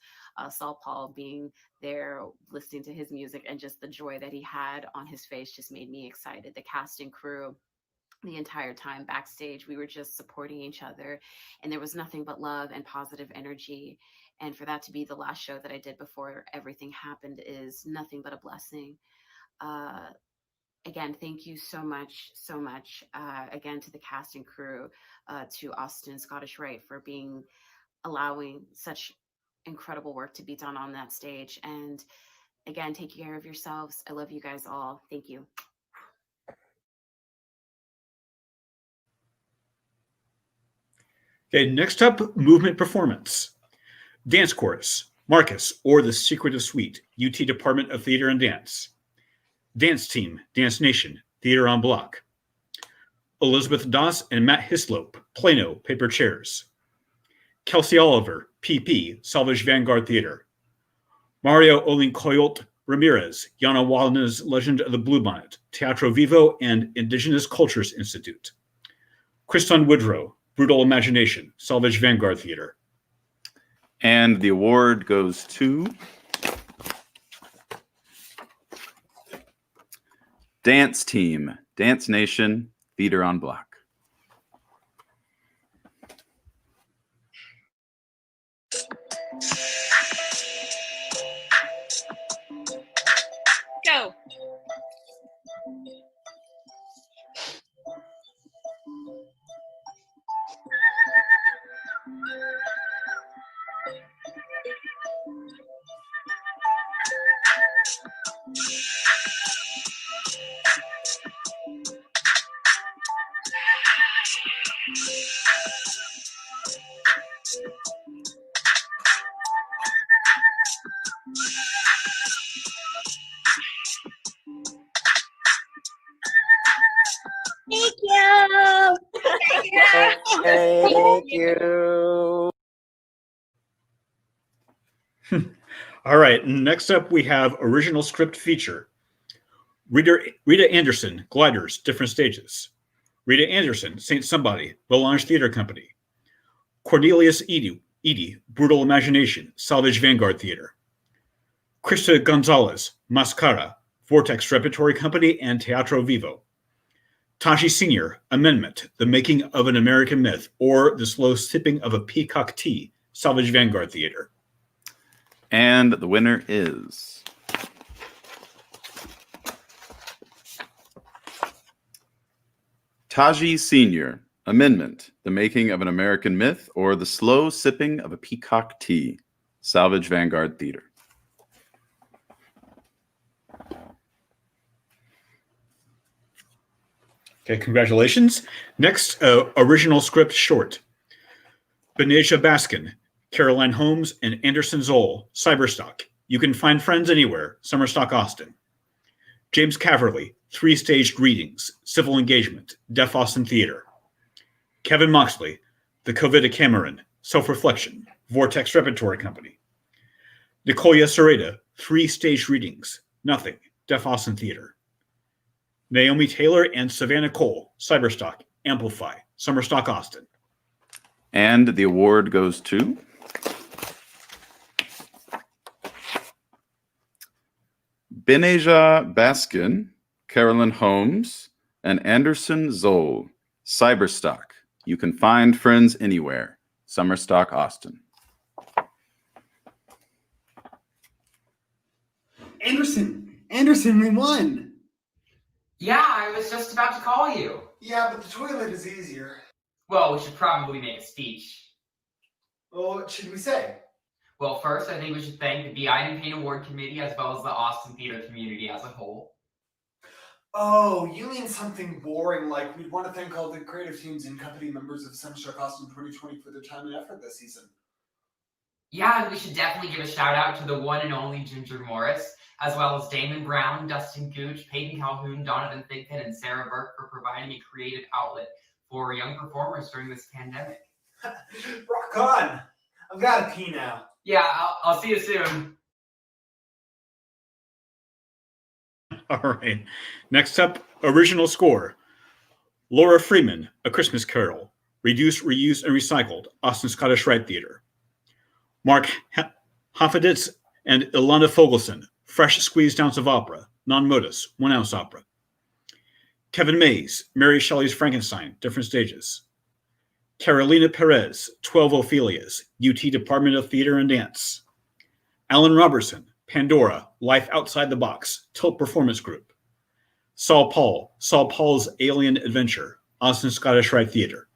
Saul Paul being there, listening to his music, and just the joy that he had on his face just made me excited. The cast and crew, the entire time backstage, we were just supporting each other, and there was nothing but love and positive energy. And for that to be the last show that I did before everything happened is nothing but a blessing. Again, thank you so much, again, to the cast and crew, to Austin Scottish Rite for allowing such incredible work to be done on that stage. And again, take care of yourselves. I love you guys all. Thank you. Okay, next up, movement performance. Dance chorus, Marcus, or The Secret of Sweet, UT Department of Theater and Dance. Dance team, Dance Nation, Theater on Block. Elizabeth Doss and Matt Hislop, Plano, Paper Chairs. Kelsey Oliver, PP, Salvage Vanguard Theater. Mario Olincoyot Ramirez, Yana Waldner's Legend of the Bluebonnet, Teatro Vivo and Indigenous Cultures Institute. Kriston Woodrow, Brutal Imagination, Salvage Vanguard Theater. And the award goes to Dance Team, Dance Nation, Theater on Block. Go. Thank you. Thank you. All right, next up we have original script feature. Rita Anderson, Gliders, Different Stages. Rita Anderson, Saint Somebody, Volange Theater Company. Cornelius Edie, Brutal Imagination, Salvage Vanguard Theater. Krista Gonzalez, Mascara, Vortex Repertory Company and Teatro Vivo. Tashi Sr., Amendment, The Making of an American Myth, or The Slow Sipping of a Peacock Tea, Salvage Vanguard Theater. And the winner is Taji Sr., Amendment, The Making of an American Myth, or The Slow Sipping of a Peacock Tea, Salvage Vanguard Theater. Okay, congratulations. Next, original script short. Beneja Baskin, Caroline Holmes, and Anderson Zoll, Cyberstock. You Can Find Friends Anywhere, Summerstock, Austin. James Caverly, 3 Staged Readings, Civil Engagement, Deaf Austin Theater. Kevin Moxley, The Covida Cameron, Self-Reflection, Vortex Repertory Company. Nicolia Sereda, 3 Staged Readings, Nothing, Deaf Austin Theater. Naomi Taylor and Savannah Cole, Cyberstock, Amplify, Summerstock, Austin. And the award goes to Beneja Baskin, Carolyn Holmes, and Anderson Zoll. Cyberstock. You can find friends anywhere. Summerstock, Austin. Anderson, we won. Yeah, I was just about to call you. Yeah, but the toilet is easier. Well, we should probably make a speech. Well, what should we say? Well, first, I think we should thank the Iden Payne Award Committee as well as the Austin theater community as a whole. Oh, you mean something boring like we'd want to thank all the creative teams and company members of Summerstock Austin 2020 for their time and effort this season. Yeah, we should definitely give a shout out to the one and only Ginger Morris, as well as Damon Brown, Dustin Gooch, Peyton Calhoun, Donovan Thigpen, and Sarah Burke for providing a creative outlet for young performers during this pandemic. Rock on! I've got to pee now. Yeah, I'll see you soon. All right. Next up, original score. Laura Freeman, A Christmas Carol. Reduced, Reused, and Recycled, Austin Scottish Rite Theater. Mark Hafeditz and Ilana Fogelson, Fresh Squeezed Ounce of Opera, Non-Modus, 1 ounce opera. Kevin Mays, Mary Shelley's Frankenstein, Different Stages. Carolina Perez, 12 Ophelias, UT Department of Theater and Dance. Alan Robertson, Pandora, Life Outside the Box, Tilt Performance Group. Saul Paul's Alien Adventure, Austin Scottish Rite Theater.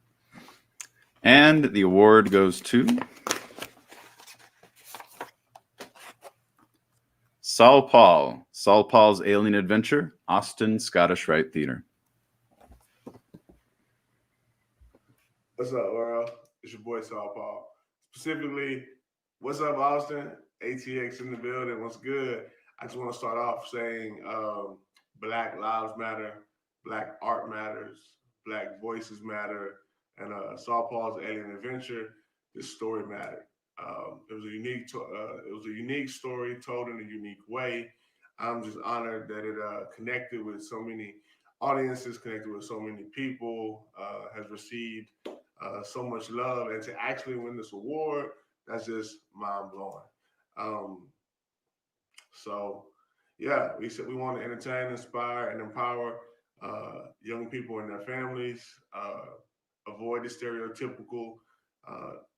And the award goes to Saul Paul's Alien Adventure, Austin Scottish Rite Theater. What's up, world? It's your boy Saul Paul. Specifically, what's up, Austin? ATX in the building. What's good? I just want to start off saying Black Lives Matter, Black Art Matters, Black Voices Matter, and Saul Paul's Alien Adventure. This story mattered. It was a unique story told in a unique way. I'm just honored that it connected with so many audiences, connected with so many people, has received so much love, and to actually win this award, that's just mind blowing. So yeah, we said we want to entertain, inspire, and empower young people and their families, avoid the stereotypical,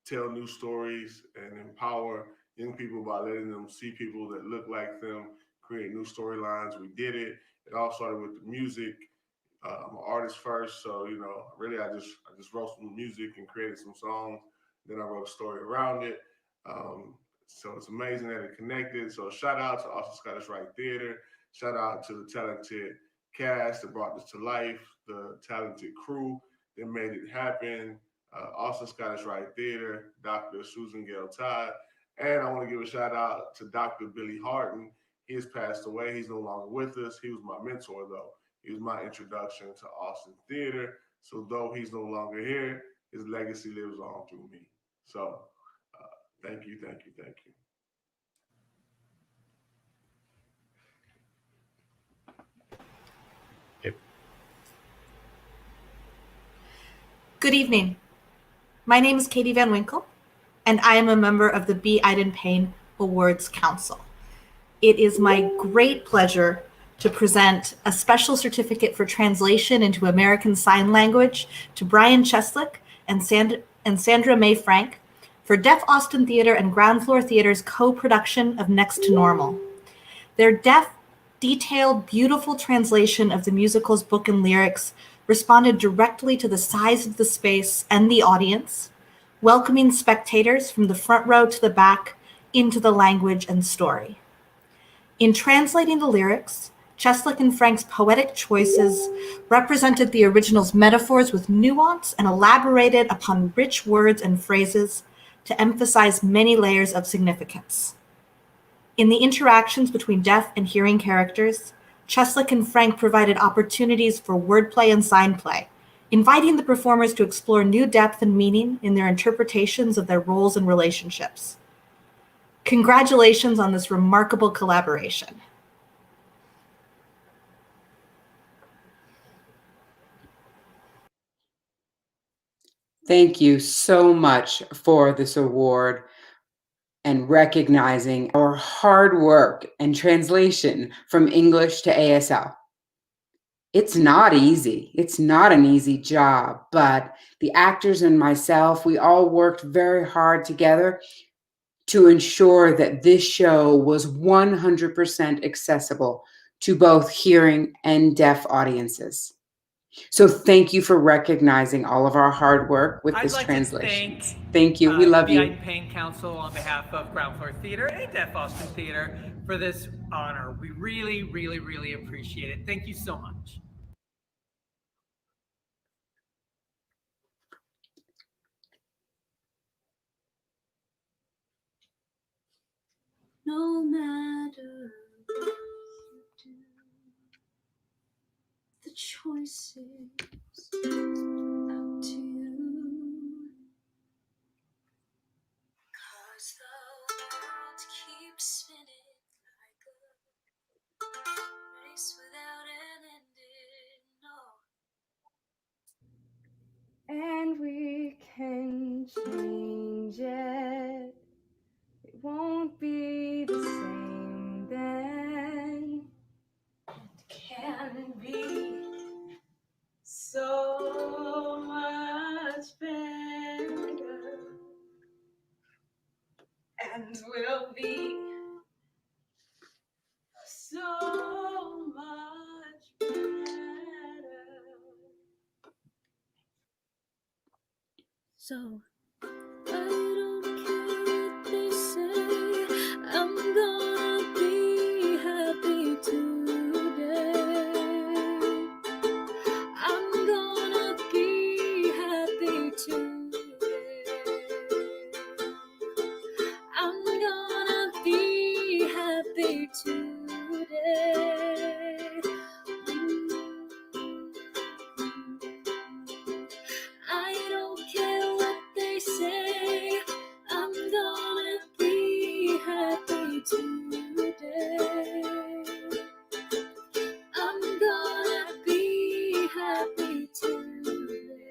tell new stories, and empower young people by letting them see people that look like them, create new storylines. We did it. It all started with the music. I'm an artist first, so really I just wrote some music and created some songs. Then I wrote a story around it. So it's amazing that it connected. So shout out to Austin Scottish Rite Theater. Shout out to the talented cast that brought this to life, the talented crew that made it happen. Austin Scottish Rite Theater, Dr. Susan Gale Todd. And I want to give a shout out to Dr. Billy Harton. He has passed away. He's no longer with us. He was my mentor, though. He was my introduction to Austin theater. So though he's no longer here, his legacy lives on through me. So thank you. Good evening. My name is Katie Van Winkle, and I am a member of the B. Iden Payne Awards Council. It is my great pleasure to present a special certificate for translation into American Sign Language to Brian Cheslick and Sandra Mae Frank for Deaf Austin Theater and Ground Floor Theater's co-production of Next to Normal. Their deaf, detailed, beautiful translation of the musical's book and lyrics responded directly to the size of the space and the audience, welcoming spectators from the front row to the back into the language and story. In translating the lyrics, Cheslick and Frank's poetic choices represented the original's metaphors with nuance and elaborated upon rich words and phrases to emphasize many layers of significance. In the interactions between deaf and hearing characters, Cheslick and Frank provided opportunities for wordplay and signplay, inviting the performers to explore new depth and meaning in their interpretations of their roles and relationships. Congratulations on this remarkable collaboration. Thank you so much for this award. and recognizing our hard work and translation from English to ASL. It's not easy. It's not an easy job, but the actors and myself, we all worked very hard together to ensure that this show was 100% accessible to both hearing and deaf audiences. So thank you for recognizing all of our hard work with this translation. Thank you. We love the you. Iden Payne Council on behalf of Ground Floor Theater and Deaf Austin Theater for this honor. We really, really, really appreciate it. Thank you so much. No matter what you do, the choice is up to you. 'Cause the world keeps spinning like a race without an ending. No. And we can change it. It won't be the same then. It can be so much better. And we'll be so much better. So I don't care what they say, I'm gonna be happy today. I'm gonna be happy today. I'm gonna be happy today. I don't care what they say, I'm gonna be happy today. I'm gonna be happy today.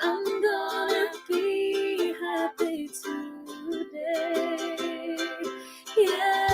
I'm gonna be happy today. Yeah.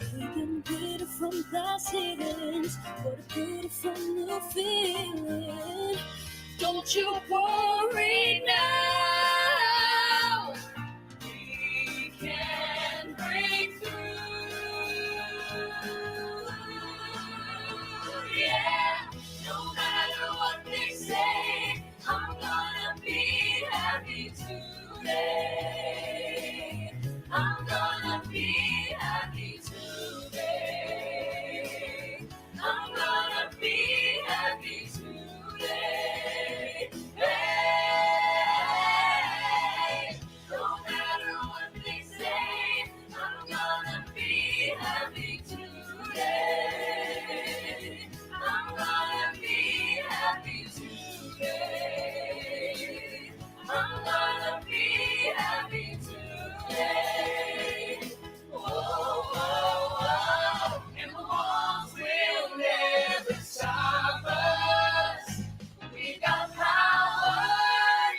Taking pity from past hittings, what a beautiful new feeling. Don't you worry now, we can break through. Yeah, no matter what they say, I'm gonna be happy today. I'm gonna be happy today. I'm gonna be happy today. Hey, no matter what they say, I'm gonna be happy today. I'm gonna be happy today. I'm gonna be happy today. Whoa, whoa, whoa. And the walls will never stop us. We got power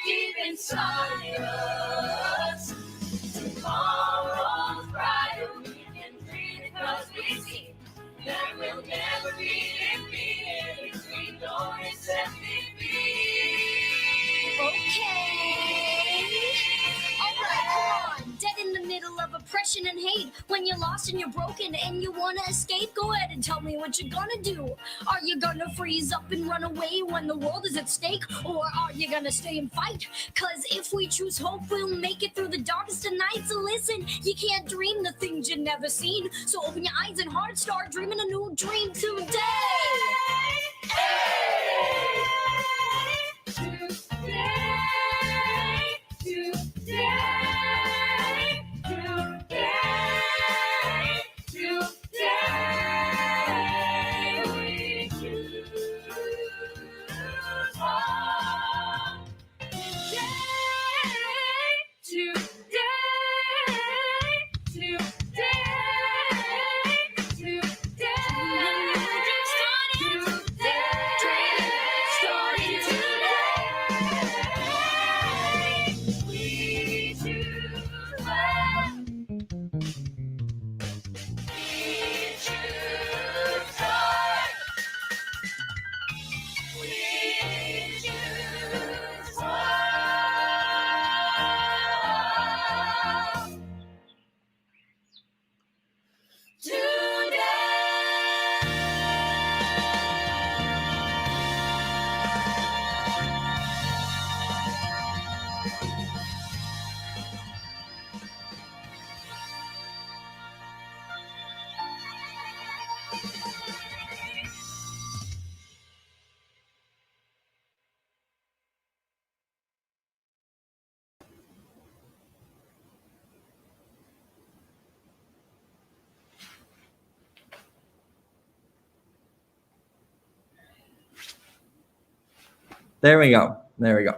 deep inside us. Tomorrow's brighter, we can dream because we see that we'll never be defeated if we don't accept defeat. Okay. Alright, come on. Dead in the middle of oppression and hate. When you're lost and you're broken and you wanna escape, go ahead and tell me what you're gonna do. Are you gonna freeze up and run away when the world is at stake? Or are you gonna stay and fight? Cause if we choose hope, we'll make it through the darkest of nights. So listen, you can't dream the things you've never seen. So open your eyes and heart, start dreaming a new dream today. Today, today. There we go. There we go.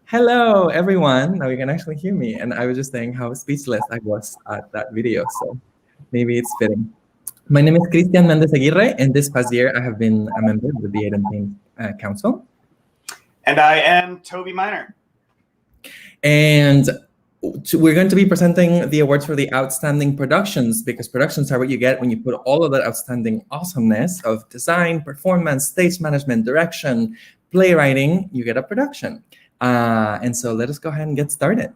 Hello, everyone. Now you can actually hear me. And I was just saying how speechless I was at that video. So maybe it's fitting. My name is Cristian Mendez Aguirre, and this past year I have been a member of the Iden Payne Council. And I am Toby Miner. And we're going to be presenting the awards for the outstanding productions, because productions are what you get when you put all of that outstanding awesomeness of design, performance, stage management, direction, playwriting, you get a production. And so let us go ahead and get started.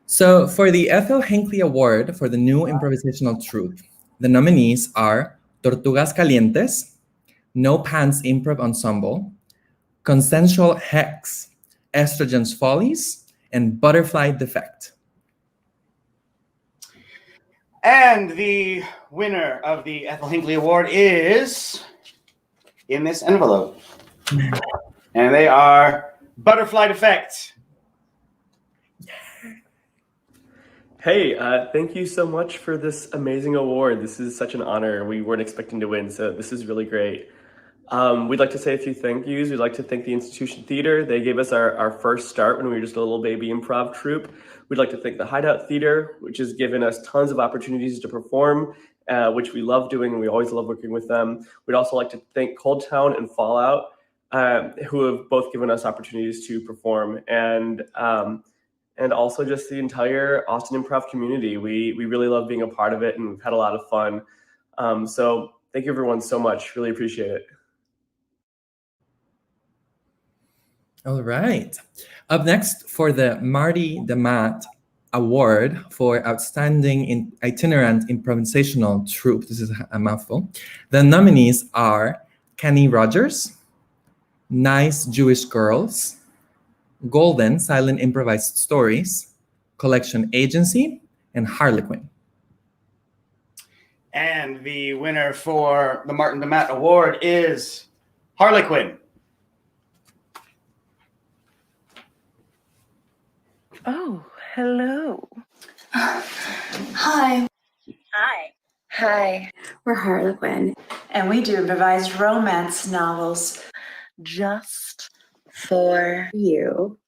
So for the Ethel Hinckley Award for the New Improvisational Troupe, the nominees are Tortugas Calientes, No Pants Improv Ensemble, Consensual Hex, Estrogen's Follies, and Butterfly Defect. And the winner of the Ethel Hinckley Award is in this envelope. And they are Butterfly Defect. Hey, thank you so much for this amazing award. This is such an honor. We weren't expecting to win, so this is really great. We'd like to say a few thank yous. We'd like to thank the Institution Theater. They gave us our first start when we were just a little baby improv troupe. We'd like to thank the Hideout Theater, which has given us tons of opportunities to perform, which we love doing, and we always love working with them. We'd also like to thank Cold Town and Fallout, who have both given us opportunities to perform, and also just the entire Austin improv community. We really love being a part of it, and we've had a lot of fun. So thank you everyone so much. Really appreciate it. All right. Up next for the Marty DeMatt Award for Outstanding Itinerant Improvisational Troupe. This is a mouthful. The nominees are Kenny Rogers, Nice Jewish Girls, Golden Silent Improvised Stories, Collection Agency, and Harlequin. And the winner for the Martin DeMatt Award is Harlequin. Oh, hello. Hi. Hi. Hi. We're Harlequin. And we do improvised romance novels just For you.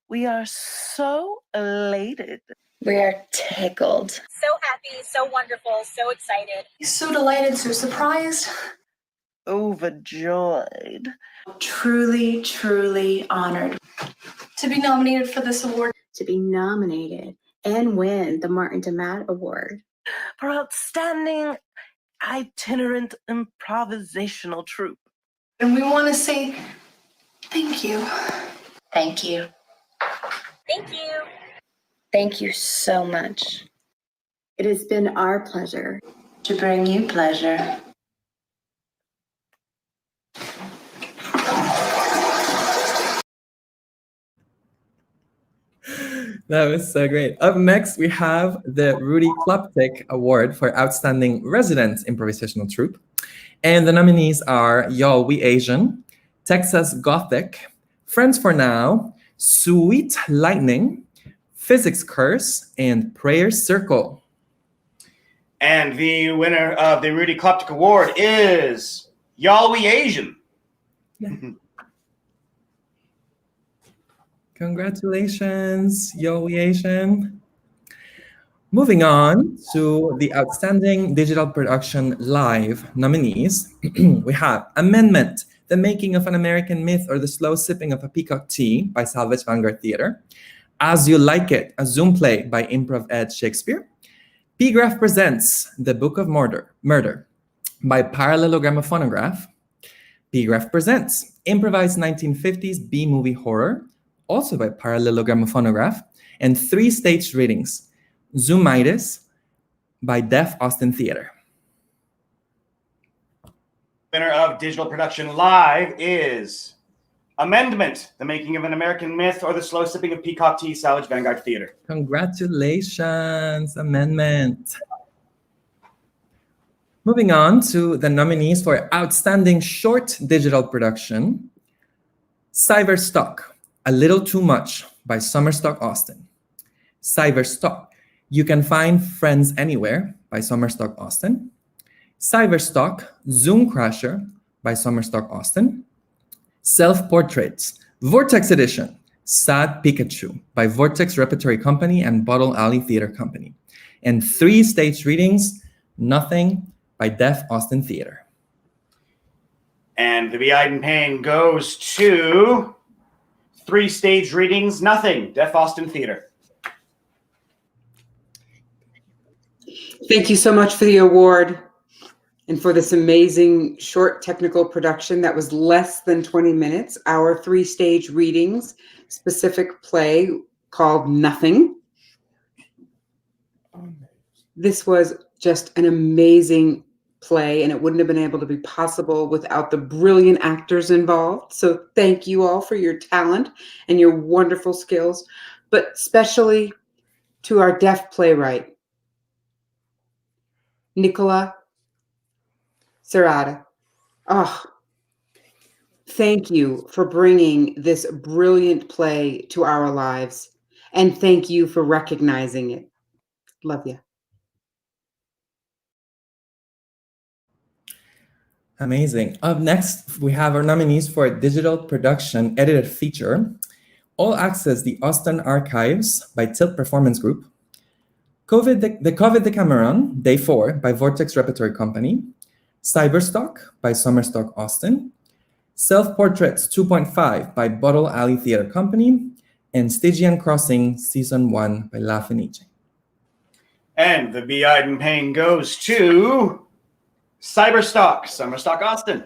We are so elated. We are tickled. So happy, so wonderful, so excited. So delighted, so surprised. Overjoyed. Truly, truly honored. To be nominated for this award. To be nominated and win the Martin DeMatt Award. For outstanding itinerant improvisational troupe. And we want to say thank you. Thank you. Thank you. Thank you so much. It has been our pleasure To bring you pleasure. That was so great. Up next, we have the Rudy Kloptik Award for Outstanding Resident Improvisational Troupe. And the nominees are Y'all We Asian, Texas Gothic, Friends for Now, Sweet Lightning, Physics Curse, and Prayer Circle. And the winner of the Rudy Kloptik Award is Y'all We Asian. Congratulations, Yo We Asian. Moving on to the Outstanding Digital Production Live nominees, we have Amendment, The Making of an American Myth or the Slow Sipping of a Peacock Tea by Salvage Vanguard Theater, As You Like It, a Zoom play by Improv Ed Shakespeare, P-Graph Presents, The Book of Murder by Parallelogram of Phonograph, P-Graph Presents, Improvised 1950s B-Movie Horror, also by Parallelogram of Phonograph, and 3 staged readings, Zoomitis by Deaf Austin Theater. Winner of Digital Production Live is Amendment, The Making of an American Myth or the Slow Sipping of Peacock Tea, Salvage Vanguard Theater. Congratulations, Amendment. Moving on to the nominees for Outstanding Short Digital Production, Cyberstock, A Little Too Much by Summerstock Austin. Cyberstock, You Can Find Friends Anywhere by Summerstock Austin. Cyberstock, Zoom Crasher by Summerstock Austin. Self-Portraits, Vortex Edition, Sad Pikachu by Vortex Repertory Company and Bottle Alley Theater Company. And 3 stage readings, Nothing by Deaf Austin Theater. And the B. Iden Payne goes to 3 stage readings, Nothing, Deaf Austin Theater. Thank you so much for the award and for this amazing short technical production that was less than 20 minutes. Our 3 stage readings, specific play called Nothing. This was just an amazing play, and it wouldn't have been able to be possible without the brilliant actors involved. So thank you all for your talent and your wonderful skills, but especially to our deaf playwright, Nicola Serrata. Oh, thank you for bringing this brilliant play to our lives, and thank you for recognizing it. Love you. Amazing. Up next, we have our nominees for Digital Production Edited Feature, All Access the Austin Archives by Tilt Performance Group, The COVID Decameron, Day 4 by Vortex Repertory Company, Cyberstock by Summerstock Austin, Self-Portraits 2.5 by Bottle Alley Theater Company, and Stygian Crossing Season 1 by La Fenice. And the B. Iden Payne goes to Cyberstock, Summerstock Austin.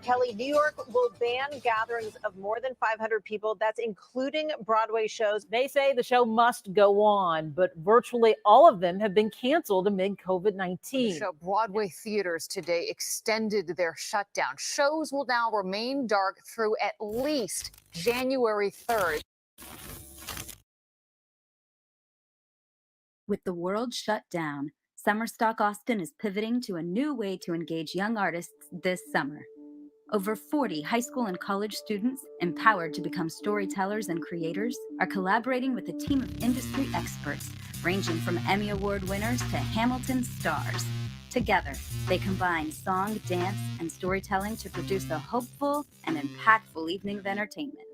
Kelly, New York will ban gatherings of more than 500 people. That's including Broadway shows. They say the show must go on, but virtually all of them have been canceled amid COVID-19. So Broadway theaters today extended their shutdown. Shows will now remain dark through at least January 3rd. With the world shut down, Summerstock Austin is pivoting to a new way to engage young artists this summer. Over 40 high school and college students, empowered to become storytellers and creators, are collaborating with a team of industry experts, ranging from Emmy Award winners to Hamilton stars. Together, they combine song, dance, and storytelling to produce a hopeful and impactful evening of entertainment.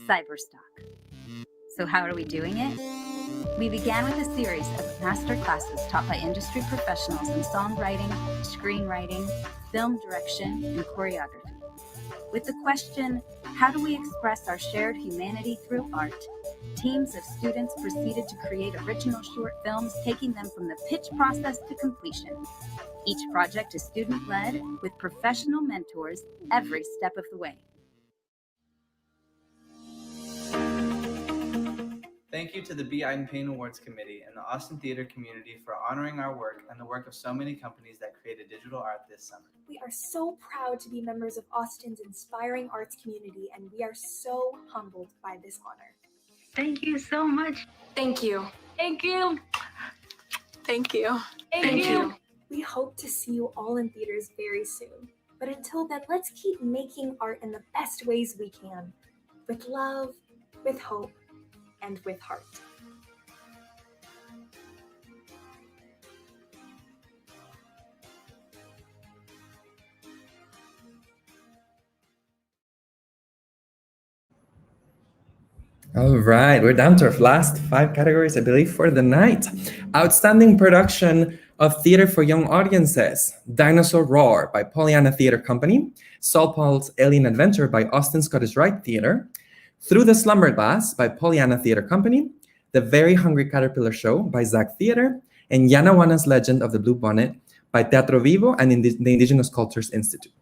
Cyberstock. So how are we doing it? We began with a series of master classes taught by industry professionals in songwriting, screenwriting, film direction, and choreography. With the question, how do we express our shared humanity through art? Teams of students proceeded to create original short films, taking them from the pitch process to completion. Each project is student-led with professional mentors every step of the way. Thank you to the B. Iden Payne Awards Committee and the Austin Theater community for honoring our work and the work of so many companies that created digital art this summer. We are so proud to be members of Austin's inspiring arts community, and we are so humbled by this honor. Thank you so much. Thank you. Thank you. Thank you. Thank you. We hope to see you all in theaters very soon. But until then, let's keep making art in the best ways we can. With love, with hope, and with heart. All right, we're down to our last 5 categories, I believe, for the night. Outstanding production of theater for young audiences: Dinosaur Roar by Pollyanna Theater Company, Saul Paul's Alien Adventure by Austin Scottish Rite Theater, Through the Slumber Glass by Pollyanna Theater Company, The Very Hungry Caterpillar Show by Zach Theater, and Yanaguana's Legend of the Blue Bonnet by Teatro Vivo and the Indigenous Cultures Institute.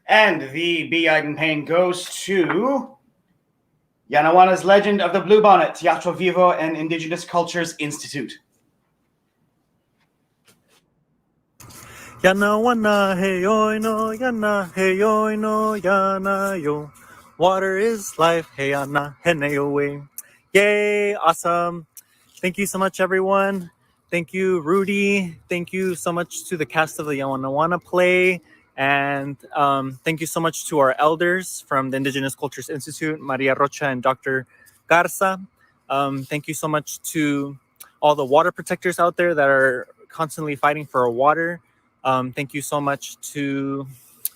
And the B. Iden Payne goes to Yanaguana's Legend of the Blue Bonnet, Teatro Vivo and Indigenous Cultures Institute. Yanaguana, hey yo no, yana, hey yo no, yana yo. Water is life, hey yana, hene away. Yay, awesome. Thank you so much, everyone. Thank you, Rudy. Thank you so much to the cast of the Yawana play. And thank you so much to our elders from the Indigenous Cultures Institute, Maria Rocha and Dr. Garza. Thank you so much to all the water protectors out there that are constantly fighting for our water. Thank you so much to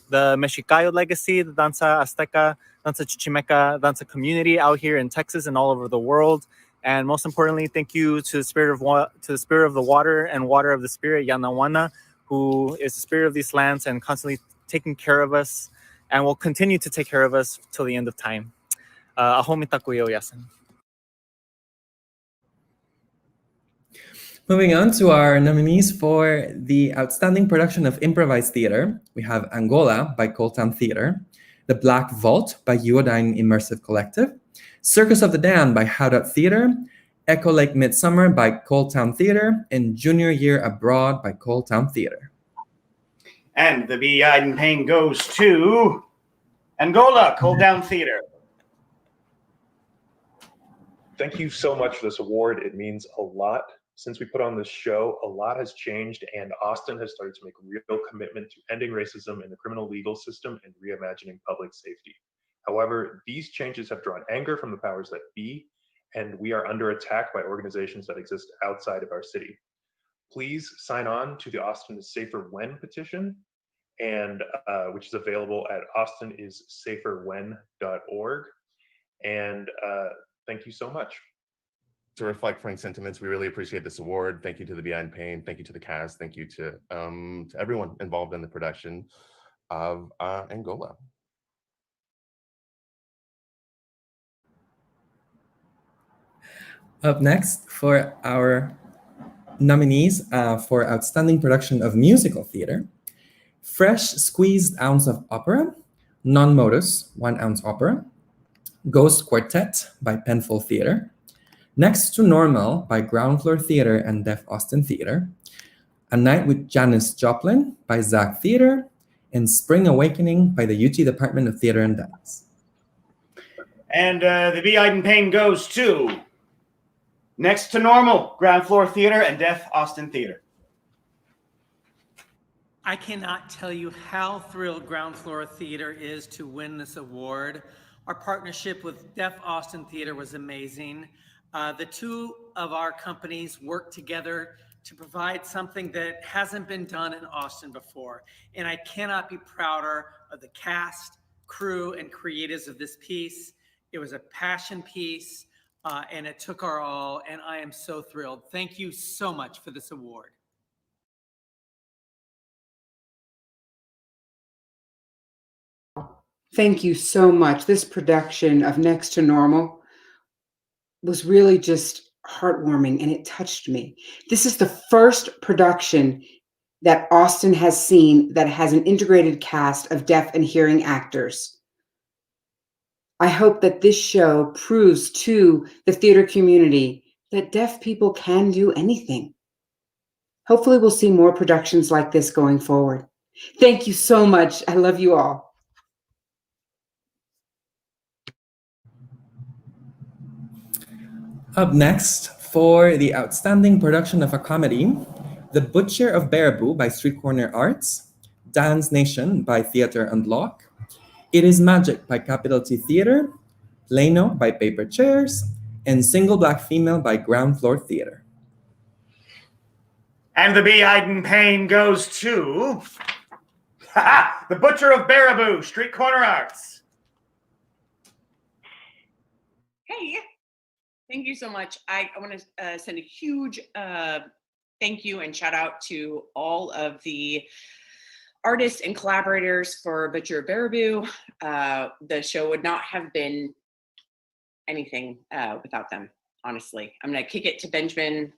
the Mexicayo legacy, the Danza Azteca, Danza Chichimeca, Danza community out here in Texas and all over the world. And most importantly, thank you to the spirit of the water and water of the spirit, Yanawana, who is the spirit of these lands and constantly taking care of us and will continue to take care of us till the end of time. Aho mitakuyo yasen. Moving on to our nominees for the Outstanding Production of Improvised Theater, we have Angola by Cold Town Theater, The Black Vault by Uodine Immersive Collective, Circus of the Damned by Howdot Theater, Echo Lake Midsummer by Cold Town Theater, and Junior Year Abroad by Cold Town Theater. And the B. Iden Payne goes to Angola, Cold Town Theater. Thank you so much for this award. It means a lot. Since we put on this show, a lot has changed, and Austin has started to make a real commitment to ending racism in the criminal legal system and reimagining public safety. However, these changes have drawn anger from the powers that be, and we are under attack by organizations that exist outside of our city. Please sign on to the Austin is Safer When petition, and which is available at austinissaferwhen.org. And thank you so much. To reflect Frank's sentiments, we really appreciate this award. Thank you to the B. Iden Payne. Thank you to the cast. Thank you to everyone involved in the production of Angola. Up next for our nominees for Outstanding Production of Musical Theater, Fresh Squeezed Ounce of Opera, Non Modus, 1 Ounce Opera, Ghost Quartet by Penfold Theater, Next to Normal by Ground Floor Theater and Deaf Austin Theater, A Night with Janis Joplin by Zach Theater, and Spring Awakening by the UT Department of Theater and Dance. And the B. Iden Payne goes to Next to Normal, Ground Floor Theater and Deaf Austin Theater. I cannot tell you how thrilled Ground Floor Theater is to win this award. Our partnership with Deaf Austin Theater was amazing. The two of our companies worked together to provide something that hasn't been done in Austin before. And I cannot be prouder of the cast, crew, and creatives of this piece. It was a passion piece, and it took our all, and I am so thrilled. Thank you so much for this award. Thank you so much. This production of Next to Normal was really just heartwarming, and it touched me. This is the first production that Austin has seen that has an integrated cast of deaf and hearing actors. I hope that this show proves to the theater community that deaf people can do anything. Hopefully we'll see more productions like this going forward. Thank you so much. I love you all. Up next, for the Outstanding Production of a Comedy, The Butcher of Baraboo by Street Corner Arts, Dance Nation by Theater Unlock, It Is Magic by Capital T Theater, Plano by Paper Chairs, and Single Black Female by Ground Floor Theater. And the B. Iden Payne goes to The Butcher of Baraboo, Street Corner Arts. Hey, thank you so much. I want to send a huge thank you and shout out to all of the artists and collaborators for Butcher of Baraboo. The show would not have been anything without them, honestly. I'm going to kick it to Benjamin.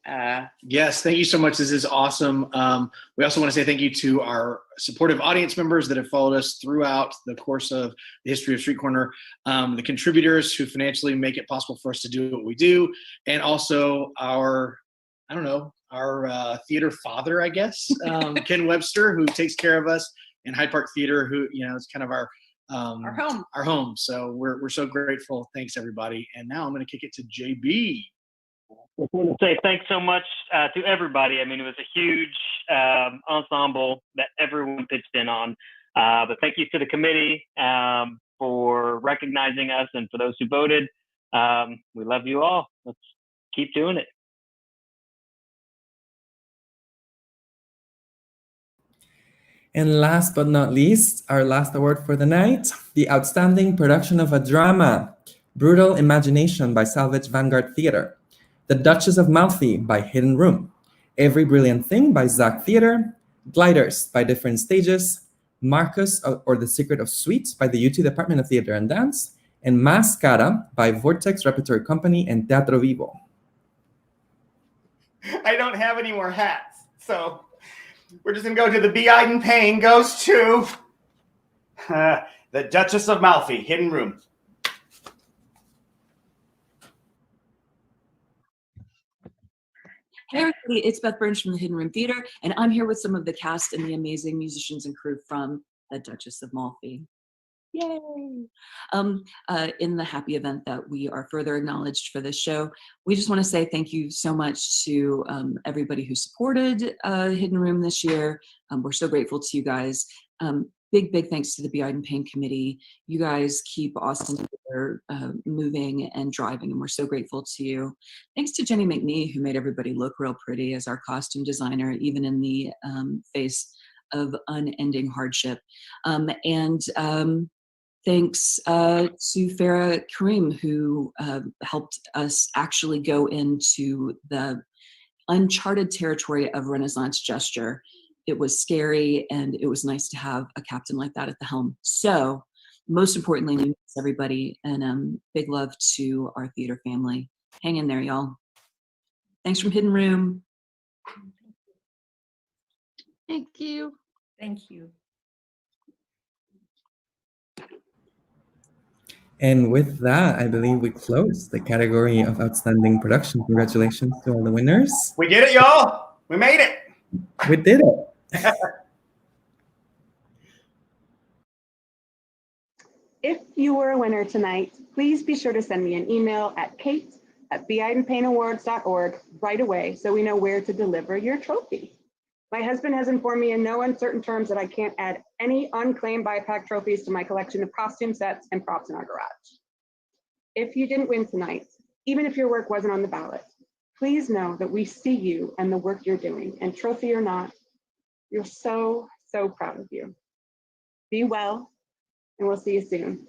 Yes, thank you so much. This is awesome. We also want to say thank you to our supportive audience members that have followed us throughout the course of the history of Street Corner, the contributors who financially make it possible for us to do what we do, and also our, our theater father, I guess, Ken Webster, who takes care of us, and Hyde Park Theater, who, is kind of our home. So we're so grateful. Thanks, everybody. And now I'm going to kick it to JB. just want to say thanks so much to everybody. I mean, it was a huge ensemble that everyone pitched in on. But thank you to the committee for recognizing us, and for those who voted. We love you all. Let's keep doing it. And last but not least, our last award for the night, the Outstanding Production of a Drama, Brutal Imagination by Salvage Vanguard Theater, The Duchess of Malfi by Hidden Room, Every Brilliant Thing by Zach Theater, Gliders by Different Stages, Marcus or The Secret of Sweet by the UT Department of Theater and Dance, and Mascara by Vortex Repertory Company and Teatro Vivo. I don't have any more hats, so we're just gonna go to the B. Iden Payne goes to the Duchess of Malfi, Hidden Room. Hey everybody, it's Beth Burns from the Hidden Room Theater, and I'm here with some of the cast and the amazing musicians and crew from the Duchess of Malfi. Yay! In the happy event that we are further acknowledged for this show, we just want to say thank you so much to everybody who supported Hidden Room this year. We're so grateful to you guys. Big thanks to the B. Iden Payne Committee. You guys keep Austin Theater moving and driving, and we're so grateful to you. Thanks to Jenny McNee, who made everybody look real pretty as our costume designer, even in the face of unending hardship. Thanks to Farah Kareem, who helped us actually go into the uncharted territory of Renaissance gesture. It was scary, and it was nice to have a captain like that at the helm. So, most importantly, we miss everybody, and big love to our theater family. Hang in there, y'all. Thanks from Hidden Room. Thank you. Thank you. And with that, I believe we close the category of Outstanding Production. Congratulations to all the winners. We did it, y'all. We made it. We did it. If you were a winner tonight, please be sure to send me an email at kate@bidenpayneawards.org right away so we know where to deliver your trophy. My husband has informed me in no uncertain terms that I can't add any unclaimed BIPAC trophies to my collection of costume sets and props in our garage. If you didn't win tonight, even if your work wasn't on the ballot, please know that we see you and the work you're doing, and trophy or not, you're so proud of you. Be well, and we'll see you soon.